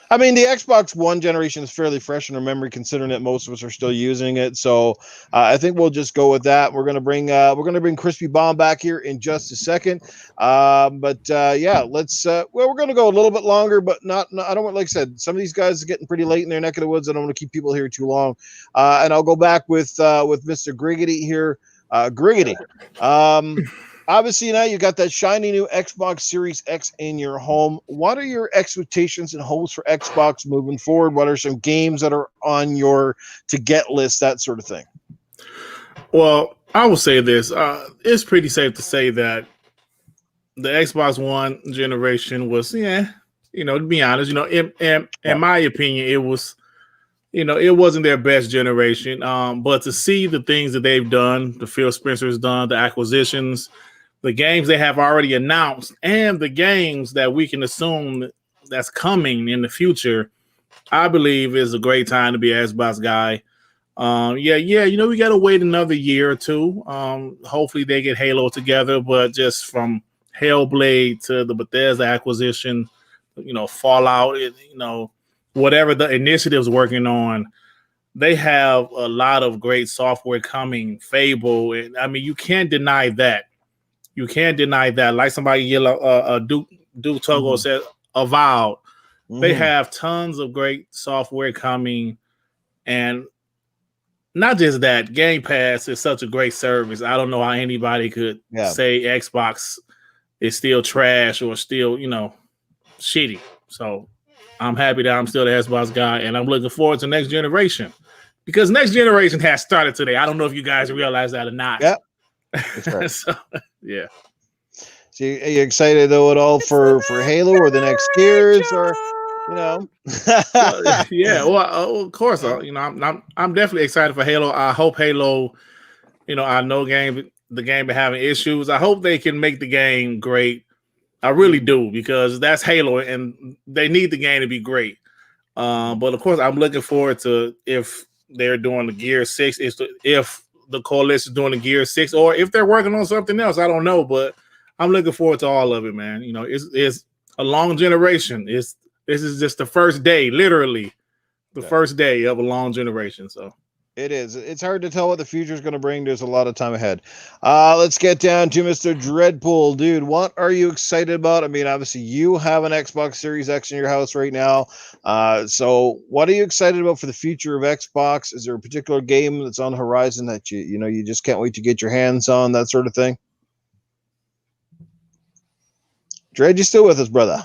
I mean, the Xbox One generation is fairly fresh in our memory, considering that most of us are still using it. So I think we'll just go with that. We're gonna bring Crispy Bomb back here in just a second. Yeah, let's. We're gonna go a little bit longer, but not. I don't want, like I said, some of these guys are getting pretty late in their neck of the woods. I don't want to keep people here too long. And I'll go back with Mr. Griggity here. Griggity. Obviously, now you got that shiny new Xbox Series X in your home. What are your expectations and hopes for Xbox moving forward? What are some games that are on your to-get list, that sort of thing? Well, I will say this. It's pretty safe to say that the Xbox One generation was, to be honest, in my opinion, it was, it wasn't their best generation. But to see the things that they've done, the Phil Spencer's done, the acquisitions, the games they have already announced, and the games that we can assume that's coming in the future, I believe is a great time to be an Xbox guy. We got to wait another year or two. Hopefully they get Halo together, but just from Hellblade to the Bethesda acquisition, Fallout, whatever the initiative's working on, they have a lot of great software coming. Fable, and I mean, you can't deny that. You can't deny that. Like somebody Duke Togo said, Avowed. They have tons of great software coming, and not just that. Game Pass is such a great service. I don't know how anybody could say Xbox is still trash or still, shitty. So I'm happy that I'm still the Xbox guy, and I'm looking forward to next generation because next generation has started today. I don't know if you guys realize that or not. Yeah. That's right. So, yeah. So are you excited though at all for Halo or the next Gears or Well, of course. I'm definitely excited for Halo. I hope Halo. I know the game been having issues. I hope they can make the game great. I really do because that's Halo, and they need the game to be great. But of course, I'm looking forward to if they're doing the Gear 6, if the coalition doing the Gear 6, or if they're working on something else, I don't know. But I'm looking forward to all of it, man. You know, it's a long generation. This is just the first day, literally the first day of a long generation. So it is. It's hard to tell what the future is going to bring. There's a lot of time ahead. Let's get down to Mr. Dreadpool. Dude, what are you excited about? I mean, obviously, you have an Xbox Series X in your house right now. So what are you excited about for the future of Xbox? Is there a particular game that's on the horizon that you just can't wait to get your hands on, that sort of thing? Dread, you still with us, brother?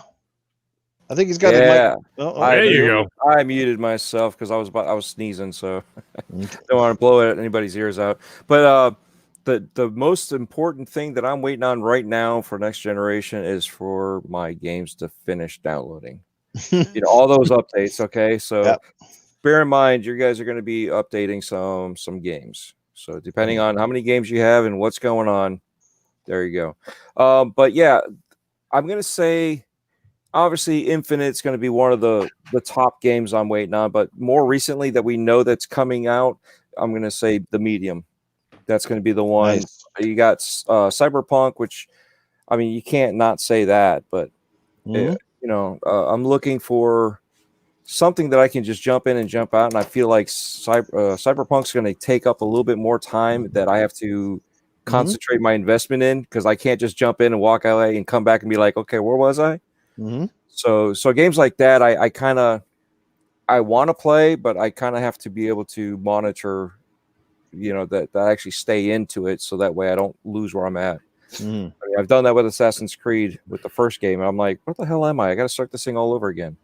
I think he's got the mic. There you go. I muted myself because I was sneezing, so don't want to blow anybody's ears out. But the most important thing that I'm waiting on right now for next generation is for my games to finish downloading. All those updates. Okay, so bear in mind, you guys are going to be updating some games. So depending on how many games you have and what's going on, there you go. But yeah, I'm going to say, obviously, Infinite's going to be one of the top games I'm waiting on. But more recently that we know that's coming out, I'm going to say the Medium. That's going to be the one. Nice. You got Cyberpunk, which, I mean, you can't not say that. But, I'm looking for something that I can just jump in and jump out. And I feel like Cyberpunk's going to take up a little bit more time that I have to concentrate my investment in, because I can't just jump in and walk away and come back and be like, okay, where was I? So games like that, I want to play, but I kind of have to be able to monitor, that I actually stay into it, so that way I don't lose where I'm at. I mean, I've done that with Assassin's Creed with the first game, and I'm like, what the hell am I? I got to start this thing all over again.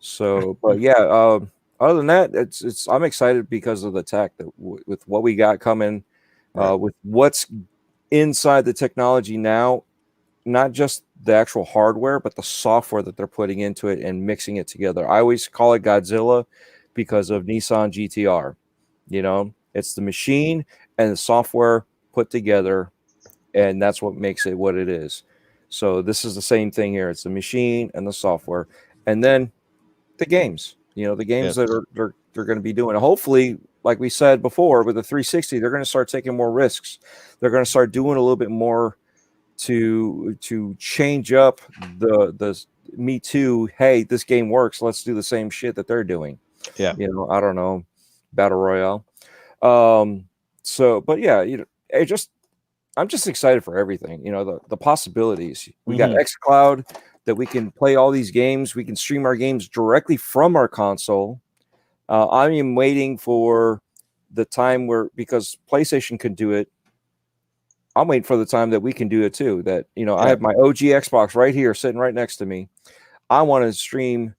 So, but yeah, other than that, I'm excited because of the tech that with what we got coming, with what's inside the technology now. Not just the actual hardware, but the software that they're putting into it and mixing it together. I always call it Godzilla because of Nissan GTR. It's the machine and the software put together, and that's what makes it what it is. So this is the same thing here. It's the machine and the software, and then the games. The games that they're going to be doing. Hopefully, like we said before, with the 360, they're going to start taking more risks. They're going to start doing a little bit more to change up the Me Too. Hey, this game works. Let's do the same shit that they're doing. I don't know, battle royale. But yeah, I'm just excited for everything. The possibilities. We got xCloud that we can play all these games. We can stream our games directly from our console. I am waiting for the time because PlayStation can do it. I'm waiting for the time that we can do it too. That, I have my OG Xbox right here sitting right next to me. I want to stream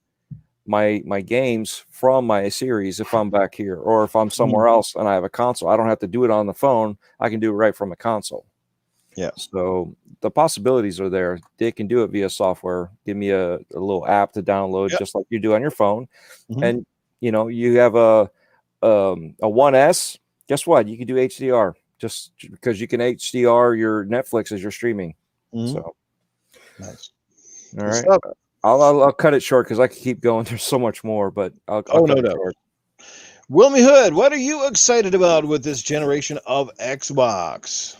my games from my series if I'm back here, or if I'm somewhere else and I have a console. I don't have to do it on the phone. I can do it right from a console. So the possibilities are there. They can do it via software. Give me a little app to download, just like you do on your phone. And you have a 1S. Guess what? You can do HDR. Just because you can HDR your Netflix as you're streaming. So nice. All right. I'll cut it short because I could keep going. There's so much more, but I'll cut it short. Wilmy Hood, what are you excited about with this generation of Xbox?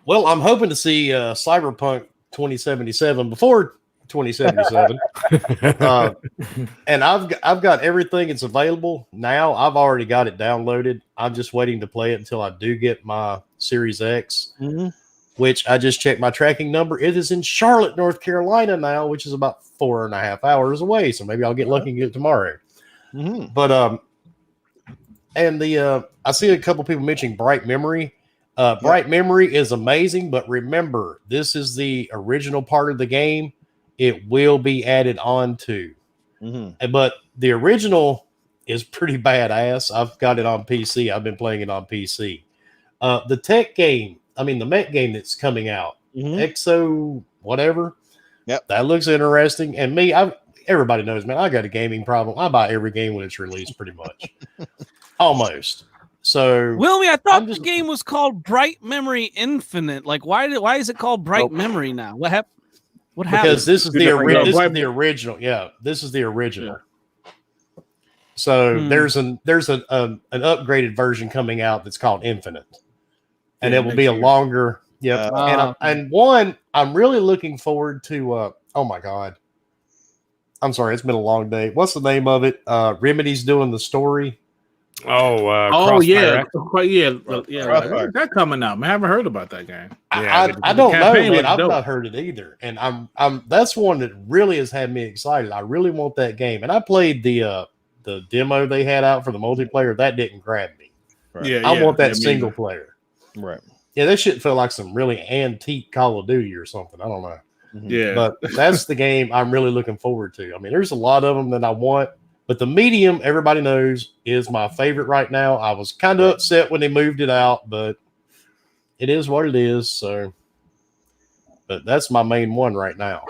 Well, I'm hoping to see Cyberpunk 2077 before 2077. And I've got everything. It's available now. I've already got it downloaded. I'm just waiting to play it until I do get my Series X, which I just checked my tracking number. It is in Charlotte, North Carolina now, which is about 4.5 hours away. So maybe I'll get lucky and get it tomorrow. But and I see a couple people mentioning Bright Memory. Bright Memory is amazing, but remember, this is the original part of the game. It will be added on to. But the original is pretty badass. I've got it on PC. I've been playing it on PC. The tech game, the mech game that's coming out, Exo whatever. That looks interesting. And everybody knows, man, I got a gaming problem. I buy every game when it's released, pretty much. Almost. So, Wilmy, I thought this game was called Bright Memory Infinite. Like, why is it called Bright Memory now? What happened? What happened? Because this is the original. Yeah, this is the original. So there's an upgraded version coming out that's called Infinite, and it will be a longer. Yep. And one I'm really looking forward to. Oh my God. I'm sorry, it's been a long day. What's the name of it? Remedy's doing the story. Yeah. Crossfire. When's that coming out? I haven't heard about that game. I don't know, man. I've not heard it either, and I'm that's one that really has had me excited. I really want that game, and I played the demo they had out for the multiplayer. That didn't grab me. Right. Yeah, I want that single player. Right. Yeah, that shit feel like some really antique Call of Duty or something. I don't know. Yeah, But that's the game I'm really looking forward to. I mean, there's a lot of them that I want, but the medium, everybody knows, is my favorite right now. I was kind of upset when they moved it out, but it is what it is. So, but that's my main one right now.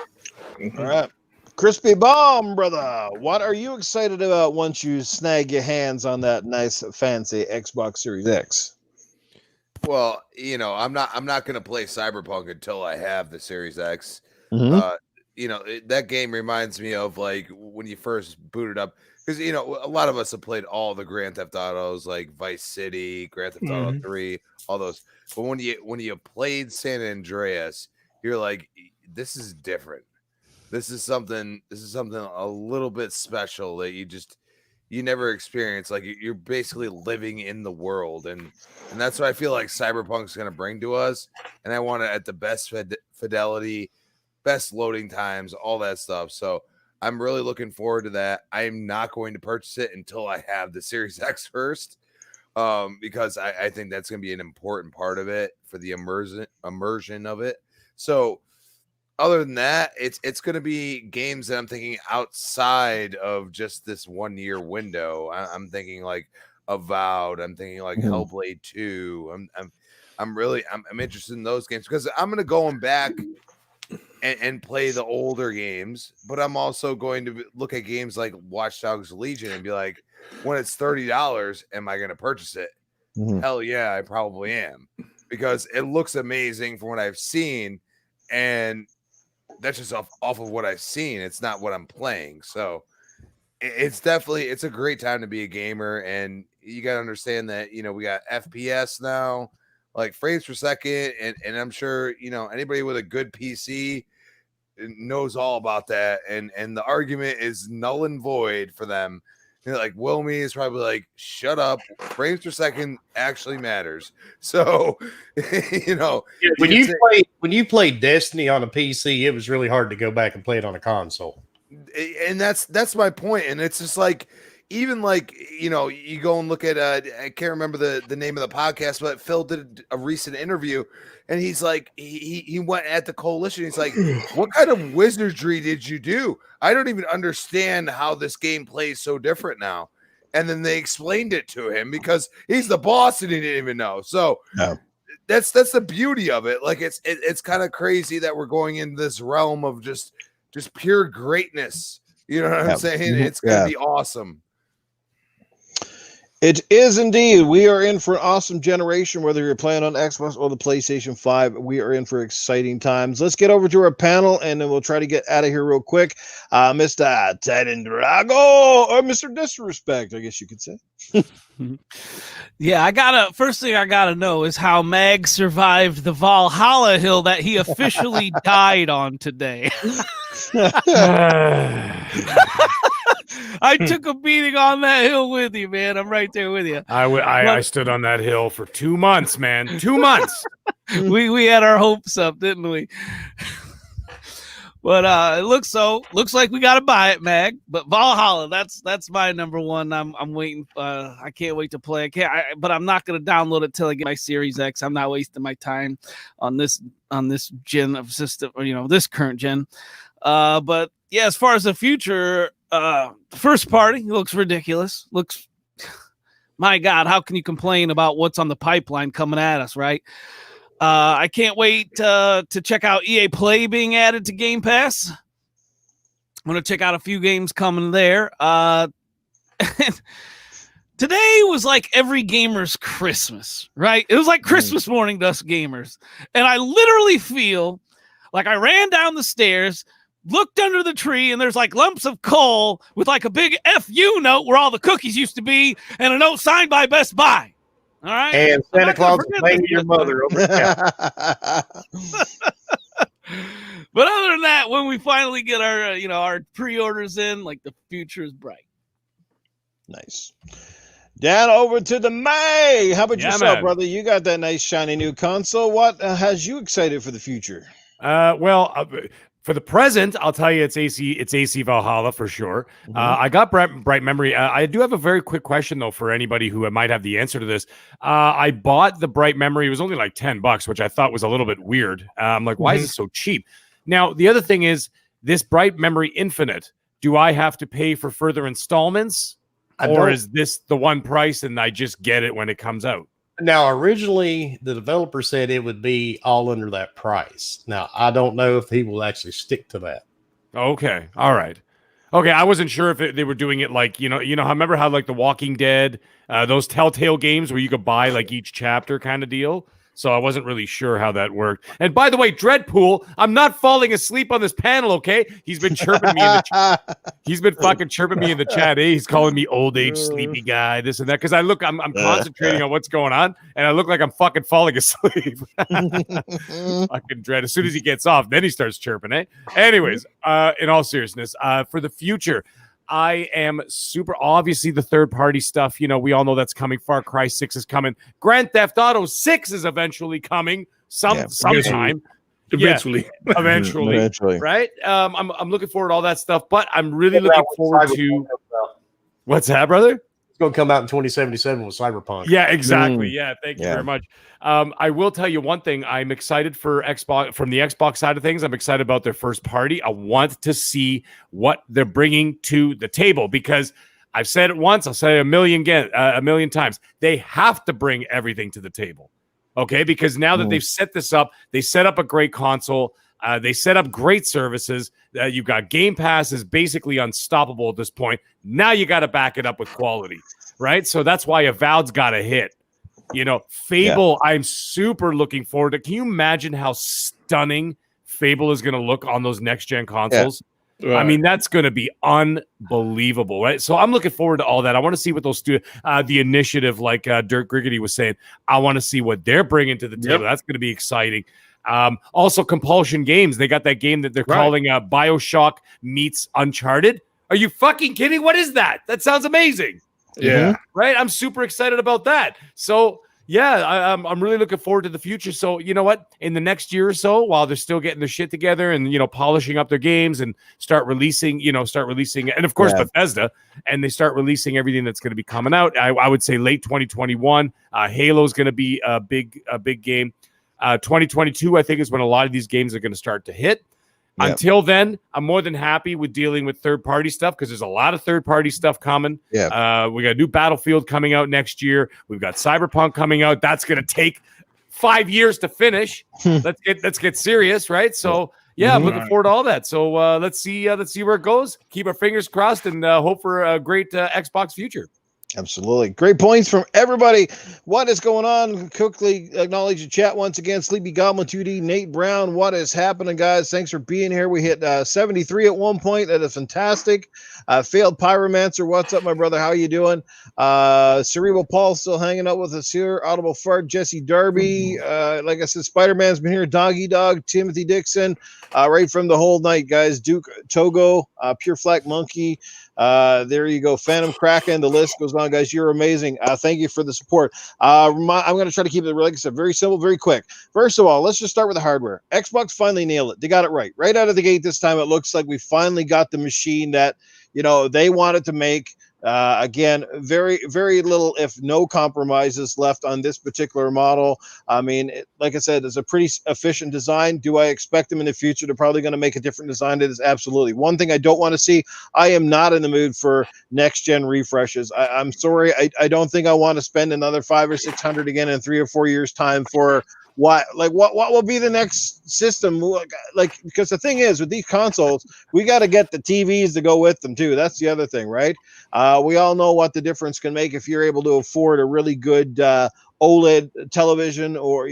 All right. Crispy Bomb, brother. What are you excited about once you snag your hands on that nice, fancy Xbox Series X? Well, I'm not gonna play Cyberpunk until I have the Series X. That game reminds me of like when you first booted up, because a lot of us have played all the Grand Theft Autos, like Vice City, Grand Theft Auto 3, all those. But when you played San Andreas, you're like, this is different. This is something a little bit special that you never experience. Like you're basically living in the world, and that's what I feel like Cyberpunk's going to bring to us. And I want it at the best fidelity, best loading times, all that stuff. So I'm really looking forward to that. I'm not going to purchase it until I have the Series X first, because I think that's going to be an important part of it for the immersion of it. So other than that, it's going to be games that I'm thinking outside of just this 1 year window. I'm thinking like Avowed. I'm thinking like Hellblade 2. I'm interested in those games because I'm going to go back and play the older games, but I'm also going to look at games like Watch Dogs Legion and be like, when it's $30, am I going to purchase it? Hell yeah, I probably am, because it looks amazing from what I've seen, and that's just off of what I've seen. It's not what I'm playing. So it's a great time to be a gamer, and you got to understand that, we got FPS now, like frames per second. And I'm sure, anybody with a good PC knows all about that. And the argument is null and void for them. Like Wilmy is probably like, shut up. Frames per second actually matters. So, when you play Destiny on a PC, it was really hard to go back and play it on a console. And that's my point. And it's just like, even like, you go and look at, I can't remember the name of the podcast, but Phil did a recent interview, and he's like, he went at the Coalition. He's like, what kind of wizardry did you do? I don't even understand how this game plays so different now. And then they explained it to him because he's the boss and he didn't even know. So that's the beauty of it. Like it's kind of crazy that we're going into this realm of just pure greatness. You know what I'm saying? It's going to be awesome. It is indeed. We are in for an awesome generation, whether you're playing on Xbox or the PlayStation 5. We are in for exciting times. Let's get over to our panel, and then we'll try to get out of here real quick. Mr. Titan Drago, or Mr. Disrespect, I guess you could say. Yeah, first thing I gotta know is how Mag survived the Valhalla hill that he officially died on today. I took a beating on that hill with you, man. I'm right there with you. I stood on that hill for 2 months, man. 2 months. we had our hopes up, didn't we? But it looks like we got to buy it, Mag. But Valhalla, that's my number one. I'm waiting. I can't wait to play. But I'm not gonna download it till I get my Series X. I'm not wasting my time on this gen of system, or this current gen. But yeah, as far as the future, first party looks ridiculous. My God, how can you complain about what's on the pipeline coming at us, right? I can't wait to check out EA Play being added to Game Pass. I'm going to check out a few games coming there. Today was like every gamer's Christmas, right? It was like Christmas morning to us gamers. And I literally feel like I ran down the stairs, looked under the tree and there's like lumps of coal with like a big FU note where all the cookies used to be and a note signed by Best Buy. All right. And Santa Claus is banging your mother over the couch. But other than that, when we finally get our, our pre-orders in, like the future is bright. Nice. Dan, over to the May. How about yourself, man. brother? You got that nice shiny new console. What has you excited for the future? For the present, I'll tell you it's AC Valhalla for sure. I got bright memory. I do have a very quick question though for anybody who might have the answer to this. I bought the bright memory. It was only like $10, which I thought was a little bit weird. I'm like, why is it so cheap? Now, the other thing is this bright memory infinite. Do I have to pay for further installments? Or is this the one price and I just get it when it comes out? Now, originally, the developer said it would be all under that price. Now, I don't know if he will actually stick to that. Okay. All right. Okay. I wasn't sure if they were doing it like, remember how like The Walking Dead, those Telltale games where you could buy like each chapter kind of deal? So I wasn't really sure how that worked. And by the way, Dreadpool, I'm not falling asleep on this panel, okay? He's been chirping me in the chat. He's been fucking chirping me in the chat. He's calling me old age sleepy guy, this and that. Because I'm concentrating on what's going on, and I look like I'm fucking falling asleep. Fucking Dread. As soon as he gets off, then he starts chirping, eh? Anyways, in all seriousness, for the future, I am super obviously the third party stuff. We all know that's coming. Far Cry 6 is coming. Grand Theft Auto 6 is eventually coming sometime. Eventually. Yeah, eventually. Right? I'm looking forward to all that stuff, but I'm really looking forward to what's that, brother? It's going to come out in 2077 with Cyberpunk. Yeah, exactly. Yeah, thank you very much. I will tell you one thing. I'm excited for Xbox from the Xbox side of things. I'm excited about their first party. I want to see what they're bringing to the table because I've said it once. I'll say it a million times. They have to bring everything to the table. Okay, because now that they've set this up, they set up a great console. They set up great services. You've got Game Pass is basically unstoppable at this point. Now you got to back it up with quality, right? So that's why Avowed's got a hit. Fable, I'm super looking forward to. Can you imagine how stunning Fable is going to look on those next-gen consoles? Yeah. Right. I mean, that's going to be unbelievable, right? So I'm looking forward to all that. I want to see what those the initiative, like Dirk Griggity was saying, I want to see what they're bringing to the table. That's going to be exciting. Also, Compulsion Games. They got that game that they're calling BioShock meets Uncharted. Are you fucking kidding? What is that? That sounds amazing. Yeah. Right? I'm super excited about that. So, yeah, I'm really looking forward to the future. So, you know what? In the next year or so, while they're still getting their shit together and, polishing up their games and start releasing, and of course, Bethesda, and they start releasing everything that's going to be coming out. I would say late 2021. Halo is going to be a big game. 2022, I think, is when a lot of these games are going to start to hit. Yep. Until then, I'm more than happy with dealing with third-party stuff because there's a lot of third-party stuff coming. Yeah, we got a new Battlefield coming out next year. We've got Cyberpunk coming out. That's going to take 5 years to finish. Let's get serious, right? So I'm looking forward to all that. So let's see where it goes. Keep our fingers crossed and hope for a great Xbox future. Absolutely. Great points from everybody. What is going on? Quickly acknowledge the chat once again. Sleepy Goblin 2D, Nate Brown. What is happening, guys? Thanks for being here. We hit 73 at one point. That is fantastic. Failed Pyromancer. What's up, my brother? How you doing? Cerebral Paul still hanging out with us here. Audible Fart, Jesse Darby. Like I said, Spider-Man's been here. Doggy Dog, Timothy Dixon. Right from the whole night, guys. Duke Togo, Pure Flack Monkey. There you go. Phantom Kraken. The list goes on, guys. You're amazing. Thank you for the support. I'm going to try to keep it, like I said, very simple, very quick. First of all, let's just start with the hardware. Xbox finally nailed it. They got it right. Right out of the gate this time, it looks like we finally got the machine that, they wanted to make. Again, very, very little, if no compromises left on this particular model. I mean, like I said, it's a pretty efficient design. Do I expect them in the future? They're probably going to make a different design to this. Absolutely. One thing I don't want to see, I am not in the mood for next gen refreshes. I'm sorry. I don't think I want to spend another $500 or $600 again in 3 or 4 years time for what will be the next system? Like, because the thing is with these consoles, we got to get the TVs to go with them too. That's the other thing, right? We all know what the difference can make if you're able to afford a really good OLED television, or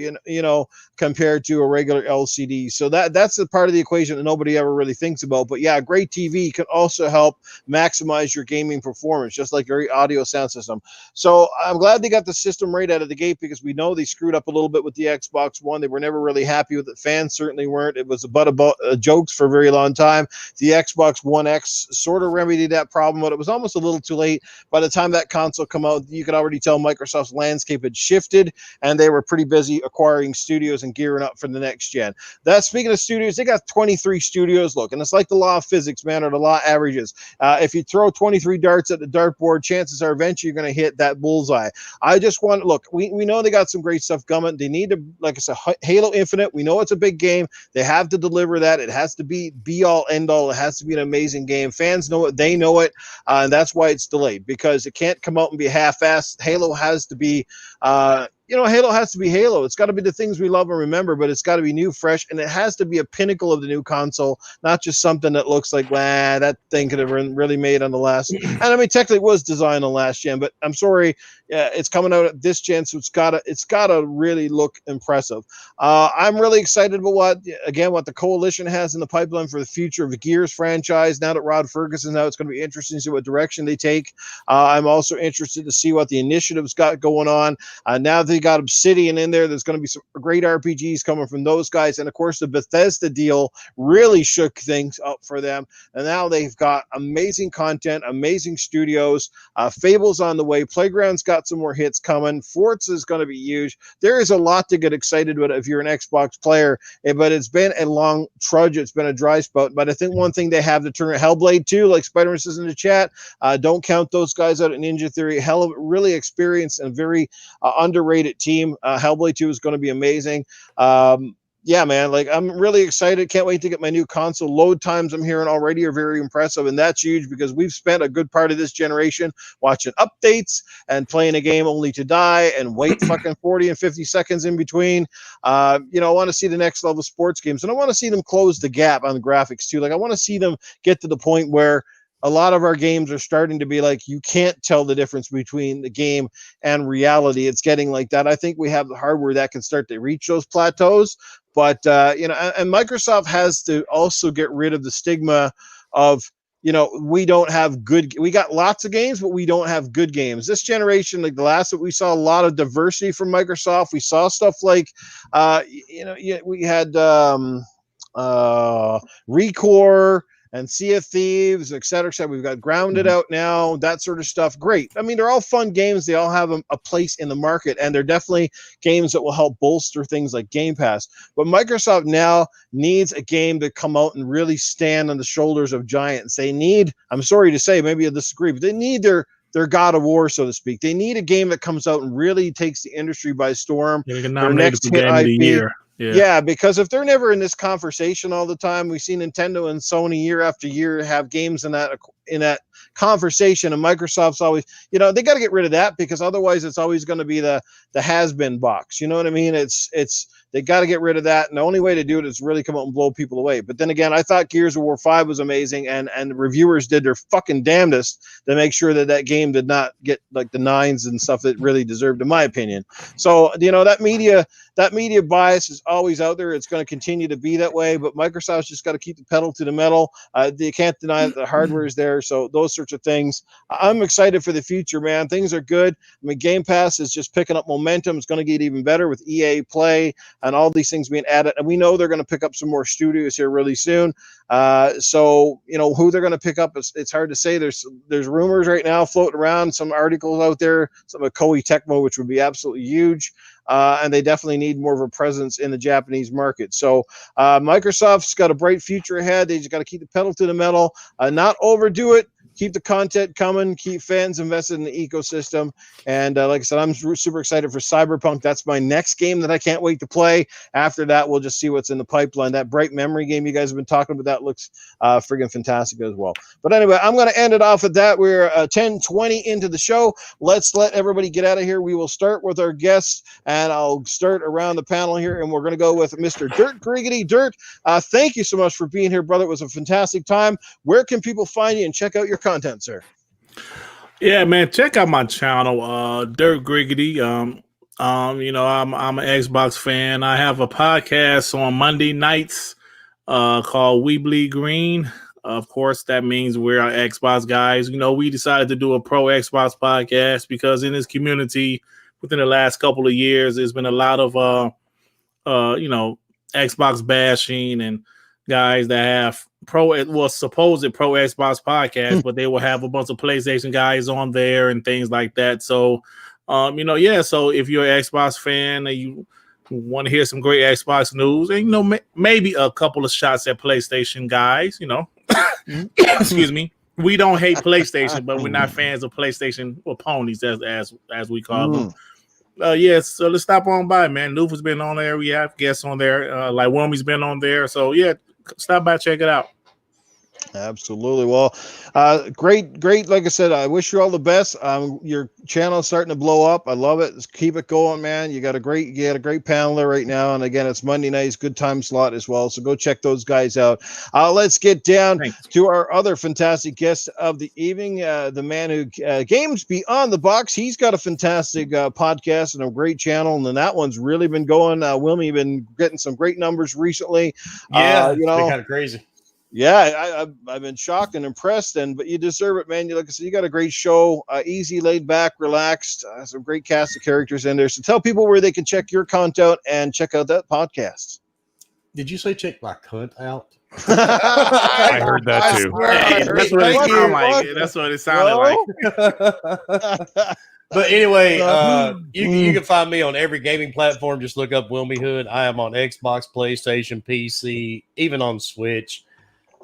compared to a regular LCD. So that's the part of the equation that nobody ever really thinks about. But yeah, a great TV can also help maximize your gaming performance, just like your audio sound system. So I'm glad they got the system right out of the gate, because we know they screwed up a little bit with the Xbox One. They were never really happy with it. Fans certainly weren't. It was a butt about jokes for a very long time. The Xbox One X sort of remedied that problem, but it was almost a little too late. By the time that console come out, you could already tell Microsoft's landscape had shifted, and they were pretty busy acquiring studios and gearing up for the next gen. Speaking of studios, they got 23 studios. Look, and it's like the law of physics, man, or the law of averages. If you throw 23 darts at the dartboard, chances are eventually you're going to hit that bullseye. I just want, look, we know they got some great stuff coming. They need to, like I said, Halo Infinite. We know it's a big game. They have to deliver that. It has to be all end all. It has to be an amazing game. Fans know it. They know it. And that's why it's delayed, because it can't come out and be half-assed. Halo has to be, Halo has to be Halo. It's got to be the things we love and remember, but it's got to be new, fresh, and it has to be a pinnacle of the new console, not just something that looks like, that thing could have been really made on the last. And I mean, technically it was designed on last gen, but I'm sorry, it's coming out at this gen, so it's gotta really look impressive. I'm really excited about what the Coalition has in the pipeline for the future of the Gears franchise. Now that Rod Ferguson's out, it's going to be interesting to see what direction they take. I'm also interested to see what the Initiative's got going on. Now they got Obsidian in there. There's going to be some great RPGs coming from those guys. And of course, the Bethesda deal really shook things up for them. And now they've got amazing content, amazing studios. Fable's on the way. Playground's got some more hits coming. Forza is going to be huge. There is a lot to get excited about if you're an Xbox player, but it's been a long trudge. It's been a dry spot. But I think one thing they have to turn Hellblade 2, like Spider-Man says in the chat, don't count those guys out at Ninja Theory. Really experienced and very underrated team. Hellblade 2 is going to be amazing. Yeah, man, like I'm really excited. Can't wait to get my new console. Load times I'm hearing already are very impressive, and that's huge because we've spent a good part of this generation watching updates and playing a game only to die and wait fucking 40 and 50 seconds in between. I want to see the next level sports games, and I want to see them close the gap on the graphics too. Like I want to see them get to the point where a lot of our games are starting to be like, you can't tell the difference between the game and reality. It's getting like that. I think we have the hardware that can start to reach those plateaus. But, and Microsoft has to also get rid of the stigma of, we don't have we got lots of games, but we don't have good games. This generation, like the last, we saw a lot of diversity from Microsoft. We saw stuff like, we had Recore and Sea of Thieves, et cetera, et cetera. We've got Grounded out now, that sort of stuff. Great. I mean, they're all fun games. They all have a place in the market, and they're definitely games that will help bolster things like Game Pass. But Microsoft now needs a game to come out and really stand on the shoulders of giants. They need, I'm sorry to say, maybe you'll disagree, but they need their God of War, so to speak. They need a game that comes out and really takes the industry by storm. Yeah, their next hit game IP. Of the year. Yeah, because if they're never in this conversation all the time, we see Nintendo and Sony year after year have games in that conversation, and Microsoft's always, they got to get rid of that, because otherwise it's always going to be the has-been box. You know what I mean? They got to get rid of that, and the only way to do it is really come out and blow people away. But then again, I thought Gears of War 5 was amazing, and the reviewers did their fucking damnedest to make sure that game did not get like the 9s and stuff that really deserved, in my opinion. So, that media bias is always out there. It's going to continue to be that way, but Microsoft's just got to keep the pedal to the metal. They can't deny that the hardware is there. So those sorts of things. I'm excited for the future, man. Things are good. I mean, Game Pass is just picking up momentum. It's going to get even better with EA Play and all these things being added. And we know they're going to pick up some more studios here really soon. So, who they're going to pick up, it's hard to say. There's rumors right now floating around, some articles out there, some of Koei Tecmo, which would be absolutely huge. And they definitely need more of a presence in the Japanese market. So Microsoft's got a bright future ahead. They just got to keep the pedal to the metal, not overdo it. Keep the content coming, keep fans invested in the ecosystem. And like I said, I'm super excited for Cyberpunk. That's my next game that I can't wait to play. After that, we'll just see what's in the pipeline. That Bright Memory game you guys have been talking about, that looks friggin' fantastic as well. But anyway, I'm going to end it off with that. We're 10:20 into the show. Let's let everybody get out of here. We will start with our guests, and I'll start around the panel here, and we're going to go with Mr. Dirt Griggity. Dirt, thank you so much for being here, brother. It was a fantastic time. Where can people find you and check out your content, sir? Yeah, man, check out my channel, Dirt Griggity. I'm an Xbox fan. I have a podcast on Monday nights called We Bleed Green. Of course, that means we're Xbox guys. We decided to do a pro Xbox podcast because in this community, within the last couple of years, there's been a lot of Xbox bashing and guys that have supposed pro Xbox podcast, but they will have a bunch of PlayStation guys on there and things like that. So, so if you're an Xbox fan and you want to hear some great Xbox news and, maybe a couple of shots at PlayStation guys, excuse me. We don't hate PlayStation, but we're not fans of PlayStation or ponies as we call them. Yes, so let's stop on by, man. Noof has been on there. We have guests on there. Like Wilmy's been on there. So yeah, stop by, check it out. Absolutely. Well, great. Like I said, I wish you all the best. Your channel is starting to blow up. I love it. Just keep it going, man. You got a great panel there right now. And again, it's Monday nights, good time slot as well. So go check those guys out. Let's get down to our other fantastic guest of the evening, the man who games beyond the box. He's got a fantastic podcast and a great channel, and then that one's really been going. Wilmy, been getting some great numbers recently. Yeah, it's been kind of crazy. Yeah, I've been shocked and impressed, but you deserve it, man. Like I said, you got a great show, easy, laid back, relaxed, some great cast of characters in there. So tell people where they can check your content and check out that podcast. Did you say check my cunt out? I heard that too. That's what it sounded like. But anyway, you can find me on every gaming platform. Just look up Wilmy Hood. I am on Xbox, PlayStation, PC, even on Switch.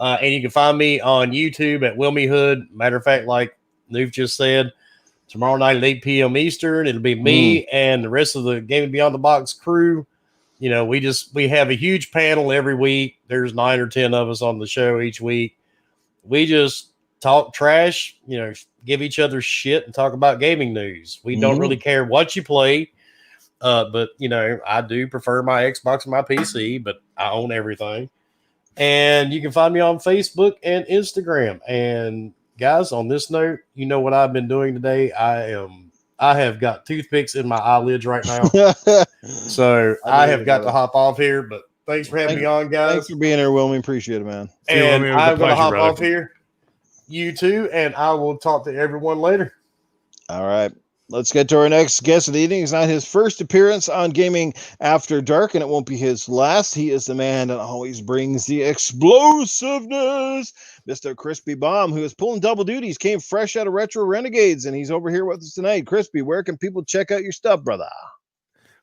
And you can find me on YouTube at Wilmy Hood. Matter of fact, like Noof just said, tomorrow night at 8 p.m. Eastern, it'll be me and the rest of the Gaming Beyond the Box crew. We have a huge panel every week. There's 9 or 10 of us on the show each week. We just talk trash, give each other shit and talk about gaming news. We don't really care what you play. But I do prefer my Xbox and my PC, but I own everything. And you can find me on Facebook and Instagram. And guys, on this note, you know what I've been doing today? I have got toothpicks in my eyelids right now. So I have got to hop off here, but thanks for having me on, guys. Thanks for being here, Wilmy. Appreciate it, man. And I'm going to hop off here. You too. And I will talk to everyone later. All right. Let's get to our next guest of the evening. It's not his first appearance on Gaming After Dark, and it won't be his last. He is the man that always brings the explosiveness, Mr. Crispy Bomb, who is pulling double duties, came fresh out of Retro Renegades, and he's over here with us tonight. Crispy, where can people check out your stuff, brother?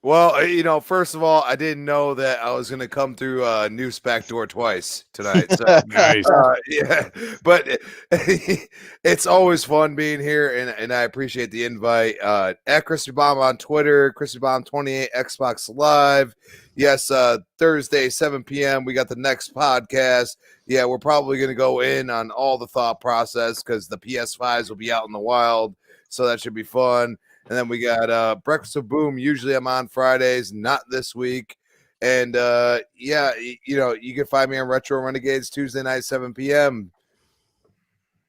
Well, first of all, I didn't know that I was going to come through Noof's back door twice tonight. So, nice. Yeah, but it's always fun being here, and I appreciate the invite. At Crispy Bomb on Twitter, Crispy Bomb 28 Xbox Live. Yes, Thursday, 7 p.m. We got the next podcast. Yeah, we're probably going to go in on all the thought process because the PS5s will be out in the wild, so that should be fun. And then we got Breakfast of Boom. Usually I'm on Fridays, not this week. And you can find me on Retro Renegades Tuesday night, 7 p.m.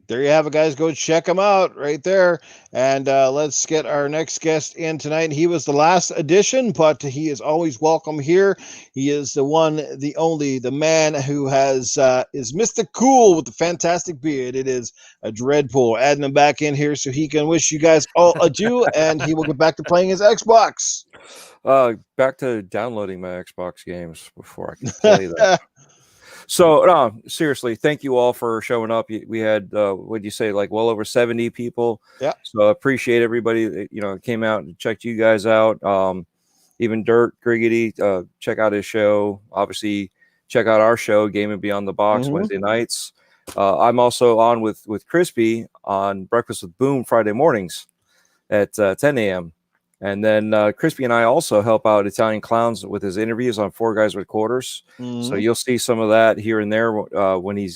There you have it, guys. Go check them out right there. And let's get our next guest in tonight. He was the last edition, but he is always welcome here. He is the one, the only, the man who has is Mr. Cool with the fantastic beard. It is a Dreadpool. Adding him back in here so he can wish you guys all adieu, and he will get back to playing his Xbox. Back to downloading my Xbox games before I can play them. So, seriously, thank you all for showing up. We had, what did you say, like well over 70 people. Yeah. So, I appreciate everybody that, came out and checked you guys out. Even Dirt, Griggity, check out his show. Obviously, check out our show, Gaming Beyond the Box, Wednesday nights. I'm also on with Crispy on Breakfast with Boom Friday mornings at 10 a.m. And then Crispy and I also help out Italian Clowns with his interviews on Four Guys with Quarters. So you'll see some of that here and there when he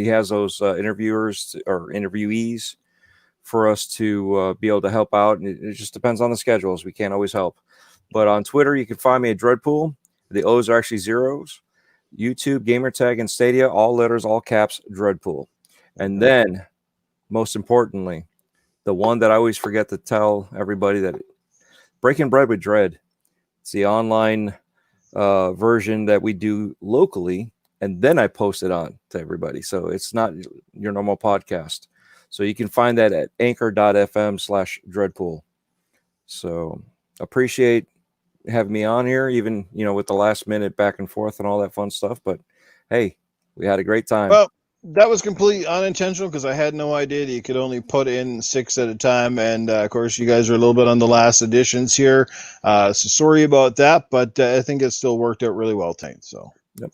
has those interviewers or interviewees for us to be able to help out. And it just depends on the schedules. We can't always help. But on Twitter, you can find me at Dreadpool. The O's are actually zeros. YouTube, Gamertag, and Stadia, all letters, all caps, Dreadpool. And then, most importantly, the one that I always forget to tell everybody that Breaking Bread with Dread. It's the online version that we do locally, and then I post it on to everybody. So it's not your normal podcast. So you can find that at anchor.fm/Dreadpool. So appreciate having me on here, even, with the last minute back and forth and all that fun stuff. But hey, we had a great time. Well, that was completely unintentional because I had no idea that you could only put in 6 at a time. And of course, you guys are a little bit on the last editions here. So sorry about that, but I think it still worked out really well, Taint. So, yep.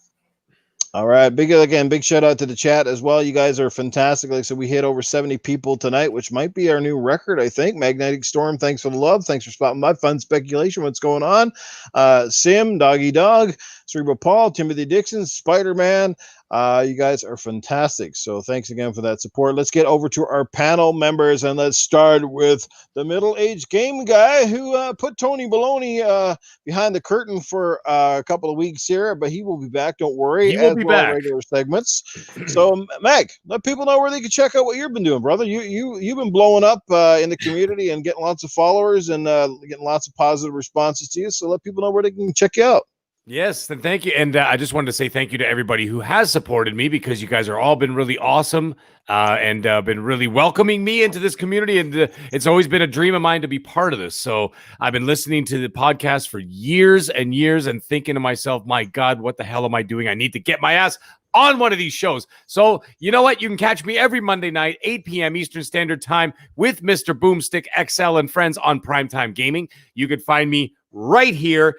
All right. Big shout out to the chat as well. You guys are fantastic. Like I said, we hit over 70 people tonight, which might be our new record, I think. Magnetic Storm, thanks for the love. Thanks for spotting my fun speculation. What's going on? Sim, Doggy Dog, Cerebral Paul, Timothy Dixon, Spider-Man. You guys are fantastic. So thanks again for that support. Let's get over to our panel members, and let's start with the middle-aged game guy who put Tony Baloney behind the curtain for a couple of weeks here, but he will be back. Don't worry. He will be back. Regular segments. So, Meg, let people know where they can check out what you've been doing, brother. You've been blowing up in the community and getting lots of followers and getting lots of positive responses to you. So let people know where they can check you out. Yes, and thank you. And I just wanted to say thank you to everybody who has supported me, because you guys are all been really awesome and been really welcoming me into this community. And it's always been a dream of mine to be part of this. So I've been listening to the podcast for years and years and thinking to myself, my God, what the hell am I doing? I need to get my ass on one of these shows. So you know what? You can catch me every Monday night, 8 p.m. Eastern Standard Time with Mr. Boomstick XL and friends on Primetime Gaming. You could find me right here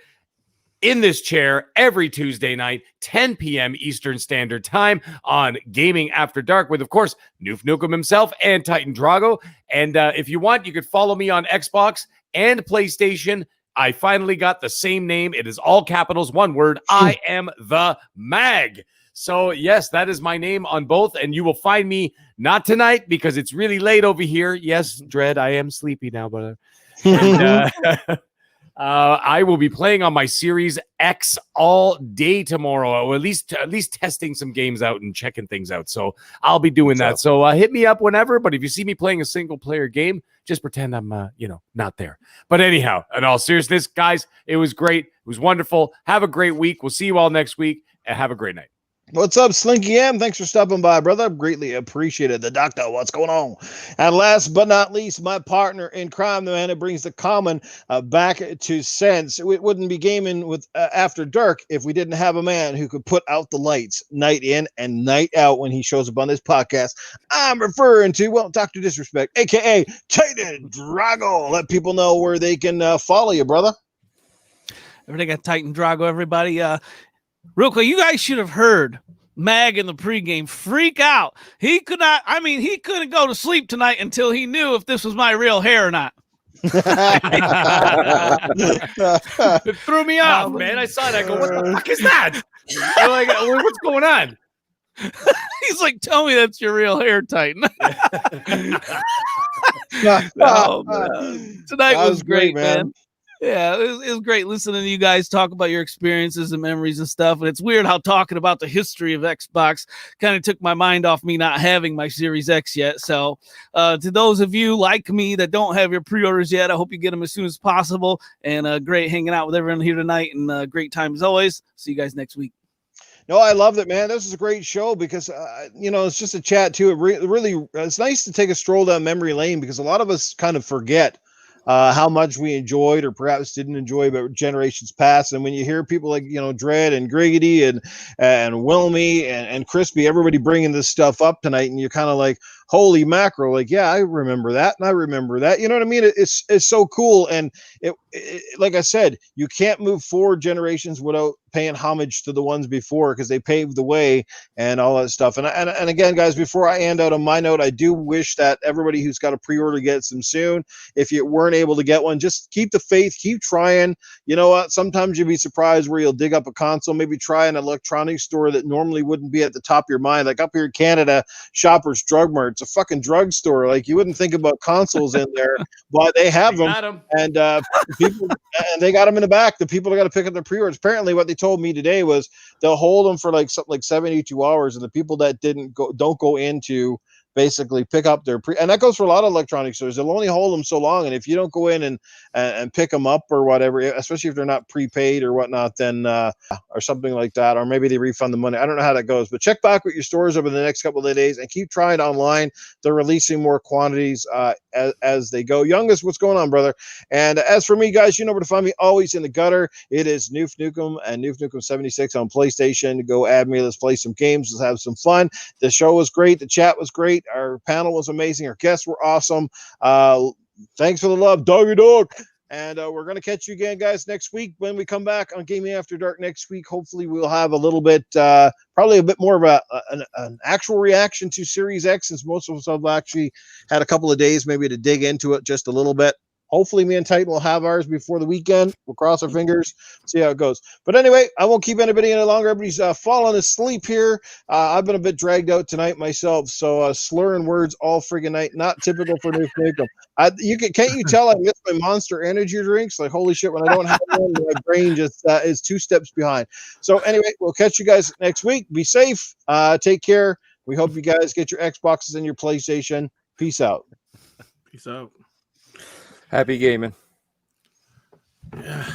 in this chair every Tuesday night, 10 p.m. Eastern Standard Time on Gaming After Dark with, of course, Noof Nukem himself and Titan Drago. And if you want, you could follow me on Xbox and PlayStation. I finally got the same name. It is all capitals, one word. I am the Mag. So, yes, that is my name on both. And you will find me not tonight because it's really late over here. Yes, Dread, I am sleepy now, but... And, I will be playing on my Series X all day tomorrow, or at least testing some games out and checking things out. So I'll be doing that. So hit me up whenever. But if you see me playing a single player game, just pretend I'm not there. But anyhow, in all seriousness, guys, it was great. It was wonderful. Have a great week. We'll see you all next week, and have a great night. What's up, Slinky M? Thanks for stopping by, brother. Greatly appreciated. The doctor, what's going on? And last but not least, my partner in crime, the man that brings the common back to sense. We wouldn't be gaming with After Dark if we didn't have a man who could put out the lights night in and night out when he shows up on this podcast. I'm referring to, well, Dr. Disrespect, a.k.a. Titan Drago. Let people know where they can follow you, brother. Everybody got Titan Drago, everybody. Real quick, you guys should have heard Mag in the pregame freak out. He couldn't go to sleep tonight until he knew if this was my real hair or not. It threw me off, man. I saw that. I go, what the fuck is that? I'm like, what's going on? He's like, tell me that's your real hair, Titan. Oh, man. Tonight was great, man. Yeah, it was great listening to you guys talk about your experiences and memories and stuff. And it's weird how talking about the history of Xbox kind of took my mind off me not having my Series X yet. So to those of you like me that don't have your pre-orders yet, I hope you get them as soon as possible. And great hanging out with everyone here tonight, and great time as always. See you guys next week. No, I loved it, man. This is a great show because, it's just a chat too. It's nice to take a stroll down memory lane because a lot of us kind of forget how much we enjoyed or perhaps didn't enjoy about generations past. And when you hear people like, Dread and Griggity and Wilmy and Crispy, everybody bringing this stuff up tonight, and you're kind of like, holy mackerel, like, yeah, I remember that. And I remember that. You know what I mean? It's so cool. And it like I said, you can't move forward generations without paying homage to the ones before because they paved the way and all that stuff. And again, guys, before I end out on my note, I do wish that everybody who's got a pre-order gets them soon. If you weren't able to get one, just keep the faith, keep trying. You know what? Sometimes you'll be surprised where you'll dig up a console, maybe try an electronics store that normally wouldn't be at the top of your mind. Like up here in Canada, Shoppers Drug Mart, it's a fucking drugstore. Like you wouldn't think about consoles in there, but they have them. And people, and they got them in the back. The people that got to pick up their pre-orders. Apparently, what they told me today was they'll hold them for like 72 hours, and the people that don't go into basically pick up their and that goes for a lot of electronic stores. They'll only hold them so long, and if you don't go in and pick them up or whatever, especially if they're not prepaid or whatnot, then or something like that, or maybe they refund the money. I don't know how that goes, but check back with your stores over the next couple of days and keep trying online. They're releasing more quantities as they go. Youngest, what's going on, brother? And as for me, guys, you know where to find me, always in the gutter. It is Noof Nukem and Noof Nukem 76 on PlayStation. Go add me. Let's play some games. Let's have some fun. The show was great. The chat was great. Our panel was amazing. Our guests were awesome. Thanks for the love, doggy dog. And we're going to catch you again, guys, next week when we come back on Gaming After Dark next week. Hopefully we'll have a little bit, probably a bit more of an actual reaction to Series X, since most of us have actually had a couple of days maybe to dig into it just a little bit. Hopefully me and Titan will have ours before the weekend. We'll cross our fingers, see how it goes. But anyway, I won't keep anybody any longer. Everybody's falling asleep here. I've been a bit dragged out tonight myself, so slurring words all friggin' night, not typical for Noof Nukem. Can't you tell I miss my Monster Energy drinks? Like, holy shit, when I don't have one, my brain just is 2 steps behind. So anyway, we'll catch you guys next week. Be safe. Take care. We hope you guys get your Xboxes and your PlayStation. Peace out. Peace out. Happy gaming. Yeah.